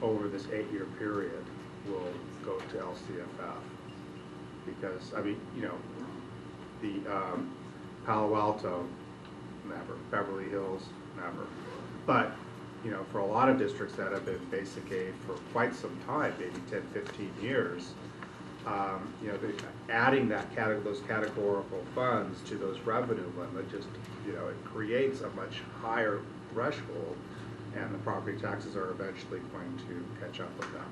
Speaker 6: over this 8-year period will go to LCFF. Because, I mean, you know, the Palo Alto, never. Beverly Hills, never. But, you know, for a lot of districts that have been basic aid for quite some time, maybe 10, 15 years, you know, adding those categorical funds to those revenue limits just, you know, it creates a much higher threshold, and the property taxes are eventually going to catch up with them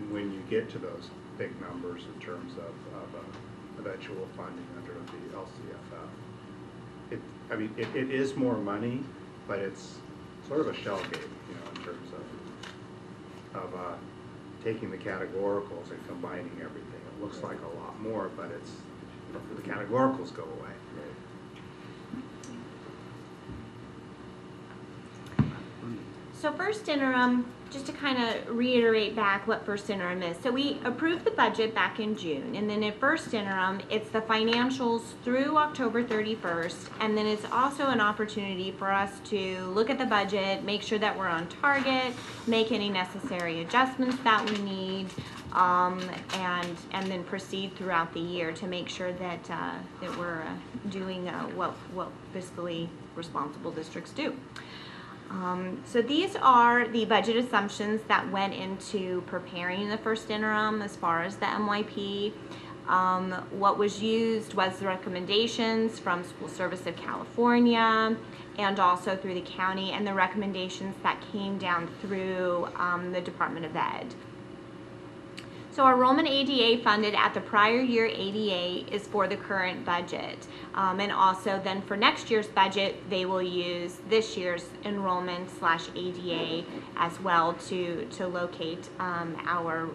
Speaker 6: when you get to those big numbers in terms of eventual funding under the LCFF. I mean, it is more money, but it's sort of a shell game, you know, in terms of taking the categoricals and combining everything. It looks like a lot more, but it's, you know, the categoricals go away.
Speaker 10: So first interim, just to kind of reiterate back what first interim is. So we approved the budget back in June, and then in first interim, it's the financials through October 31st, and then it's also an opportunity for us to look at the budget, make sure that we're on target, make any necessary adjustments that we need, and then proceed throughout the year to make sure that that we're doing what fiscally responsible districts do. So these are the budget assumptions that went into preparing the first interim as far as the MYP. What was used was the recommendations from School Service of California and also through the county, and the recommendations that came down through the Department of Ed. So our enrollment ADA funded at the prior year ADA is for the current budget. And also then for next year's budget, they will use this year's enrollment / ADA as well to locate our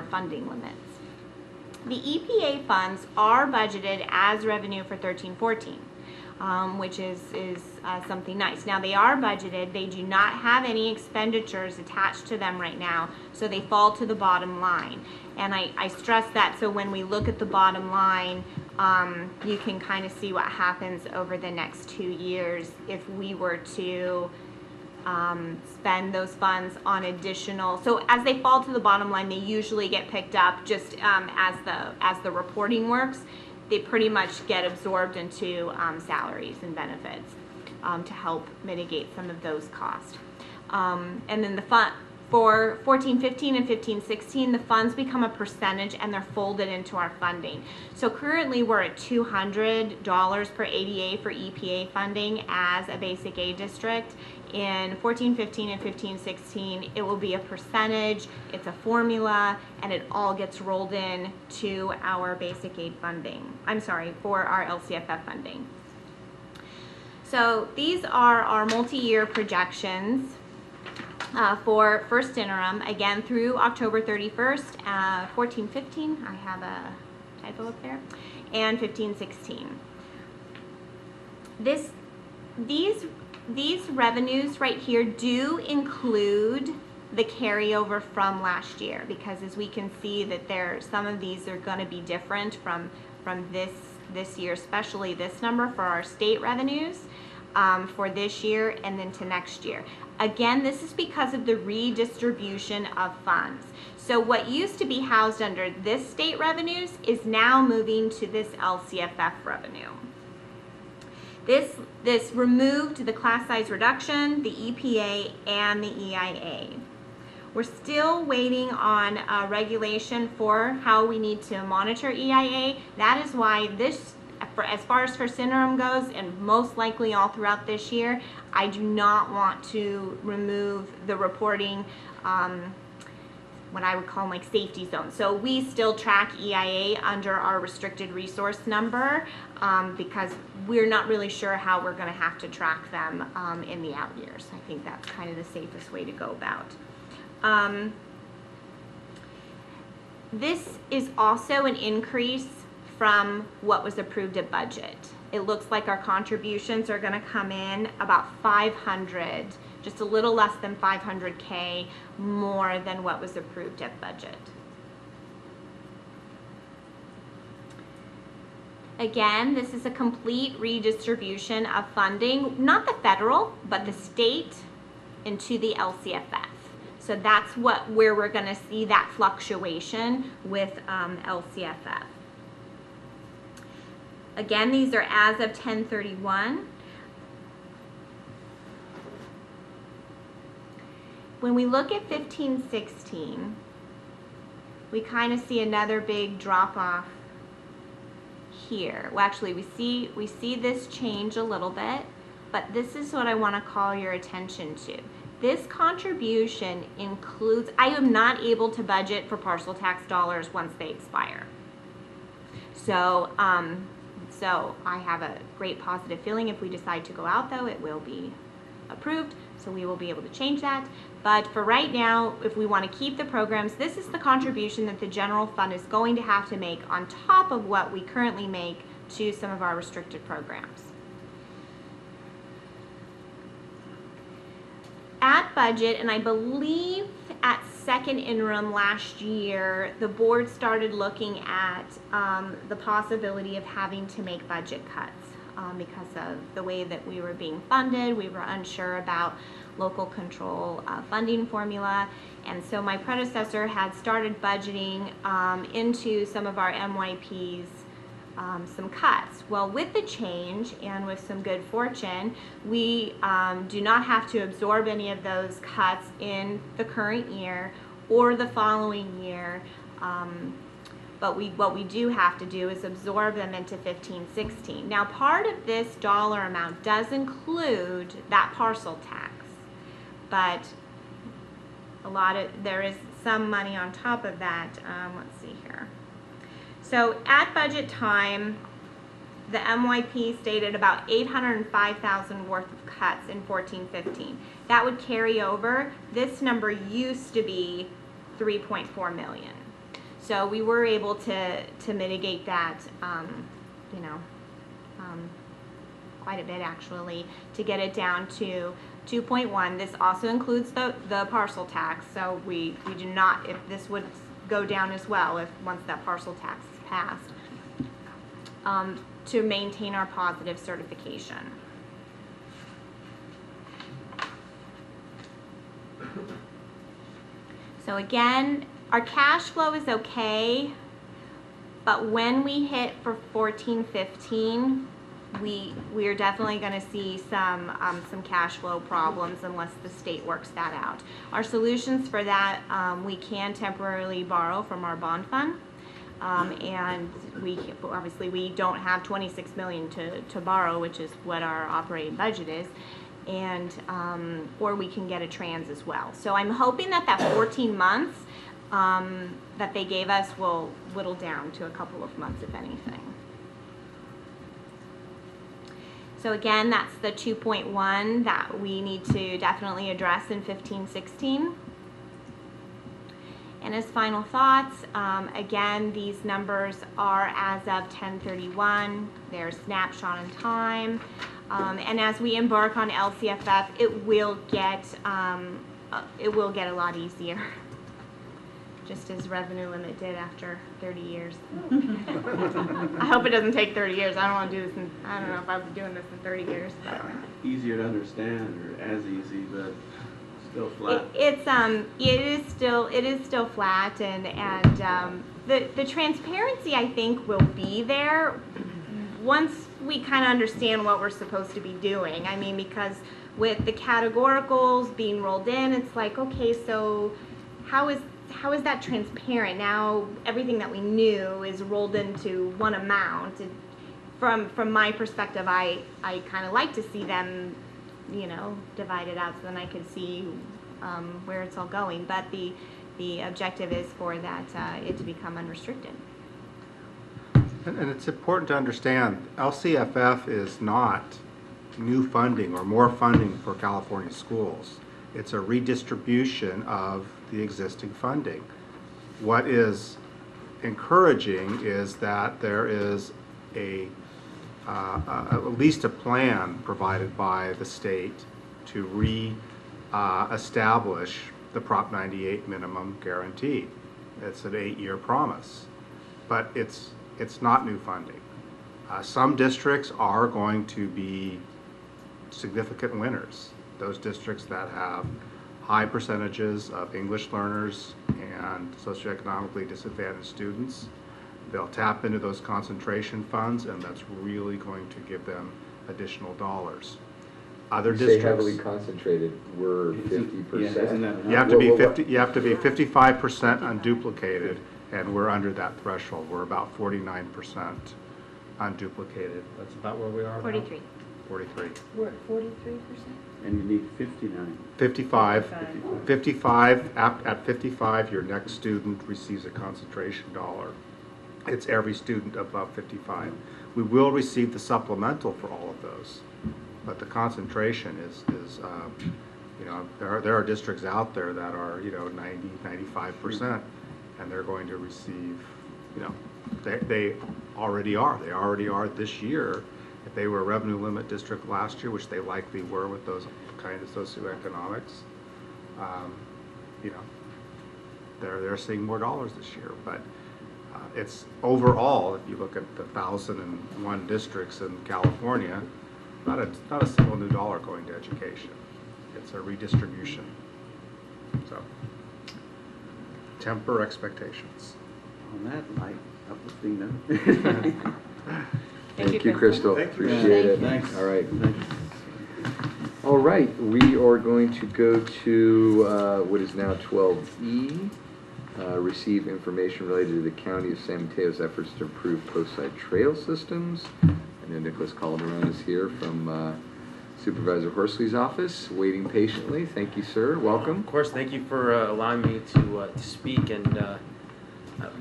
Speaker 10: funding limits. The EPA funds are budgeted as revenue for 13-14. Which is something nice. Now they are budgeted, they do not have any expenditures attached to them right now, so they fall to the bottom line. And I stress that so when we look at the bottom line, you can kind of see what happens over the next 2 years if we were to spend those funds on additional. So as they fall to the bottom line, they usually get picked up just as the reporting works. They pretty much get absorbed into salaries and benefits to help mitigate some of those costs. And then the fund for 14-15 and 15-16, the funds become a percentage and they're folded into our funding. So currently we're at $200 per ADA for EPA funding as a basic aid district. In 14-15 and 15-16, it will be a percentage, it's a formula, and it all gets rolled in to our basic aid funding. I'm sorry, for our LCFF funding. So these are our multi-year projections for first interim, again through October 31st, 14-15, I have a typo up there, and 15-16. These revenues right here do include the carryover from last year, because as we can see that some of these are going to be different from this year, especially this number for our state revenues for this year and then to next year. Again, this is because of the redistribution of funds. So what used to be housed under this state revenues is now moving to this LCFF revenue. This removed the class size reduction, the EPA, and the EIA. We're still waiting on regulation for how we need to monitor EIA. That is why this, as far as first interim goes, and most likely all throughout this year, I do not want to remove the reporting, what I would call like safety zones. So we still track EIA under our restricted resource number because we're not really sure how we're going to have to track them in the out years. I think that's kind of the safest way to go about. This is also an increase from what was approved at budget. It looks like our contributions are going to come in about 500, just a little less than 500K more than what was approved at budget. Again, this is a complete redistribution of funding, not the federal, but the state into the LCFF. So that's where we're going to see that fluctuation with LCFF. Again, these are as of 10/31. When we look at 15/16, we kind of see another big drop off here. Well, actually, we see this change a little bit, but this is what I want to call your attention to. This contribution includes, I am not able to budget for parcel tax dollars once they expire. So, so I have a great positive feeling if we decide to go out though, it will be approved, so we will be able to change that. But for right now, if we want to keep the programs, this is the contribution that the general fund is going to have to make on top of what we currently make to some of our restricted programs. At budget, and I believe at second interim last year, the board started looking at the possibility of having to make budget cuts because of the way that we were being funded. We were unsure about local control funding formula, and so my predecessor had started budgeting into some of our MYPs some cuts. Well, with the change and with some good fortune, we do not have to absorb any of those cuts in the current year or the following year. But what we do have to do is absorb them into 15/16. Now, part of this dollar amount does include that parcel tax, but there is some money on top of that. Let's see here. So at budget time, the MYP stated about $805,000 worth of cuts in 14-15. That would carry over. This number used to be $3.4 million. So we were able to mitigate that, quite a bit actually, to get it down to 2.1. This also includes the parcel tax, so we do not, if this would go down as well if once that parcel tax is passed, to maintain our positive certification. So again, our cash flow is okay, but when we hit for 14-15, we are definitely going to see some cash flow problems unless the state works that out. Our solutions for that, we can temporarily borrow from our bond fund, and obviously we don't have $26 million to borrow, which is what our operating budget is, and or we can get a trans as well. So I'm hoping that 14 months that they gave us will whittle down to a couple of months, if anything. So again, that's the 2.1 that we need to definitely address in 15-16. And as final thoughts, again, these numbers are as of 10/31. They're snapshot in time. And as we embark on LCFF, it will get a lot easier. Just as revenue limit did after 30 years. I hope it doesn't take 30 years. I don't want to do this I don't know if I'll be doing this in 30 years. But.
Speaker 2: Easier to understand, or as easy, but still flat.
Speaker 10: It is still flat, and the transparency, I think, will be there once we kind of understand what we're supposed to be doing. I mean, because with the categoricals being rolled in, it's like, okay, so how is that transparent? Now everything that we knew is rolled into one amount. And from my perspective, I kind of like to see them, divided out so then I could see where it's all going. But the objective is for that it to become unrestricted.
Speaker 6: And it's important to understand, LCFF is not new funding or more funding for California schools. It's a redistribution of the existing funding. What is encouraging is that there is at least a plan provided by the state to establish the Prop 98 minimum guarantee. It's an 8-year promise, but it's not new funding. Some districts are going to be significant winners. Those districts that have high percentages of English learners and socioeconomically disadvantaged students, they'll tap into those concentration funds, and that's really going to give them additional dollars. Other
Speaker 1: You say
Speaker 6: districts,
Speaker 1: heavily concentrated, we're 50%.
Speaker 6: you have to be 50. You have to be 55% unduplicated, and we're under that threshold. We're about 49% unduplicated. That's about where we are.
Speaker 10: 43.
Speaker 6: 43.
Speaker 5: We're at 43%?
Speaker 2: And you need 59.
Speaker 6: 55. At 55, your next student receives a concentration dollar. It's every student above 55. We will receive the supplemental for all of those, but the concentration is you know, there are districts out there that are, you know, 90, 95%, and they're going to receive, you know, they already are. They already are this year. If they were a revenue limit district last year, which they likely were with those kind of socioeconomics, you know, they're seeing more dollars this year. But it's overall, if you look at the 1,001 districts in California, not a single new dollar going to education. It's a redistribution. So temper expectations.
Speaker 2: On that light, uplifting note.
Speaker 1: Thank you, Crystal. Appreciate it.
Speaker 2: Thanks.
Speaker 1: All right. All right, we are going to go to what is now 12E. Receive information related to the County of San Mateo's efforts to improve coastside trail systems. I know Nicholas Calderon is here from Supervisor Horsley's office, waiting patiently. Thank you, sir. Welcome.
Speaker 11: Of course, thank you for allowing me to speak. And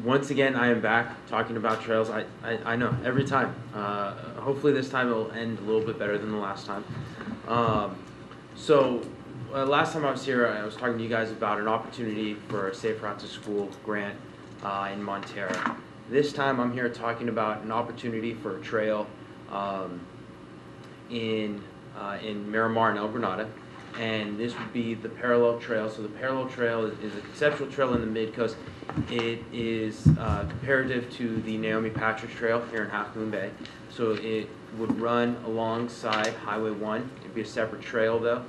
Speaker 11: once again, I am back talking about trails. I know, every time. Hopefully this time it will end a little bit better than the last time. Last time I was here, I was talking to you guys about an opportunity for a Safe Route to School grant in Montero. This time I'm here talking about an opportunity for a trail in Miramar and El Granada, and this would be the Parallel Trail. So the Parallel Trail is a conceptual trail in the Mid-Coast. It is comparative to the Naomi Patrick's Trail here in Half Moon Bay. So it would run alongside Highway 1. It'd be a separate trail though,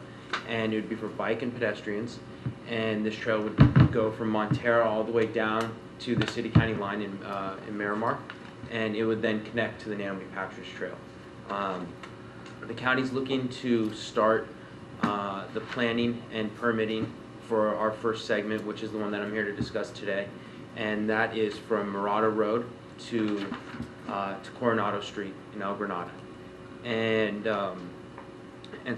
Speaker 11: and it would be for bike and pedestrians. And this trail would go from Montero all the way down to the city-county line in Miramar, and it would then connect to the Naomi Patrick's Trail. The county's looking to start the planning and permitting for our first segment, which is the one that I'm here to discuss today, and that is from Murata Road to Coronado Street in El Granada. And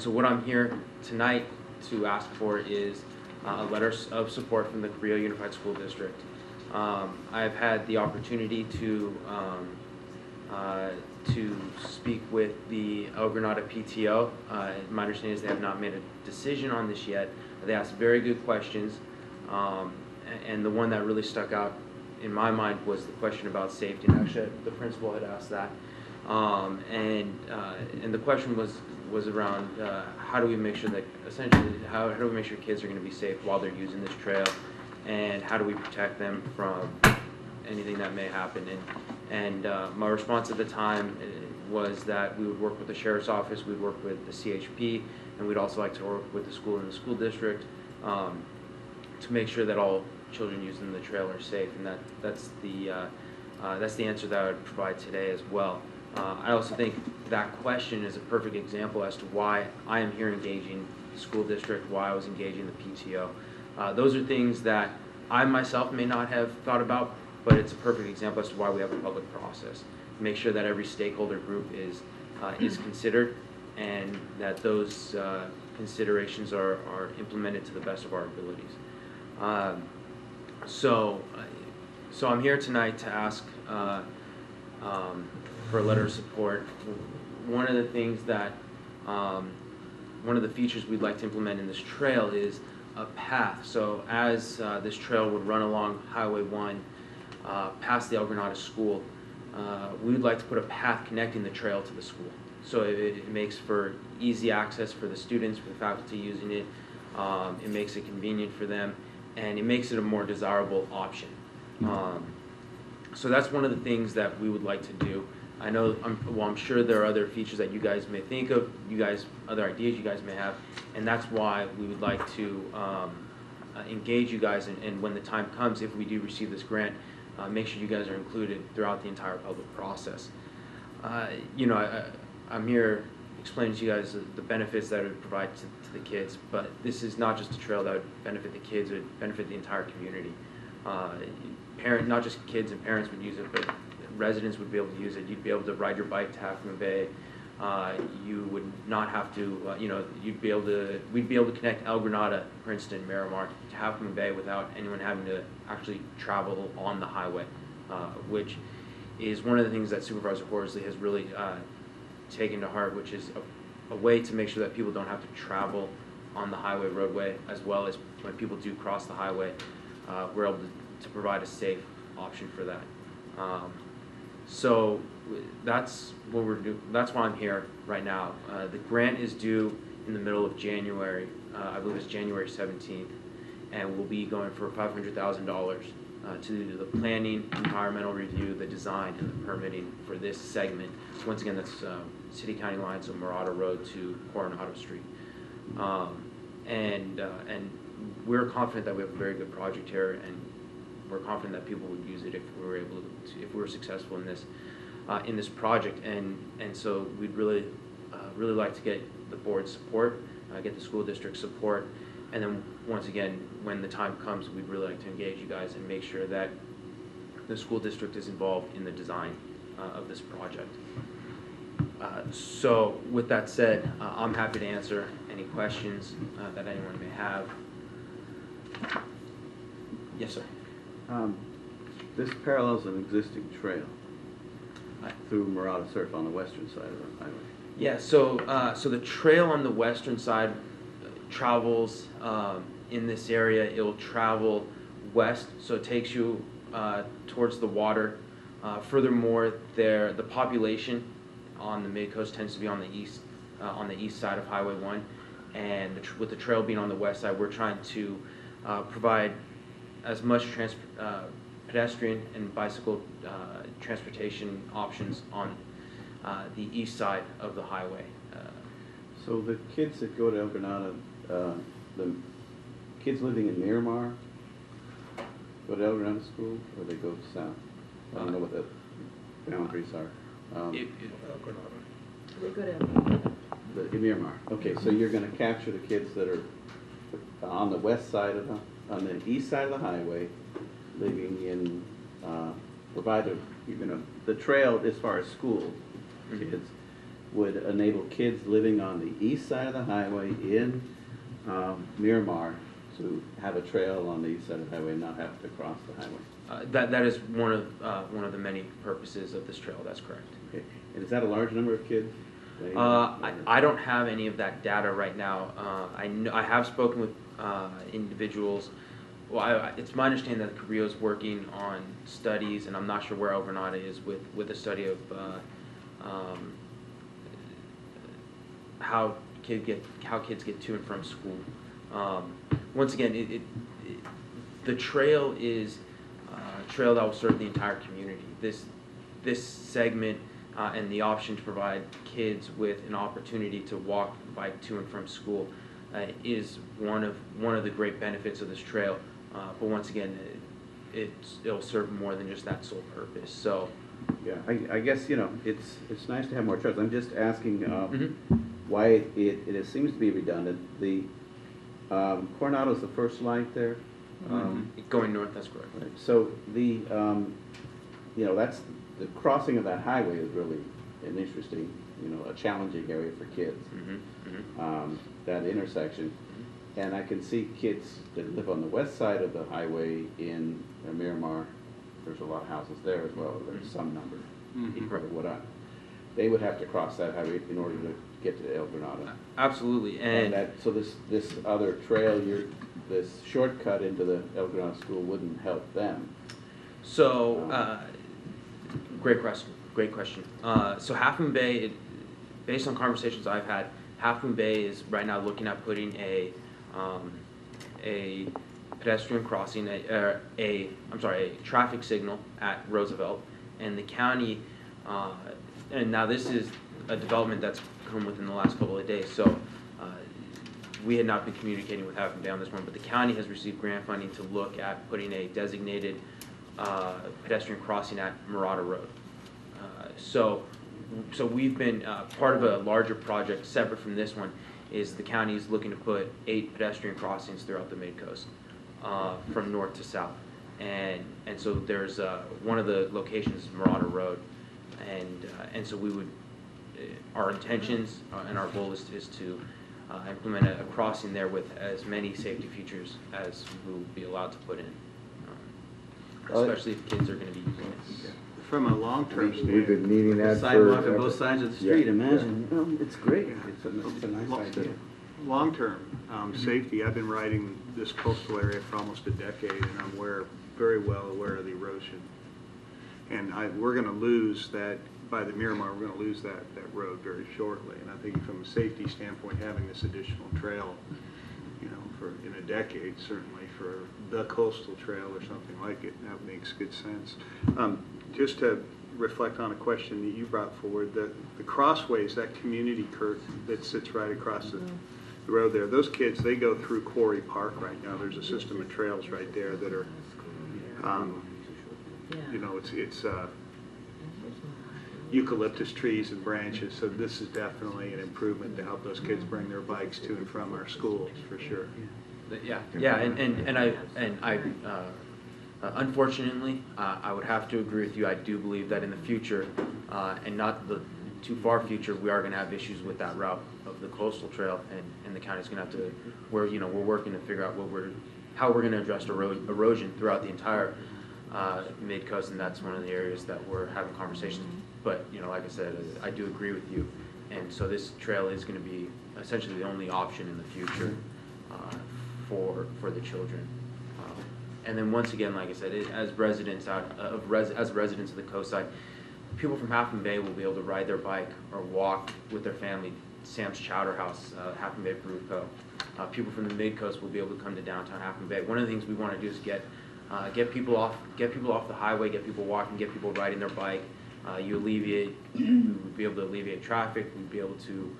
Speaker 11: so what I'm here tonight to ask for is a letter of support from the Cabrillo Unified School District. I've had the opportunity to speak with the El Granada PTO. My understanding is they have not made a decision on this yet. They asked very good questions, and the one that really stuck out in my mind was the question about safety. And actually, the principal had asked that, and the question was around how do we make sure that essentially how do we make sure kids are going to be safe while they're using this trail, and how do we protect them from anything that may happen. And my response at the time was that we would work with the sheriff's office, we'd work with the CHP, and we'd also like to work with the school and the school district to make sure that all children using the trail are safe. And that's the answer that I would provide today as well. I also think that question is a perfect example as to why I am here engaging the school district, why I was engaging the PTO. Those are things that I myself may not have thought about, but it's a perfect example as to why we have a public process. Make sure that every stakeholder group is considered, and that those considerations are implemented to the best of our abilities. So I'm here tonight to ask for a letter of support. One of the things that, one of the features we'd like to implement in this trail is a path. So as this trail would run along Highway 1 past the El Granada School, we would like to put a path connecting the trail to the school. So it makes for easy access for the students, for the faculty using it. It makes it convenient for them, and it makes it a more desirable option. So that's one of the things that we would like to do. I know, I'm sure there are other features that you guys may think of, other ideas you guys may have, and that's why we would like to engage you guys, and when the time comes, if we do receive this grant, make sure you guys are included throughout the entire public process. You know, I'm here explaining to you guys the benefits that it would provide to the kids, but this is not just a trail that would benefit the kids, it would benefit the entire community. Not just kids and parents would use it, but residents would be able to use it. You'd be able to ride your bike to Half Moon Bay. You would not have to, you know, we'd be able to connect El Granada, Princeton, Miramar to Half Moon Bay without anyone having to actually travel on the highway, which is one of the things that Supervisor Horsley has really taken to heart, which is a way to make sure that people don't have to travel on the highway roadway, as well as when people do cross the highway, we're able to provide a safe option for that. So that's what we're doing. That's why I'm here right now. The grant is due in the middle of January. I believe it's January 17th, and we'll be going for $500,000 to do the planning, environmental review, the design, and the permitting for this segment. Once again, that's city-county lines of Murata Road to Coronado Street. And we're confident that we have a very good project here, and we're confident that people would use it if we were able to, if we were successful in this project. And so we'd really like to get the board's support, get the school district support, and then once again, when the time comes, we'd really like to engage you guys and make sure that the school district is involved in the design of this project. So with that said, I'm happy to answer any questions that anyone may have. Yes, sir.
Speaker 2: This parallels an existing trail through Murata Surf on the western side of the highway.
Speaker 11: Yeah, so the trail on the western side travels in this area. It'll travel west, so it takes you towards the water. Furthermore, the population on the mid-coast tends to be on the east side of Highway 1, and with the trail being on the west side, we're trying to provide as much pedestrian and bicycle transportation options on the east side of the highway.
Speaker 2: So the kids that go to El Granada, the kids living in Miramar, go to El Granada School, or they go south? I don't know what the boundaries are.
Speaker 5: They go to
Speaker 2: In Miramar. Okay, so you're going to capture the kids that are on the west side of on the east side of the highway, living in, provided you're going to, the trail as far as school kids would enable kids living on the east side of the highway in Miramar to have a trail on the east side of the highway and not have to cross the highway.
Speaker 11: That is one of the many purposes of this trail. That's correct.
Speaker 2: Okay. And is that a large number of kids?
Speaker 11: I don't have any of that data right now. I have spoken with individuals. Well, it's my understanding that Cabrillo is working on studies, and I'm not sure where El Granada is with a study of how kids get to and from school. Once again, the trail is a trail that will serve the entire community. This segment and the option to provide kids with an opportunity to walk, bike to and from school is one of the great benefits of this trail. But once again, it'll serve more than just that sole purpose. So,
Speaker 2: yeah, I guess it's nice to have more trails. I'm just asking why it seems to be redundant. The Coronado's the first light there.
Speaker 11: Going north, that's correct.
Speaker 2: Right. So the that's the crossing of that highway is really an interesting, a challenging area for kids. That intersection. And I can see kids that live on the west side of the highway in Miramar. There's a lot of houses there as well. There's some number. They would have to cross that highway in order to get to El Granada.
Speaker 11: Absolutely. And
Speaker 2: so this other trail, this shortcut into the El Granada school wouldn't help them.
Speaker 11: So, great question. So Half Moon Bay, based on conversations I've had, Half Moon Bay is right now looking at putting a pedestrian crossing, a traffic signal at Roosevelt, and the county and now this is a development that's come within the last couple of days, so we had not been communicating with Half Moon Bay on this one, but the county has received grant funding to look at putting a designated pedestrian crossing at Murata Road. So we've been part of a larger project separate from this one. Is the county is looking to put 8 pedestrian crossings throughout the Mid-Coast, from north to south, and so there's one of the locations is Murata Road, and so we would our intentions and our goal is to implement a crossing there with as many safety features as we will be allowed to put in, especially if kids are going to be using it.
Speaker 7: From a long-term standpoint.
Speaker 1: We've been needing that for.
Speaker 2: Sidewalk on both sides of the street,
Speaker 1: Yeah.
Speaker 2: imagine. It's great. It's a nice idea.
Speaker 7: Long-term safety, I've been riding this coastal area for almost a decade, and I'm very well aware of the erosion. And we're going to lose that, by the Miramar, we're going to lose that road very shortly. And I think from a safety standpoint, having this additional trail, you know, in a decade, certainly for the coastal trail or something like it, that makes good sense. Just to reflect on a question that you brought forward, the crossways, that community curve that sits right across the road there, those kids, they go through Quarry Park right now. There's a system of trails right there that are, you know, it's eucalyptus trees and branches, so this is definitely an improvement to help those kids bring their bikes to and from our schools, for sure.
Speaker 11: Yeah, and I unfortunately, I would have to agree with you. I do believe that in the future, and not the too far future, we are going to have issues with that route of the coastal trail, and the county's going to have to. We're working to figure out how we're going to address erosion throughout the entire Mid-Coast, and that's one of the areas that we're having conversations. But like I said, I do agree with you, and so this trail is going to be essentially the only option in the future for the children. And then once again, like I said, as residents of the coast side, people from Half Moon Bay will be able to ride their bike or walk with their family. Sam's Chowder House, Half Moon Bay Brew Co. People from the Mid-Coast will be able to come to downtown Half Moon Bay. One of the things we want to do is get people off the highway, get people walking, get people riding their bike. We would be able to alleviate traffic. We'd be able to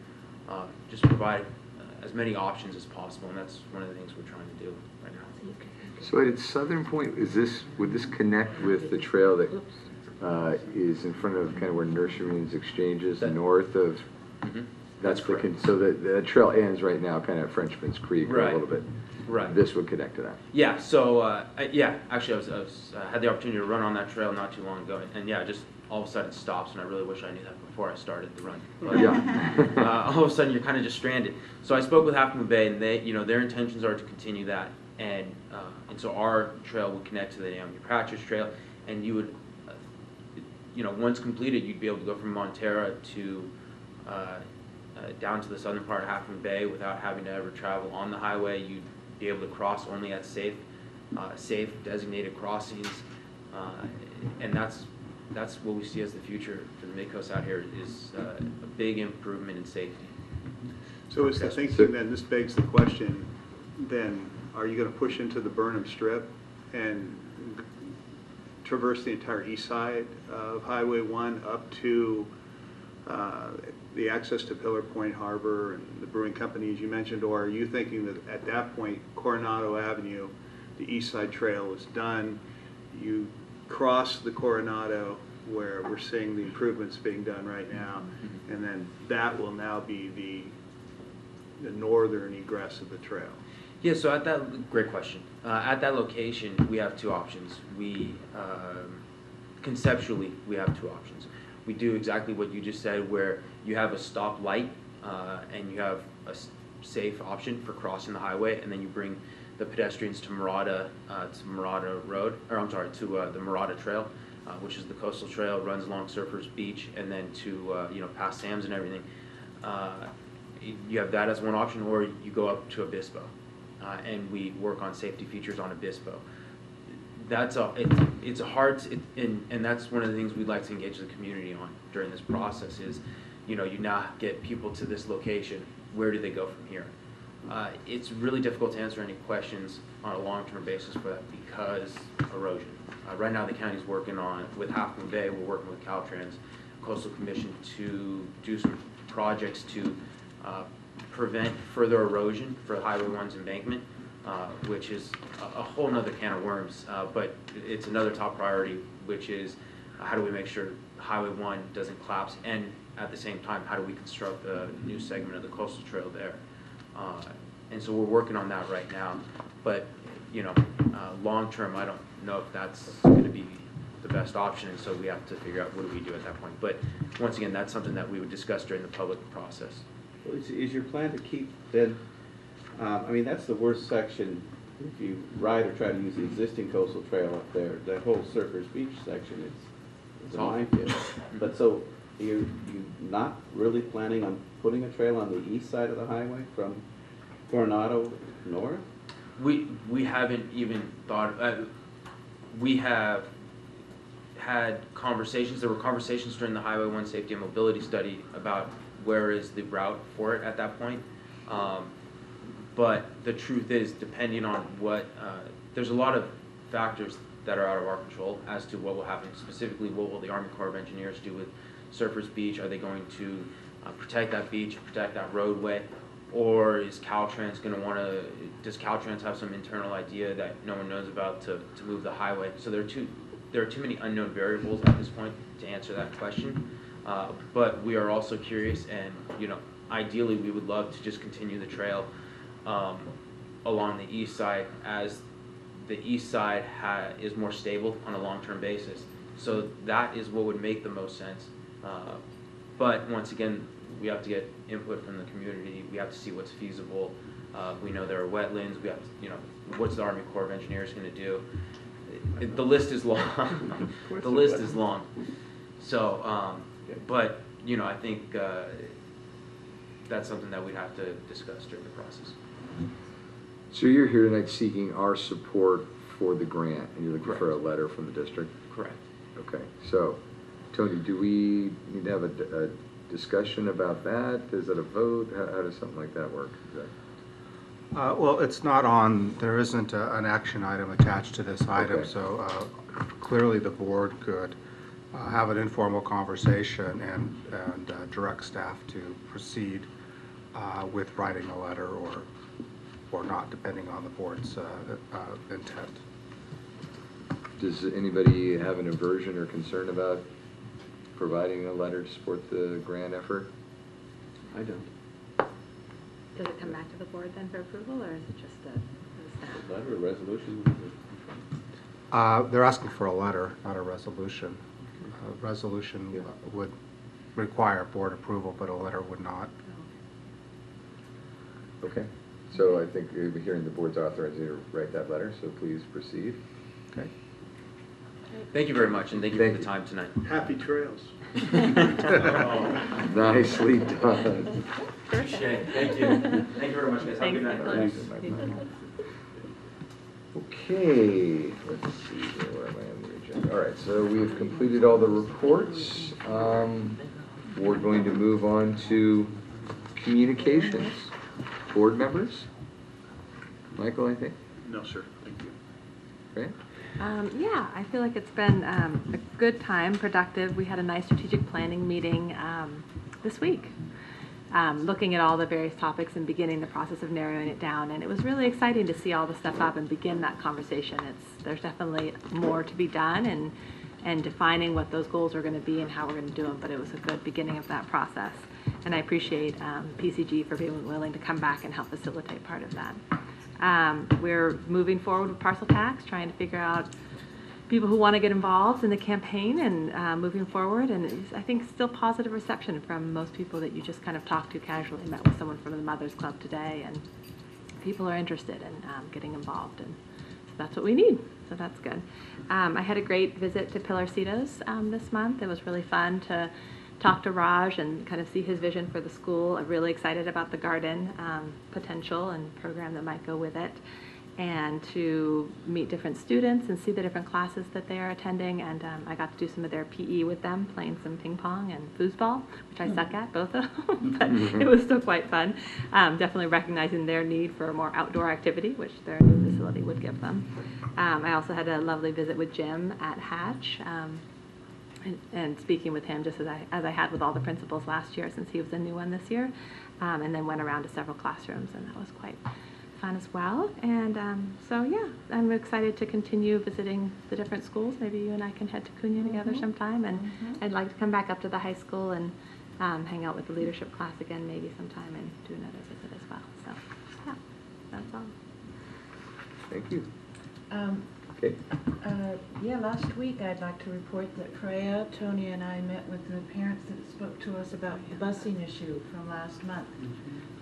Speaker 11: just provide as many options as possible, and that's one of the things we're trying to do right now.
Speaker 1: So at Southern Point, would this connect with the trail that is in front of kind of where Nurseryman's exchanges north of?
Speaker 11: Mm-hmm.
Speaker 1: That's correct. So the trail ends right now, kind of at Frenchman's Creek,
Speaker 11: Right.
Speaker 1: a little bit.
Speaker 11: Right.
Speaker 1: This would connect to that.
Speaker 11: Yeah. So actually, I had the opportunity to run on that trail not too long ago, and just all of a sudden it stops, and I really wish I knew that before I started the run. But, all of a sudden you're kind of just stranded. So I spoke with Half Moon Bay, and they, their intentions are to continue that, and so our trail would connect to the Naomi Patridge Trail, and you would, once completed, you'd be able to go from Montera to down to the southern part of Half Moon Bay without having to ever travel on the highway. You'd be able to cross only at safe designated crossings, and that's what we see as the future for the Mid-Coast out here is a big improvement in safety.
Speaker 7: So is the thinking then, this begs the question, then are you going to push into the Burnham Strip and traverse the entire east side of Highway 1 up to the access to Pillar Point Harbor and the brewing company, as you mentioned, or are you thinking that at that point, Coronado Avenue, the east side trail is done, you cross the Coronado where we're seeing the improvements being done right now, and then that will now be the northern egress of the trail?
Speaker 11: Yeah, so great question. At that location, we have two options. Conceptually, we have two options. We do exactly what you just said, where you have a stop light and you have a safe option for crossing the highway, and then you bring the pedestrians to Murata Road, or I'm sorry, to the Murata Trail, which is the coastal trail, runs along Surfers Beach, and then to past Sam's and everything. You have that as one option, or you go up to Obispo, and we work on safety features on Obispo. It's a hard, and that's one of the things we'd like to engage the community on during this process is, you now get people to this location, where do they go from here? It's really difficult to answer any questions on a long-term basis for that because erosion. Right now the county's working with Half Moon Bay, we're working with Caltrans, Coastal Commission to do some projects to prevent further erosion for Highway 1's embankment, which is a whole nother can of worms, but it's another top priority, which is how do we make sure Highway 1 doesn't collapse, and at the same time, how do we construct a new segment of the coastal trail there? And so we're working on that right now, but you know, long term, I don't know if that's going to be the best option, and so we have to figure out what do we do at that point. But once again, that's something that we would discuss during the public process.
Speaker 2: Well, is your plan to keep then, I mean, that's the worst section, if you ride or try to use the existing coastal trail up there, that whole Surfers Beach section is a minefield. But so, you not really planning on putting a trail on the east side of the highway from Coronado north?
Speaker 11: We haven't even thought, we have had conversations, there were conversations during the Highway 1 Safety and Mobility Study about where is the route for it at that point. But the truth is, depending on what, there's a lot of factors that are out of our control as to what will happen. Specifically, what will the Army Corps of Engineers do with Surfers Beach? Are they going to protect that beach, protect that roadway? Or is Caltrans going to want to, does Caltrans have some internal idea that no one knows about to move the highway? So there are too many unknown variables at this point to answer that question. But we are also curious, and you know, ideally we would love to just continue the trail along the east side, as the east side is more stable on a long-term basis. So that is what would make the most sense. But once again, we have to get input from the community. We have to see what's feasible. We know there are wetlands. We have to, you know, what's the Army Corps of Engineers going to do? The list is long. The list is long. So, but you know, I think that's something that we'd have to discuss during the process.
Speaker 1: So you're here tonight seeking our support for the grant, and you're looking
Speaker 11: Correct.
Speaker 1: for a letter from the district?
Speaker 11: Correct.
Speaker 1: Okay. So, Tony, do we need to have a discussion about that? Is it a vote? How does something like that work?
Speaker 6: Well, it's not on, there isn't an action item attached to this item,
Speaker 1: Okay.
Speaker 6: so clearly the board could have an informal conversation and direct staff to proceed with writing a letter or not, depending on the board's intent.
Speaker 1: Does anybody have an aversion or concern about providing a letter to support the grant effort?
Speaker 2: I don't.
Speaker 3: Does it come back to the board then for approval, or is it just a staff?
Speaker 2: Letter or resolution?
Speaker 6: They're asking for a letter, not a resolution. A resolution would require board approval, but a letter would not.
Speaker 1: Okay. So I think we're hearing the board's authorized you to write that letter, so please proceed. Okay.
Speaker 11: Thank you very much, and thank you for the time tonight.
Speaker 7: Happy trails.
Speaker 1: Nicely done.
Speaker 11: Appreciate it. Thank you. Thank you very much, guys. Have a good night.
Speaker 1: Okay, let's see, where am I on the agenda? All right, so we've completed all the reports. We're going to move on to communications. Board members? Michael, I think?
Speaker 7: No, sir. Thank you.
Speaker 1: Right?
Speaker 3: Yeah, I feel like it's been a good time, productive. We had a nice strategic planning meeting this week, looking at all the various topics and beginning the process of narrowing it down. And it was really exciting to see all the stuff up and begin that conversation. There's definitely more to be done and defining what those goals are going to be and how we're going to do them. But it was a good beginning of that process. And I appreciate PCG for being willing to come back and help facilitate part of that. We're moving forward with parcel tax, trying to figure out people who want to get involved in the campaign and moving forward. And I think still positive reception from most people that you just kind of talked to casually. Met with someone from the Mothers Club today, and people are interested in getting involved. And so that's what we need. So that's good. I had a great visit to Pilarcitos this month. It was really fun to talk to Raj and kind of see his vision for the school. I'm really excited about the garden potential and program that might go with it, and to meet different students and see the different classes that they are attending. And I got to do some of their PE with them, playing some ping pong and foosball, which I suck at, both of them, but it was still quite fun. Definitely recognizing their need for more outdoor activity, which their new facility would give them. I also had a lovely visit with Jim at Hatch. and speaking with him just as I had with all the principals last year since he was a new one this year, and then went around to several classrooms, and that was quite fun as well. And so yeah, I'm excited to continue visiting the different schools. Maybe you and I can head to Cunha together sometime, and I'd like to come back up to the high school and hang out with the leadership class again maybe sometime and do another visit as well. So yeah, that's all.
Speaker 1: Thank you. Okay.
Speaker 5: Yeah, last week I'd like to report that Freya, Tony, and I met with the parents that spoke to us about the busing issue from last month.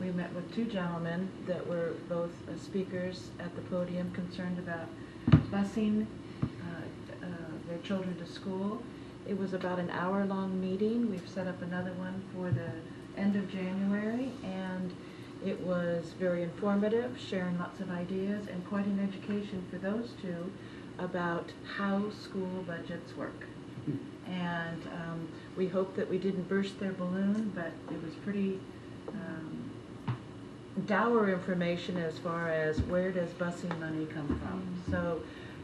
Speaker 5: We met with two gentlemen that were both speakers at the podium concerned about busing their children to school. It was about an hour-long meeting. We've set up another one for the end of January, and it was very informative, sharing lots of ideas, and quite an education for those two about how school budgets work. And we hope that we didn't burst their balloon, but it was pretty dour information as far as where does busing money come from. So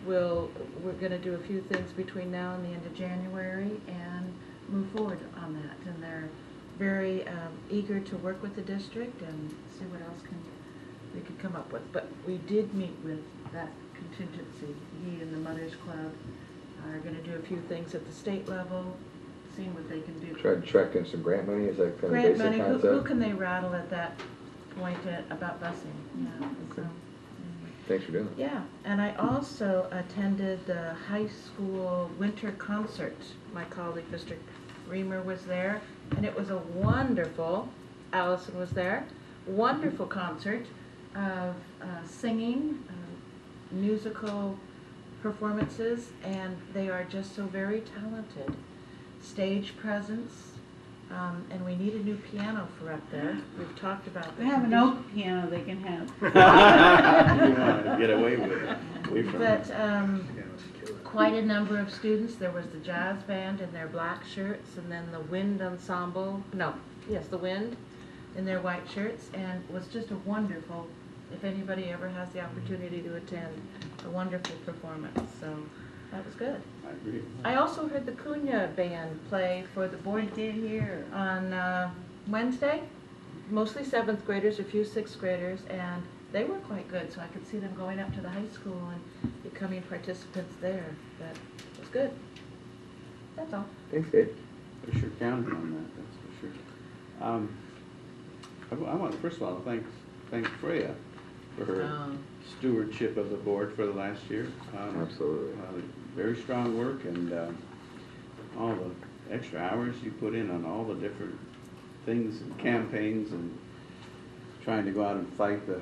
Speaker 5: we're going to do a few things between now and the end of January and move forward on that. And they're very eager to work with the district and see what else we could come up with. But we did meet with that contingency. He and the Mothers Club are going to do a few things at the state level, seeing what they can do.
Speaker 1: Try to track in some grant money. Is that kind of
Speaker 5: Grant
Speaker 1: basic
Speaker 5: money,
Speaker 1: concept?
Speaker 5: who can they rattle at that point about busing? Yeah. So,
Speaker 1: Thanks for doing it.
Speaker 5: yeah, and I also attended the high school winter concert. My colleague, Mr. Reamer, was there, and it was a wonderful, Allison was there, wonderful concert of singing, musical performances, and they are just so very talented. Stage presence, and we need a new piano for up there. We've talked about
Speaker 4: They
Speaker 5: that.
Speaker 4: have an oak piano they can have.
Speaker 2: You want to get away with it.
Speaker 5: But quite a number of students. There was the jazz band in their black shirts, and then the wind ensemble. The wind in their white shirts, and it was just a wonderful, if anybody ever has the opportunity to attend, a wonderful performance. So that was good.
Speaker 2: I agree.
Speaker 5: I also heard the Cunha band play for the board here on Wednesday. Mostly 7th graders, a few 6th graders, and they were quite good. So I could see them going up to the high school and becoming participants there. That was good. That's all.
Speaker 1: Thanks, Dave.
Speaker 2: We're sure counting on that, that's for sure. I want, first of all, to thank Freya for her stewardship of the board for the last year.
Speaker 1: Absolutely.
Speaker 2: Very strong work, and all the extra hours you put in on all the different things and campaigns and trying to go out and fight the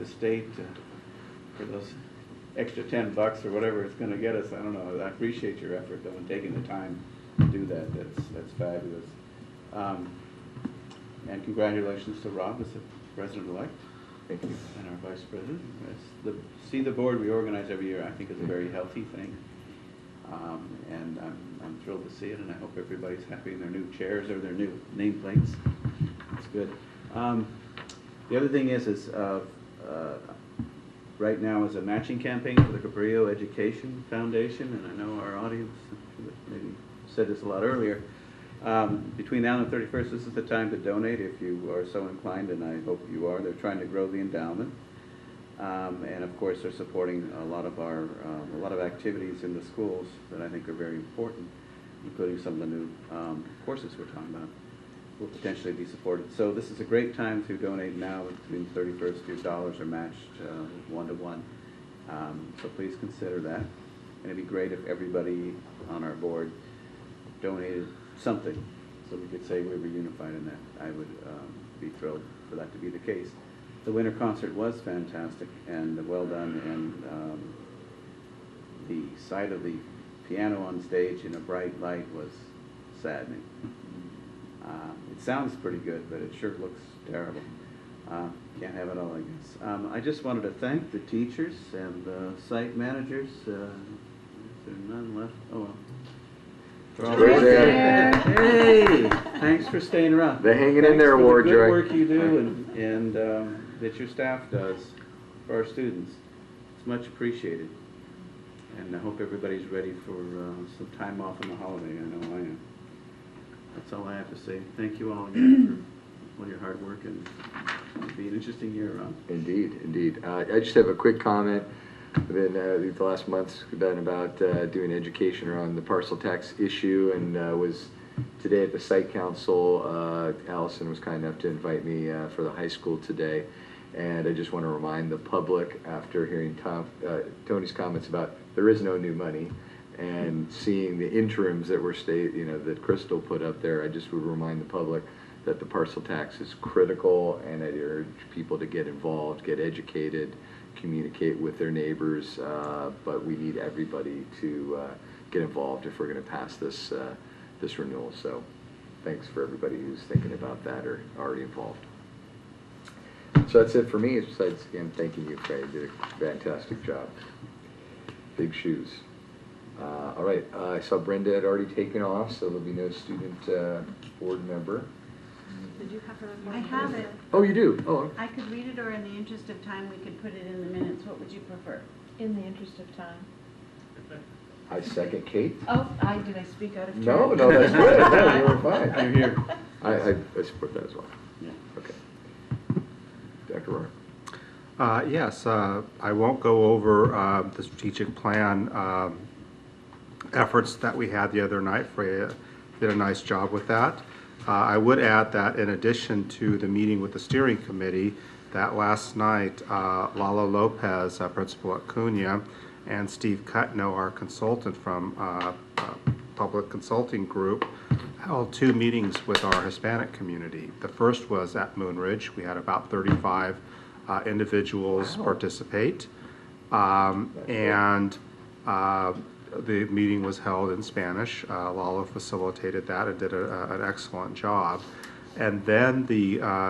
Speaker 2: state for those extra $10 or whatever it's going to get us. I don't know. I appreciate your effort though in taking the time to do that. That's fabulous. And congratulations to Rob as the president-elect.
Speaker 1: Thank you.
Speaker 2: And our vice president. See the board reorganize every year, I think, is a very healthy thing. And I'm thrilled to see it, and I hope everybody's happy in their new chairs or their new nameplates. That's good. The other thing is right now is a matching campaign for the Cabrillo Education Foundation, and I know our audience maybe said this a lot earlier. Between now and the 31st, this is the time to donate if you are so inclined, and I hope you are. They're trying to grow the endowment. And of course, they're supporting a lot of activities in the schools that I think are very important, including some of the new courses we're talking about will potentially be supported. So this is a great time to donate now. Between the 31st, your dollars are matched 1-to-1. So please consider that. And it'd be great if everybody on our board donated something, so we could say we were unified in that. I would be thrilled for that to be the case. The winter concert was fantastic and well done, and the sight of the piano on stage in a bright light was saddening. It sounds pretty good, but it sure looks terrible. Can't have it all, I guess. I just wanted to thank the teachers and the site managers. Is there none left? Oh, well.
Speaker 1: Right there.
Speaker 2: Hey, thanks for staying around.
Speaker 1: The hanging in there award,
Speaker 2: Joy.
Speaker 1: Joy.
Speaker 2: The work you do and that your staff does for our students. It's much appreciated. And And I hope everybody's ready for some time off on the holiday. I know I am. That's all I have to say. Thank you all again for all your hard work, and it'll be an interesting year around.
Speaker 1: Indeed, indeed. I just have a quick comment. Been the last month's been about doing education around the parcel tax issue, and was today at the site council. Allison was kind enough to invite me for the high school today, and I just want to remind the public, after hearing Tony's comments about there is no new money, and seeing the interims that were that Crystal put up there, I just would remind the public that the parcel tax is critical, and I'd urge people to get involved, get educated, communicate with their neighbors, but we need everybody to get involved if we're going to pass this this renewal. So thanks for everybody who's thinking about that or already involved. So that's it for me, besides again thanking you, Fred. You did a fantastic job. Big shoes. All right, I saw Brenda had already taken off, so there'll be no student board member.
Speaker 8: Did you have her?
Speaker 22: I have it.
Speaker 1: Oh, you do? Oh.
Speaker 22: I could read it, or in the interest of time, we could put it in the minutes. What would you prefer?
Speaker 5: In the interest of time.
Speaker 1: I second Kate.
Speaker 5: Oh, did I speak out of turn?
Speaker 1: No, that's good. No, you were fine. You're here. I support that as well.
Speaker 2: Yeah.
Speaker 1: Okay. Dr. Rohr.
Speaker 6: Yes, I won't go over the strategic plan efforts that we had the other night. Freya did a nice job with that. I would add that in addition to the meeting with the steering committee, that last night Lala Lopez, principal at Cunha, and Steve Cutno, our consultant from Public Consulting Group, held 2 meetings with our Hispanic community. The first was at Moonridge. We had about 35 individuals participate, and the meeting was held in Spanish. Lala facilitated that and did an excellent job. And then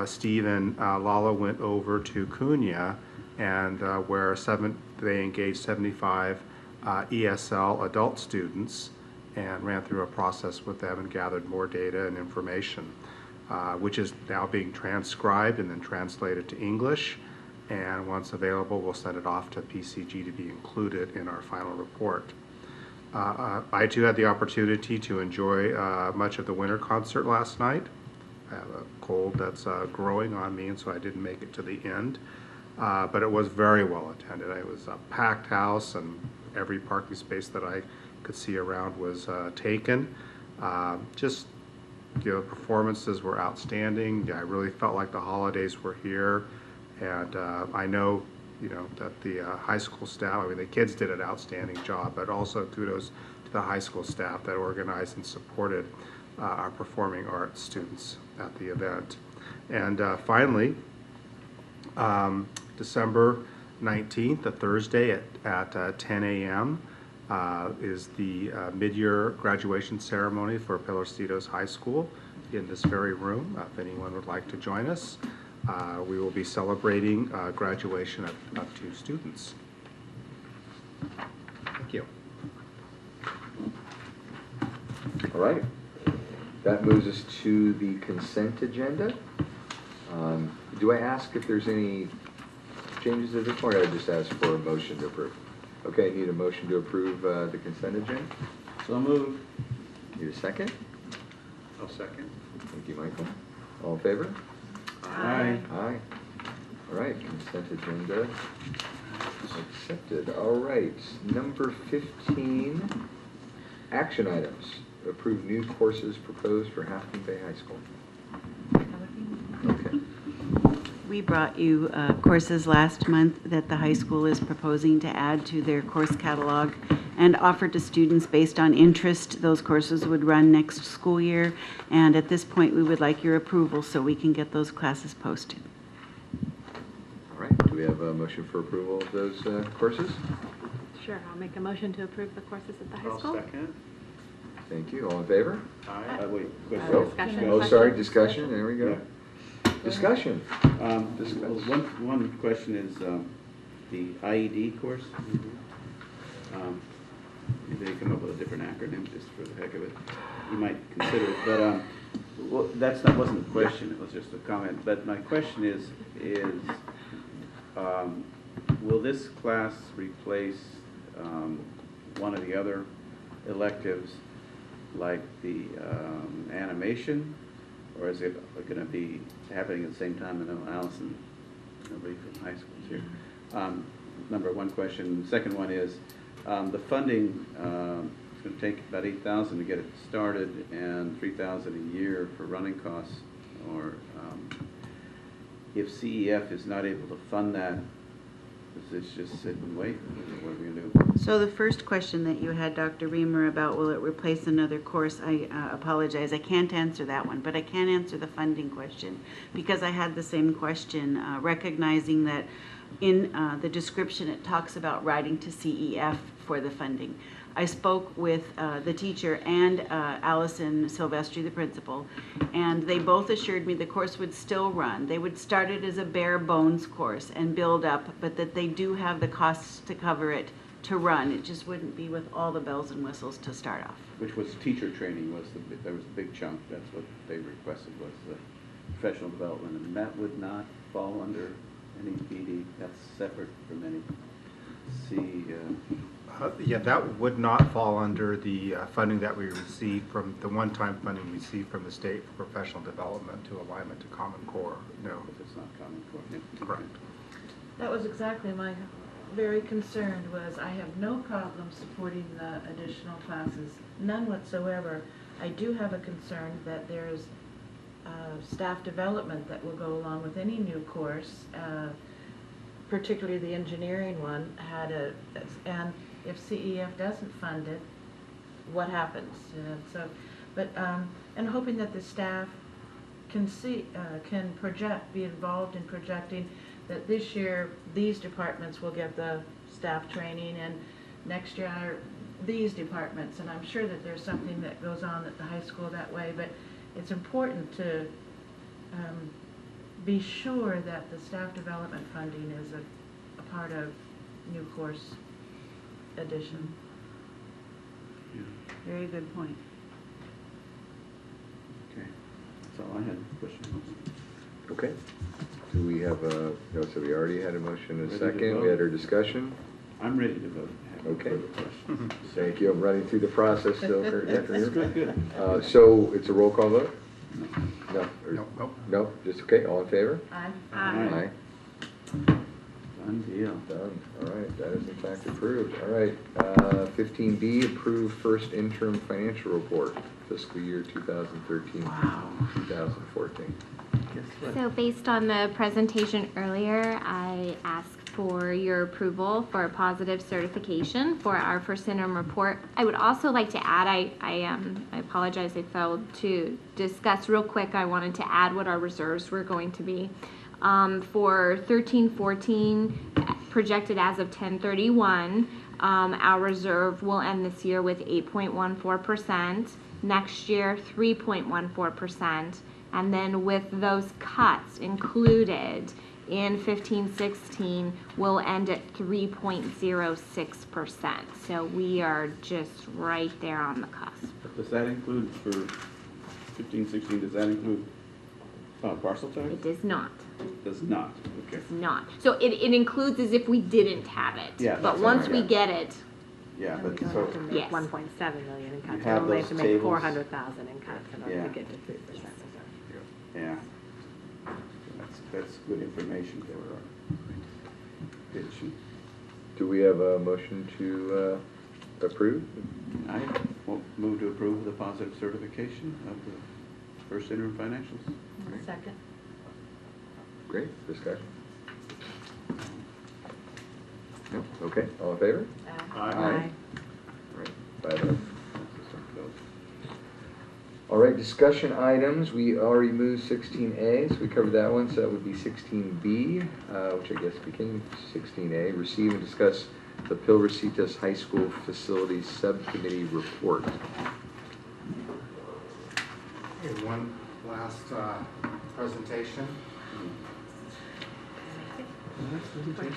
Speaker 6: Steve and Lala went over to Cunha, and where they engaged 75 ESL adult students and ran through a process with them and gathered more data and information, which is now being transcribed and then translated to English. And once available, we'll send it off to PCG to be included in our final report. I too had the opportunity to enjoy much of the winter concert last night. I have a cold that's growing on me, and so I didn't make it to the end. But it was very well attended. It was a packed house, and every parking space that I could see around was taken. Performances were outstanding. I really felt like the holidays were here, and I know that the high school staff, the kids did an outstanding job, but also kudos to the high school staff that organized and supported our performing arts students at the event. And finally, December 19th, a Thursday at 10 a.m. Is the mid-year graduation ceremony for Pelorcitos High School in this very room, if anyone would like to join us. We will be celebrating graduation of 2 students. Thank you.
Speaker 1: All right. That moves us to the consent agenda. Do I ask if there's any changes at this point, or I just ask for a motion to approve? Okay, I need a motion to approve the consent agenda.
Speaker 2: So moved.
Speaker 1: Need a second?
Speaker 7: I'll second.
Speaker 1: Thank you, Michael. All in favor?
Speaker 2: Aye.
Speaker 1: Aye. All right, consent agenda accepted. All right, number 15, action items. Approve new courses proposed for Half Moon Bay High School. Okay.
Speaker 22: We brought you courses last month that the high school is proposing to add to their course catalog and offer to students based on interest. Those courses would run next school year, and at this point we would like your approval so we can get those classes posted.
Speaker 1: All right, do we have a motion for approval of those courses?
Speaker 3: Sure, I'll make a motion to approve the courses at the high school.
Speaker 7: I'll second.
Speaker 1: Thank you. All in favor?
Speaker 7: Aye.
Speaker 2: Wait,
Speaker 3: Discussion.
Speaker 1: Oh, sorry, discussion. There we go. Discussion.
Speaker 2: One question is the IED course. Maybe they come up with a different acronym just for the heck of it. You might consider it, but well, wasn't a question. It was just a comment. But my question is will this class replace one of the other electives, like the animation, or is it going to be happening at the same time? I know Allison, nobody from high school is here. Number one question. Second one is the funding. It's going to take about $8,000 to get it started, and $3,000 a year for running costs. Or if CEF is not able to fund that, does this just sit and wait? What are we going to do?
Speaker 22: So the first question that you had, Dr. Reamer, about will it replace another course, I apologize. I can't answer that one, but I can answer the funding question, because I had the same question, recognizing that in the description it talks about writing to CEF for the funding. I spoke with the teacher and Allison Silvestri, the principal, and they both assured me the course would still run. They would start it as a bare bones course and build up, but that they do have the costs to cover it to run. It just wouldn't be with all the bells and whistles to start off.
Speaker 2: Which was teacher training, there was a big chunk. That's what they requested, was the professional development, and that would not fall under any PD. That's separate from any
Speaker 6: Yeah, that would not fall under the funding that we received from, the one-time funding we received from the state for professional development to alignment to Common Core. No.
Speaker 2: If it's not Common Core. Yeah.
Speaker 6: Correct.
Speaker 5: That was exactly my very concern, was I have no problem supporting the additional classes, none whatsoever. I do have a concern that there's staff development that will go along with any new course, particularly the engineering one and if CEF doesn't fund it, what happens? And hoping that the staff can be involved in projecting that this year these departments will get the staff training, and next year these departments. And I'm sure that there's something that goes on at the high school that way, but it's important to be sure that the staff development funding is a part of new course addition.
Speaker 2: Yeah.
Speaker 22: Very good point.
Speaker 2: Okay, that's all I had. Questions?
Speaker 1: Okay. Do we have a, no, so we already had a motion and a
Speaker 2: Ready to
Speaker 1: second.
Speaker 2: vote?
Speaker 1: We had our discussion.
Speaker 2: I'm ready to vote.
Speaker 1: Okay. Thank you. I'm running through the process still.
Speaker 2: Good.
Speaker 1: So it's a roll call vote? No.
Speaker 6: No.
Speaker 1: No, just okay. All in favor?
Speaker 5: Aye.
Speaker 1: Aye.
Speaker 2: Done deal.
Speaker 1: Done. All right, that is in fact approved. All right, 15B, approve first interim financial report, fiscal year 2013, 2014.
Speaker 10: So based on the presentation earlier, I asked for your approval for a positive certification for our first interim report. I would also like to add, I apologize, I failed to discuss real quick. I wanted to add what our reserves were going to be. For 13-14, projected as of 10/31, our reserve will end this year with 8.14%, next year 3.14%, and then with those cuts included in 15-16, we'll end at 3.06%. So we are just right there on the cusp.
Speaker 2: Does that include for 15-16, does that include parcel tax?
Speaker 10: It does not.
Speaker 2: Does not, okay.
Speaker 10: Does not. So it includes as if we didn't have it.
Speaker 2: Yeah,
Speaker 10: But
Speaker 2: that's
Speaker 10: once
Speaker 2: all
Speaker 10: we
Speaker 2: right.
Speaker 10: get it,
Speaker 2: Yeah,
Speaker 8: And we
Speaker 2: but
Speaker 8: don't
Speaker 2: so,
Speaker 8: have to make
Speaker 10: Yes.
Speaker 8: 1.7 million in cuts.
Speaker 2: You
Speaker 8: We
Speaker 2: have
Speaker 8: only have
Speaker 2: those
Speaker 8: to make
Speaker 2: tables.
Speaker 8: 400,000 in cuts in order
Speaker 2: Yeah.
Speaker 8: to get to 3%.
Speaker 2: yeah. That's good information for our pitch.
Speaker 1: Do we have a motion to approve?
Speaker 2: I will move to approve the positive certification of the first interim financials.
Speaker 5: Second.
Speaker 1: Great, discussion. No? Okay, all in favor?
Speaker 2: Aye.
Speaker 1: All right, 5-0. All right, discussion items, we already moved 16A, so we covered that one, so that would be 16B, which I guess became 16A, receive and discuss the Pilrecitas High School Facilities Subcommittee report.
Speaker 6: Okay, one last presentation.
Speaker 5: Kudos to the people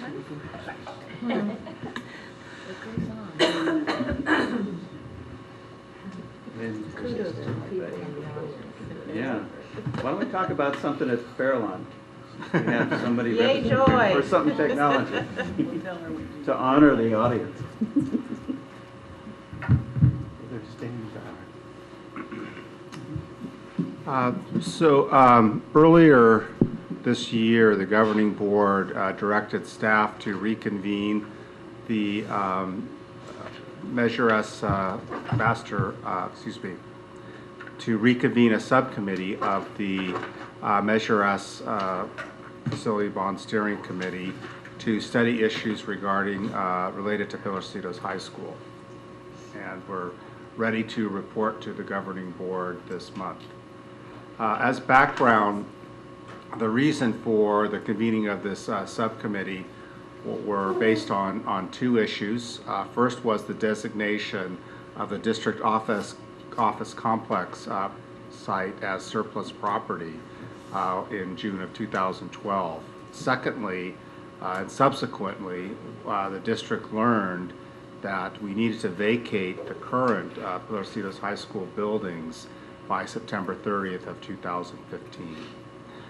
Speaker 5: in the audience.
Speaker 2: Yeah. Why don't we talk about something at Fairlawn? We have somebody
Speaker 5: Yay,
Speaker 2: representing
Speaker 5: joy.
Speaker 2: for something technology to honor the audience. Standing
Speaker 6: Earlier this year, the governing board directed staff to reconvene the Measure S to reconvene a subcommittee of the Measure S Facility Bond Steering Committee to study issues regarding related to Pilarcitos High School. And we're ready to report to the governing board this month. As background, the reason for the convening of this subcommittee were based on two issues. First was the designation of the district office complex site as surplus property in June of 2012. Secondly, and subsequently, the district learned that we needed to vacate the current Pilarcitos High School buildings by September 30th of 2015.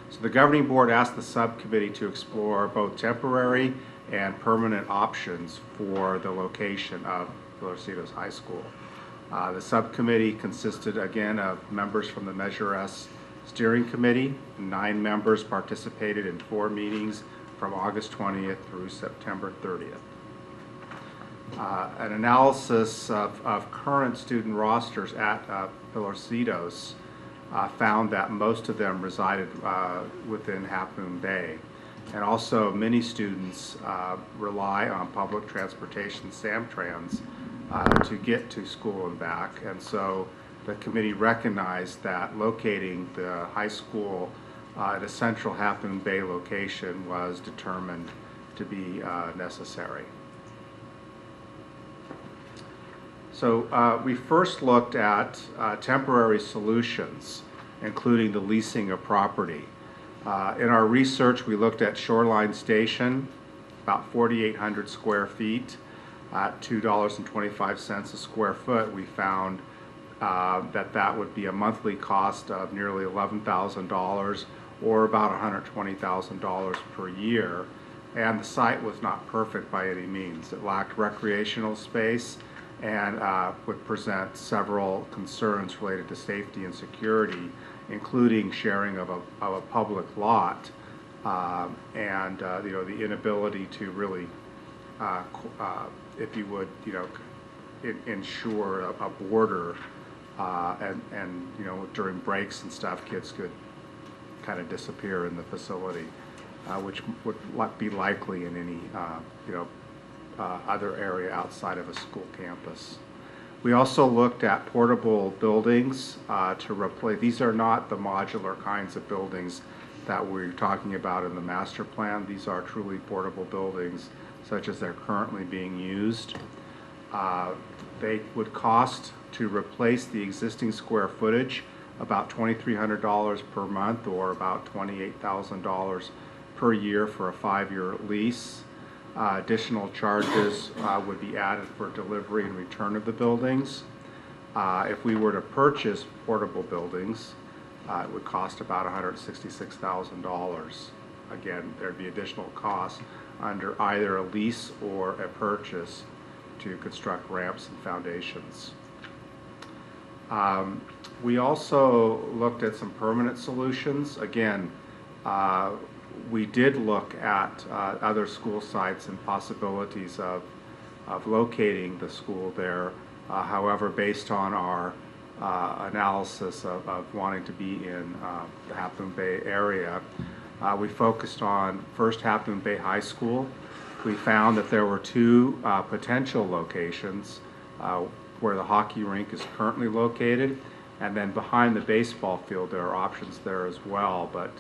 Speaker 6: So the governing board asked the subcommittee to explore both temporary and permanent options for the location of Pilarcitos High School. The subcommittee consisted again of members from the Measure S Steering Committee. 9 members participated in 4 meetings from August 20th through September 30th. An analysis of current student rosters at Pilarcitos found that most of them resided within Half Moon Bay. And also many students rely on public transportation, Samtrans, to get to school and back. And so the committee recognized that locating the high school at a central Half Moon Bay location was determined to be necessary. So we first looked at temporary solutions, including the leasing of property. In our research, we looked at Shoreline Station, about 4,800 square feet, at $2.25 a square foot. We found that would be a monthly cost of nearly $11,000 or about $120,000 per year. And the site was not perfect by any means. It lacked recreational space and would present several concerns related to safety and security, including sharing of a public lot and the inability to really, if you would, ensure a border and during breaks and stuff, kids could kind of disappear in the facility, which would be likely in any other area outside of a school campus. We also looked at portable buildings to replace. These are not the modular kinds of buildings that we're talking about in the master plan. These are truly portable buildings such as they're currently being used. They would cost to replace the existing square footage about $2,300 per month or about $28,000 per year for a 5-year lease. Additional charges would be added for delivery and return of the buildings. If we were to purchase portable buildings, it would cost about $166,000. Again, there'd be additional costs under either a lease or a purchase to construct ramps and foundations. We also looked at some permanent solutions. Again, we did look at other school sites and possibilities of locating the school there. However, based on our analysis of wanting to be in the Half Moon Bay area, we focused on first Half Moon Bay High School. We found that there were 2 potential locations where the hockey rink is currently located, and then behind the baseball field there are options there as well, but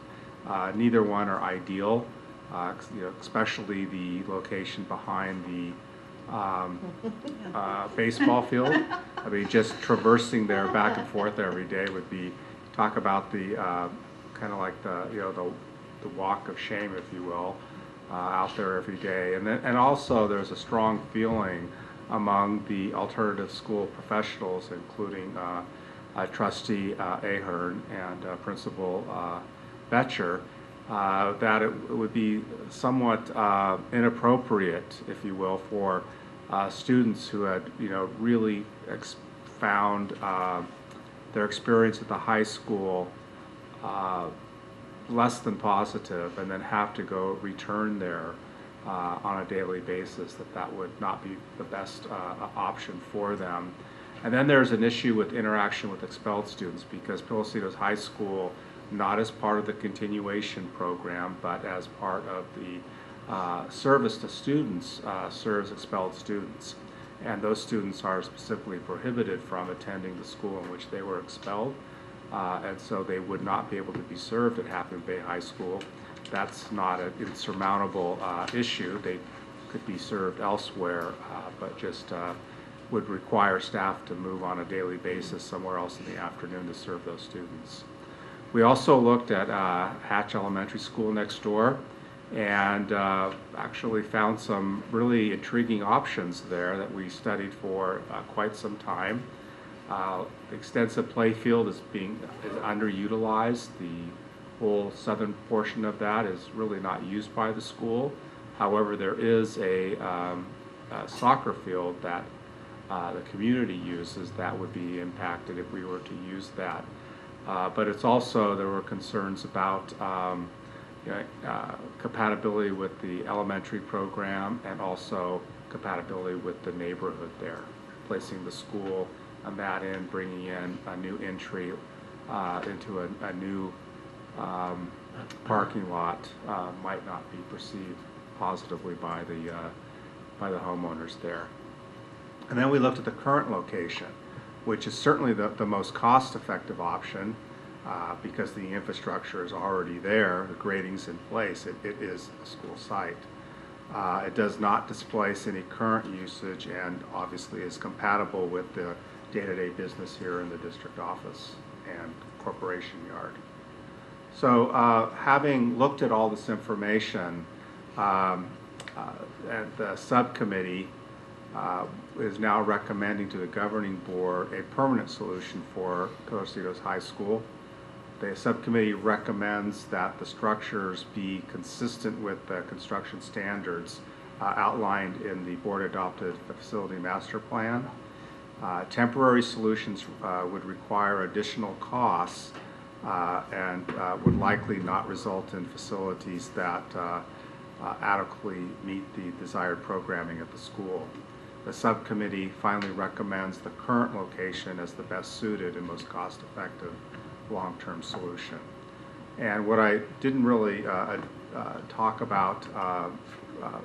Speaker 6: neither one are ideal, especially the location behind the baseball field. I mean, just traversing there back and forth every day would be, talk about the kind of like the walk of shame, if you will, out there every day. And also there's a strong feeling among the alternative school professionals, including Trustee Ahern and Principal Betcher, that it would be somewhat inappropriate, if you will, for students who had really found their experience at the high school less than positive, and then have to go return there on a daily basis, that would not be the best option for them. And then there's an issue with interaction with expelled students, because Pilocitos High School, not as part of the continuation program, but as part of the service to students, serves expelled students. And those students are specifically prohibited from attending the school in which they were expelled. And so they would not be able to be served at Half Moon Bay High School. That's not an insurmountable issue. They could be served elsewhere, but just would require staff to move on a daily basis somewhere else in the afternoon to serve those students. We also looked at Hatch Elementary School next door, and actually found some really intriguing options there that we studied for quite some time. The extensive play field is underutilized. The whole southern portion of that is really not used by the school. However, there is a soccer field that the community uses that would be impacted if we were to use that. But it's also, there were concerns about compatibility with the elementary program, and also compatibility with the neighborhood there. Placing the school on that end, bringing in a new entry into a new parking lot might not be perceived positively by the homeowners there. And then we looked at the current location, which is certainly the most cost-effective option, because the infrastructure is already there, the grading's in place, it is a school site. It does not displace any current usage, and obviously is compatible with the day-to-day business here in the district office and corporation yard. So having looked at all this information, and the subcommittee is now recommending to the governing board a permanent solution for Pilocitos High School. The subcommittee recommends that the structures be consistent with the construction standards outlined in the board-adopted facility master plan. Temporary solutions would require additional costs and would likely not result in facilities that adequately meet the desired programming at the school. The subcommittee finally recommends the current location as the best suited and most cost-effective long-term solution. And what I didn't really talk about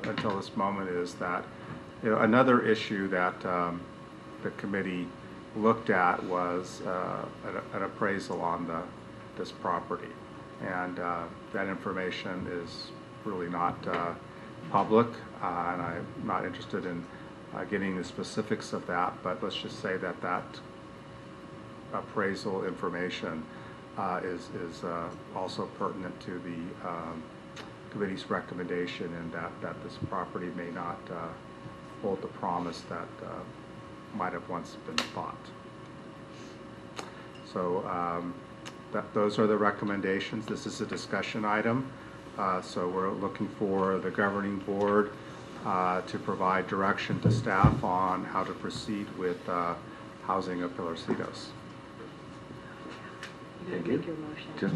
Speaker 6: until this moment is that, you know, another issue that the committee looked at was an appraisal on this property, and that information is really not public, and I'm not interested in getting the specifics of that, but let's just say that that appraisal information is also pertinent to the committee's recommendation, and that this property may not hold the promise that might have once been thought. So those are the recommendations. This is a discussion item, so we're looking for the governing board to provide direction to staff on how to proceed with housing of Pilocitos.
Speaker 8: You gotta make your motion.
Speaker 1: Just,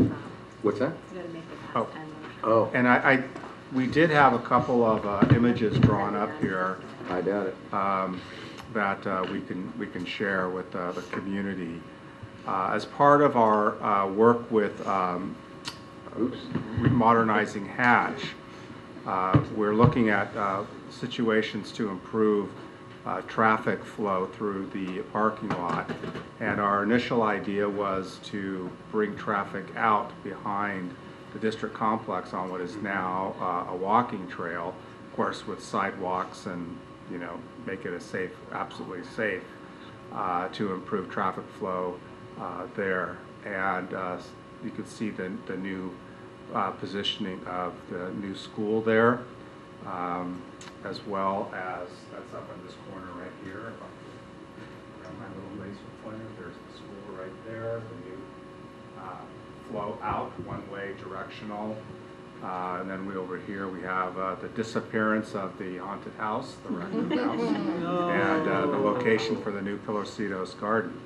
Speaker 1: what's that?
Speaker 8: You gotta make the past and motion.
Speaker 1: Oh,
Speaker 6: And we did have a couple of images drawn up here
Speaker 1: I doubt it.
Speaker 6: that we can share with the community. As part of our work with modernizing Hatch, we're looking at situations to improve traffic flow through the parking lot. And our initial idea was to bring traffic out behind the district complex on what is now a walking trail, of course with sidewalks, and you know, make it a safe, absolutely safe, to improve traffic flow there. And you can see the new positioning of the new school there, as well as, that's up in this corner right here. Around my little laser pointer, there's the school right there, the new flow out, one-way directional And then over here, we have the disappearance of the haunted house, the raccoon house, and the location for the new Pilocitos garden.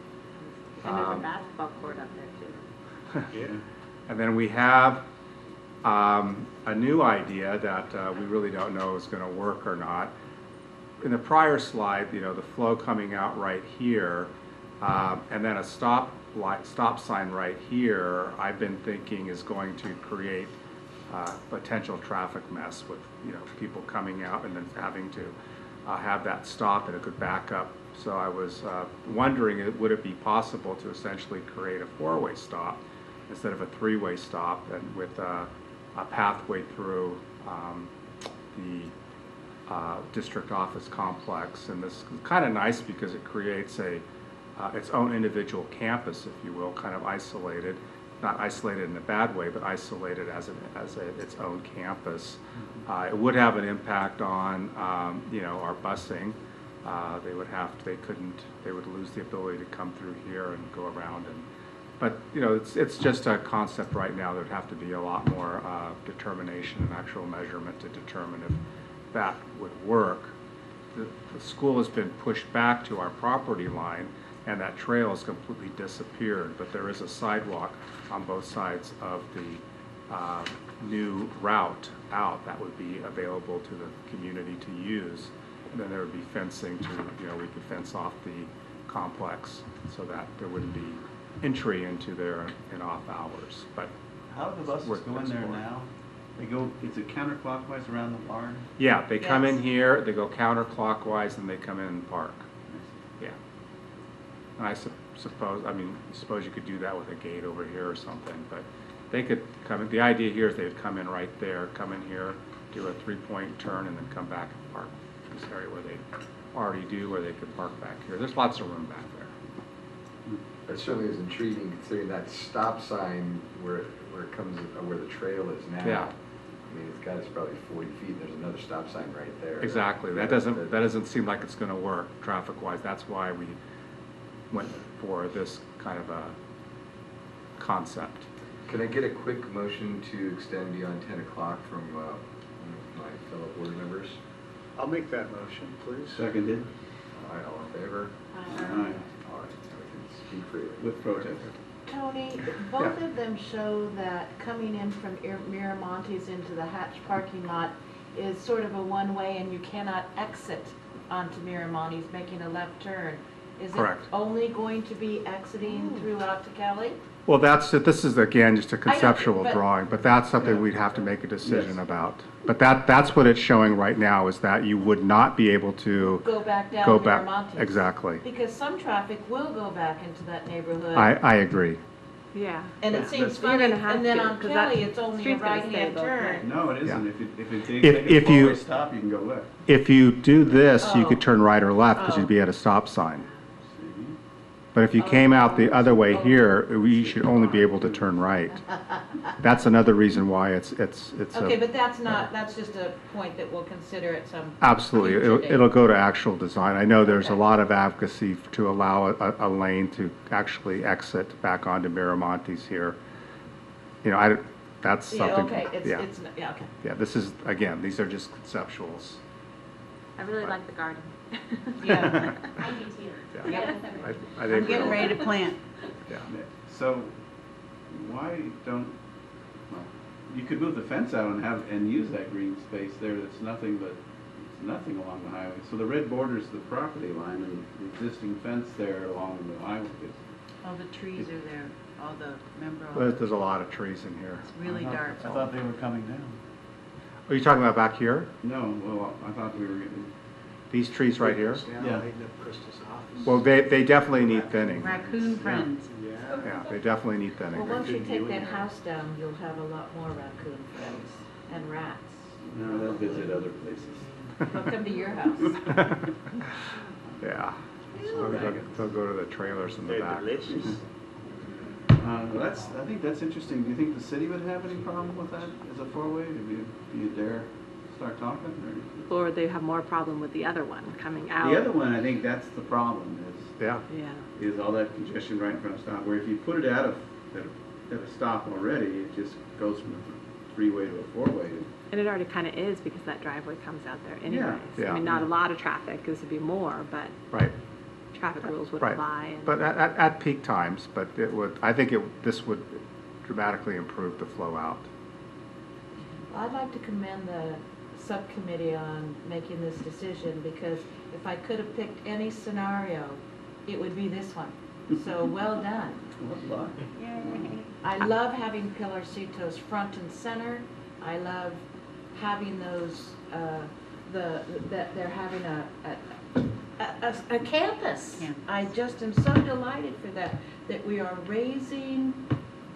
Speaker 8: And there's a basketball court up there too.
Speaker 6: Yeah. And then we have a new idea that we really don't know is going to work or not. In the prior slide, you know, the flow coming out right here, and then a stop sign right here, I've been thinking is going to create potential traffic mess with, you know, people coming out and then having to have that stop, and it could back up. So I was wondering, would it be possible to essentially create a four-way stop instead of a three-way stop, and with a pathway through the district office complex. And this is kind of nice because it creates its own individual campus, if you will, kind of isolated, not isolated in a bad way, but isolated as its own campus. It would have an impact on you know, our busing. They would lose the ability to come through here and go around. But you know, it's just a concept right now. There'd have to be a lot more determination and actual measurement to determine if that would work. The school has been pushed back to our property line, and that trail has completely disappeared, but there is a sidewalk on both sides of the new route out that would be available to the community to use. And then there would be fencing to, you know, we could fence off the complex so that there wouldn't be entry into there in off hours. But
Speaker 2: how do the buses go in there now? They go, is it counterclockwise around the barn?
Speaker 6: Yeah, they come in here, they go counterclockwise, and they come in and park. Yeah. And I suppose you could do that with a gate over here or something, but they could come in. The idea here is they would come in right there, come in here, do a three-point turn, and then come back and park in this area where they already do, where they could park back here. There's lots of room back there.
Speaker 1: That certainly is intriguing, considering that stop sign where it comes, where the trail is now.
Speaker 6: Yeah.
Speaker 1: I mean, it's probably 40 feet, and there's another stop sign right there.
Speaker 6: Exactly. That doesn't seem like it's going to work traffic-wise. That's why we went for this kind of a concept.
Speaker 1: Can I get a quick motion to extend beyond 10 o'clock from one of my fellow board members?
Speaker 7: I'll make that motion, please.
Speaker 2: Seconded.
Speaker 1: All right, all in favor?
Speaker 2: Aye.
Speaker 1: All right, now we can speak freely.
Speaker 2: With protest.
Speaker 5: Tony, both of them show that coming in from Miramontes into the Hatch parking lot is sort of a one-way, and you cannot exit onto Miramontes making a left turn. Is
Speaker 6: Correct.
Speaker 5: it only going to be exiting throughout to Cali?
Speaker 6: Well, this is again just a conceptual
Speaker 5: but-
Speaker 6: drawing, but that's something we'd have to make a decision about. But that's what it's showing right now, is that you would not be able to
Speaker 5: Go back down
Speaker 6: go
Speaker 5: to
Speaker 6: back.
Speaker 5: Miramontes?
Speaker 6: Exactly.
Speaker 5: Because some traffic will go back into that neighborhood.
Speaker 6: I agree.
Speaker 3: Yeah.
Speaker 5: And it
Speaker 3: Yeah.
Speaker 5: seems
Speaker 3: You're
Speaker 5: funny,
Speaker 3: gonna have
Speaker 5: and then
Speaker 3: to,
Speaker 5: on
Speaker 3: 'cause that
Speaker 5: Kelly, it's only a
Speaker 3: street's gonna stay
Speaker 5: right-hand
Speaker 3: both
Speaker 5: turn.
Speaker 3: ways.
Speaker 2: No, it isn't.
Speaker 6: Yeah.
Speaker 2: If it takes
Speaker 6: If
Speaker 2: a four-way
Speaker 6: you-
Speaker 2: stop, you can go left.
Speaker 6: If you do this, you could
Speaker 5: Oh.
Speaker 6: turn right or left because you'd be at a stop sign. But if you came out the other way here, you should only be able to turn right. That's another reason why it's
Speaker 5: Okay, but that's just a point that we'll consider at some.
Speaker 6: absolutely,
Speaker 5: future date.
Speaker 6: it'll go to actual design. I know there's a lot of advocacy to allow a lane to actually exit back onto Miramontes here. You know, that's
Speaker 5: Yeah,
Speaker 6: something.
Speaker 5: okay,
Speaker 6: Yeah,
Speaker 5: yeah, okay.
Speaker 6: yeah. This is, again, these are just conceptuals.
Speaker 3: I really like the garden.
Speaker 5: Yeah.
Speaker 8: I do too.
Speaker 6: Yeah. I
Speaker 22: I'm
Speaker 6: think
Speaker 22: getting
Speaker 6: we'll-
Speaker 22: ready to plant.
Speaker 6: Yeah.
Speaker 2: So why don't, well, you could move the fence out and use that green space there. That's nothing along the highway. So the red borders the property line, and the existing fence there along the highway is.
Speaker 22: All the trees are there, all the, remember all
Speaker 6: There's a lot of trees in here.
Speaker 22: It's really dark.
Speaker 2: I thought they were coming down.
Speaker 6: Are you talking about back here?
Speaker 2: No, well, I thought we were getting.
Speaker 6: These trees right here?
Speaker 2: Yeah.
Speaker 6: Well, they definitely need thinning.
Speaker 22: Raccoon friends.
Speaker 6: Yeah, they definitely need thinning.
Speaker 5: Well, once you take that house down, you'll have a lot more raccoon friends and rats.
Speaker 2: No, they'll visit other places.
Speaker 5: They'll come to your house.
Speaker 6: Yeah. They'll go to the trailers in the back.
Speaker 2: I think that's interesting. Do you think the city would have any problem with that as a four-way? Do you dare start talking?
Speaker 3: Or they have more problem with the other one coming out.
Speaker 2: The other one, I think that's the problem
Speaker 6: Yeah.
Speaker 2: is all that congestion right in front of stop. Where if you put it at a stop already, it just goes from three-way to a four-way.
Speaker 3: And it already kind of is because that driveway comes out there anyways.
Speaker 6: Yeah.
Speaker 3: I mean, not a lot of traffic, this would be more, but
Speaker 6: Right.
Speaker 3: traffic rules would
Speaker 6: Right.
Speaker 3: apply. And
Speaker 6: But at peak times, but it would, I think this would dramatically improve the flow out.
Speaker 5: I'd like to commend the subcommittee on making this decision, because if I could have picked any scenario, it would be this one. So well done.
Speaker 2: What luck.
Speaker 5: I love having Pilarcitos front and center. I love having those, that they're having a campus. I just am so delighted for that we are raising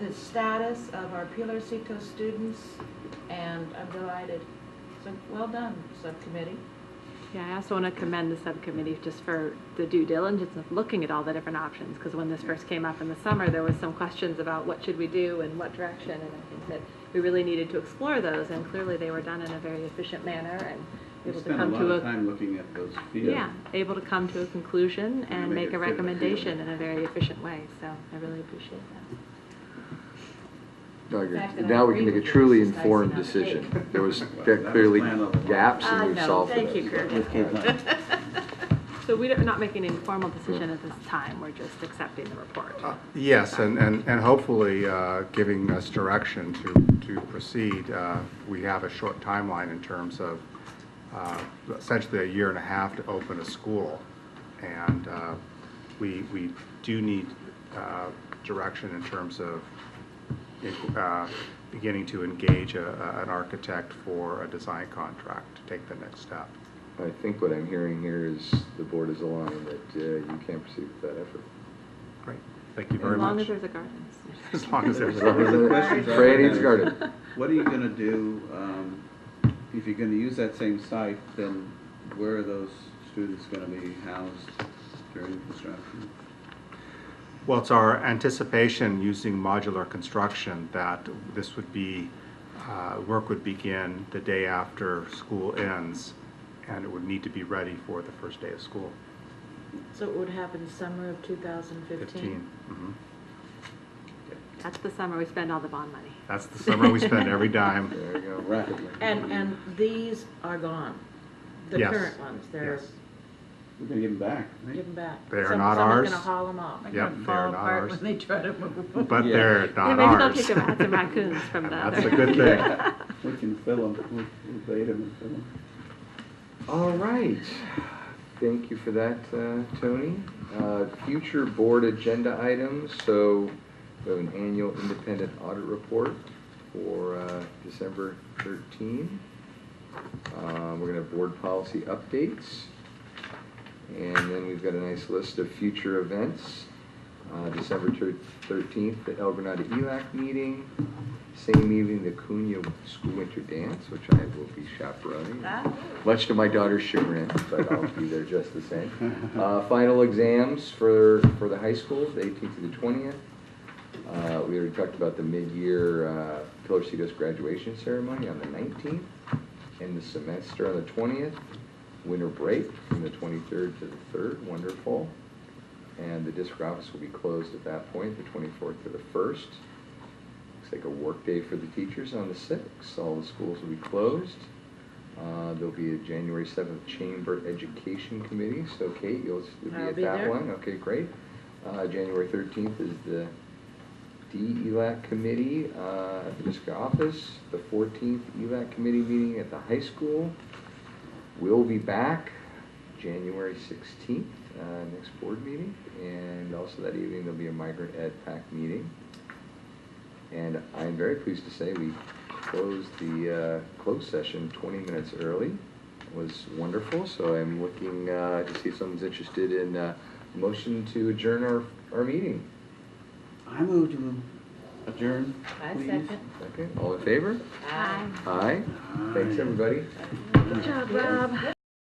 Speaker 5: the status of our Pilarcitos students, and I'm delighted. So well done, subcommittee.
Speaker 3: Yeah, I also want to commend the subcommittee just for the due diligence of looking at all the different options, because when this first came up in the summer, there was some questions about what should we do and what direction, and I think that we really needed to explore those, and clearly they were done in a very efficient manner and
Speaker 2: We
Speaker 3: able to
Speaker 2: spent a
Speaker 3: come
Speaker 2: lot
Speaker 3: to
Speaker 2: of time looking at those fields.
Speaker 3: yeah, able to come to a conclusion
Speaker 2: And
Speaker 3: and
Speaker 2: make
Speaker 3: make
Speaker 2: it
Speaker 3: a
Speaker 2: fit in the
Speaker 3: recommendation
Speaker 2: field.
Speaker 3: in a very efficient way, so I really appreciate that.
Speaker 1: No,
Speaker 3: fact that I
Speaker 1: now we can
Speaker 3: agree
Speaker 1: make a
Speaker 3: with you
Speaker 1: truly
Speaker 3: is just
Speaker 1: informed
Speaker 3: icing on the
Speaker 1: decision. There was
Speaker 2: that was
Speaker 1: clearly
Speaker 2: planned all along.
Speaker 1: gaps and we've
Speaker 3: No,
Speaker 1: solved
Speaker 3: thank
Speaker 1: those.
Speaker 3: you, Kurt. So we're not making an informal decision at this time, we're just accepting the report.
Speaker 6: Yes, and hopefully giving us direction to proceed. We have a short timeline in terms of essentially a year and a half to open a school. And we do need direction in terms of beginning to engage an architect for a design contract to take the next step.
Speaker 1: I think what I'm hearing here is the board is aligned that you can proceed with that effort.
Speaker 6: Great, thank you very much.
Speaker 3: As long as there's a garden.
Speaker 6: As long as there's a
Speaker 2: The
Speaker 6: garden.
Speaker 2: questions are
Speaker 1: Freya needs a
Speaker 2: then,
Speaker 1: garden.
Speaker 2: What are you gonna do, if you're gonna use that same site, then where are those students gonna be housed during construction?
Speaker 6: Well, it's our anticipation using modular construction that this would be, work would begin the day after school ends, and it would need to be ready for the first day of school.
Speaker 5: So it would happen summer of 2015?
Speaker 6: Mhm.
Speaker 3: That's the summer we spend all the bond money.
Speaker 6: That's the summer we spend every dime.
Speaker 1: There you go, rapidly.
Speaker 5: And these are gone? The
Speaker 6: Yes.
Speaker 5: current ones? They're
Speaker 6: Yes.
Speaker 2: We're gonna give them back, right?
Speaker 5: Give them back?
Speaker 6: They are not ours.
Speaker 5: Someone's gonna haul them off?
Speaker 6: Yep, they are not ours.
Speaker 5: When they try to move them.
Speaker 6: But
Speaker 1: Yeah.
Speaker 6: they're
Speaker 3: Yeah,
Speaker 6: not
Speaker 3: maybe they'll
Speaker 6: ours.
Speaker 3: take them out to raccoons from the
Speaker 6: That's
Speaker 3: other.
Speaker 6: a good thing.
Speaker 2: We can fill them, we'll bait them and fill them.
Speaker 1: All right. Thank you for that, Tony. Future board agenda items. So we have an annual independent audit report for December 13. We're going to have board policy updates. And then we've got a nice list of future events. December 13th, the El Granada ELAC meeting. Same evening, the Cunha School Winter Dance, which I will be chaperoning. Much to my daughter's chagrin, but I'll be there just the same. Final exams for the high schools, the 18th to the 20th. We already talked about the mid-year Pilarcitos graduation ceremony on the 19th. End the semester on the 20th. Winter break from the 23rd to the 3rd, wonderful. And the district office will be closed at that point, the 24th to the 1st. Looks like a work day for the teachers on the 6th. All the schools will be closed. There'll be a January 7th Chamber Education Committee. So Kate, you'll be
Speaker 5: I'll
Speaker 1: at
Speaker 5: be
Speaker 1: that
Speaker 5: there.
Speaker 1: one. Okay, great. January 13th is the DELAC Committee at the district office. The 14th ELAC Committee meeting at the high school. We'll be back January 16th, next board meeting, and also that evening there'll be a Migrant Ed PAC meeting. And I'm very pleased to say we closed the closed session 20 minutes early. It was wonderful, so I'm looking to see if someone's interested in a motion to adjourn our meeting.
Speaker 2: I move to adjourn,
Speaker 5: I
Speaker 2: please.
Speaker 5: second.
Speaker 1: Okay, all in favor?
Speaker 5: Aye.
Speaker 1: Aye. Thanks, everybody.
Speaker 5: Good job, Rob.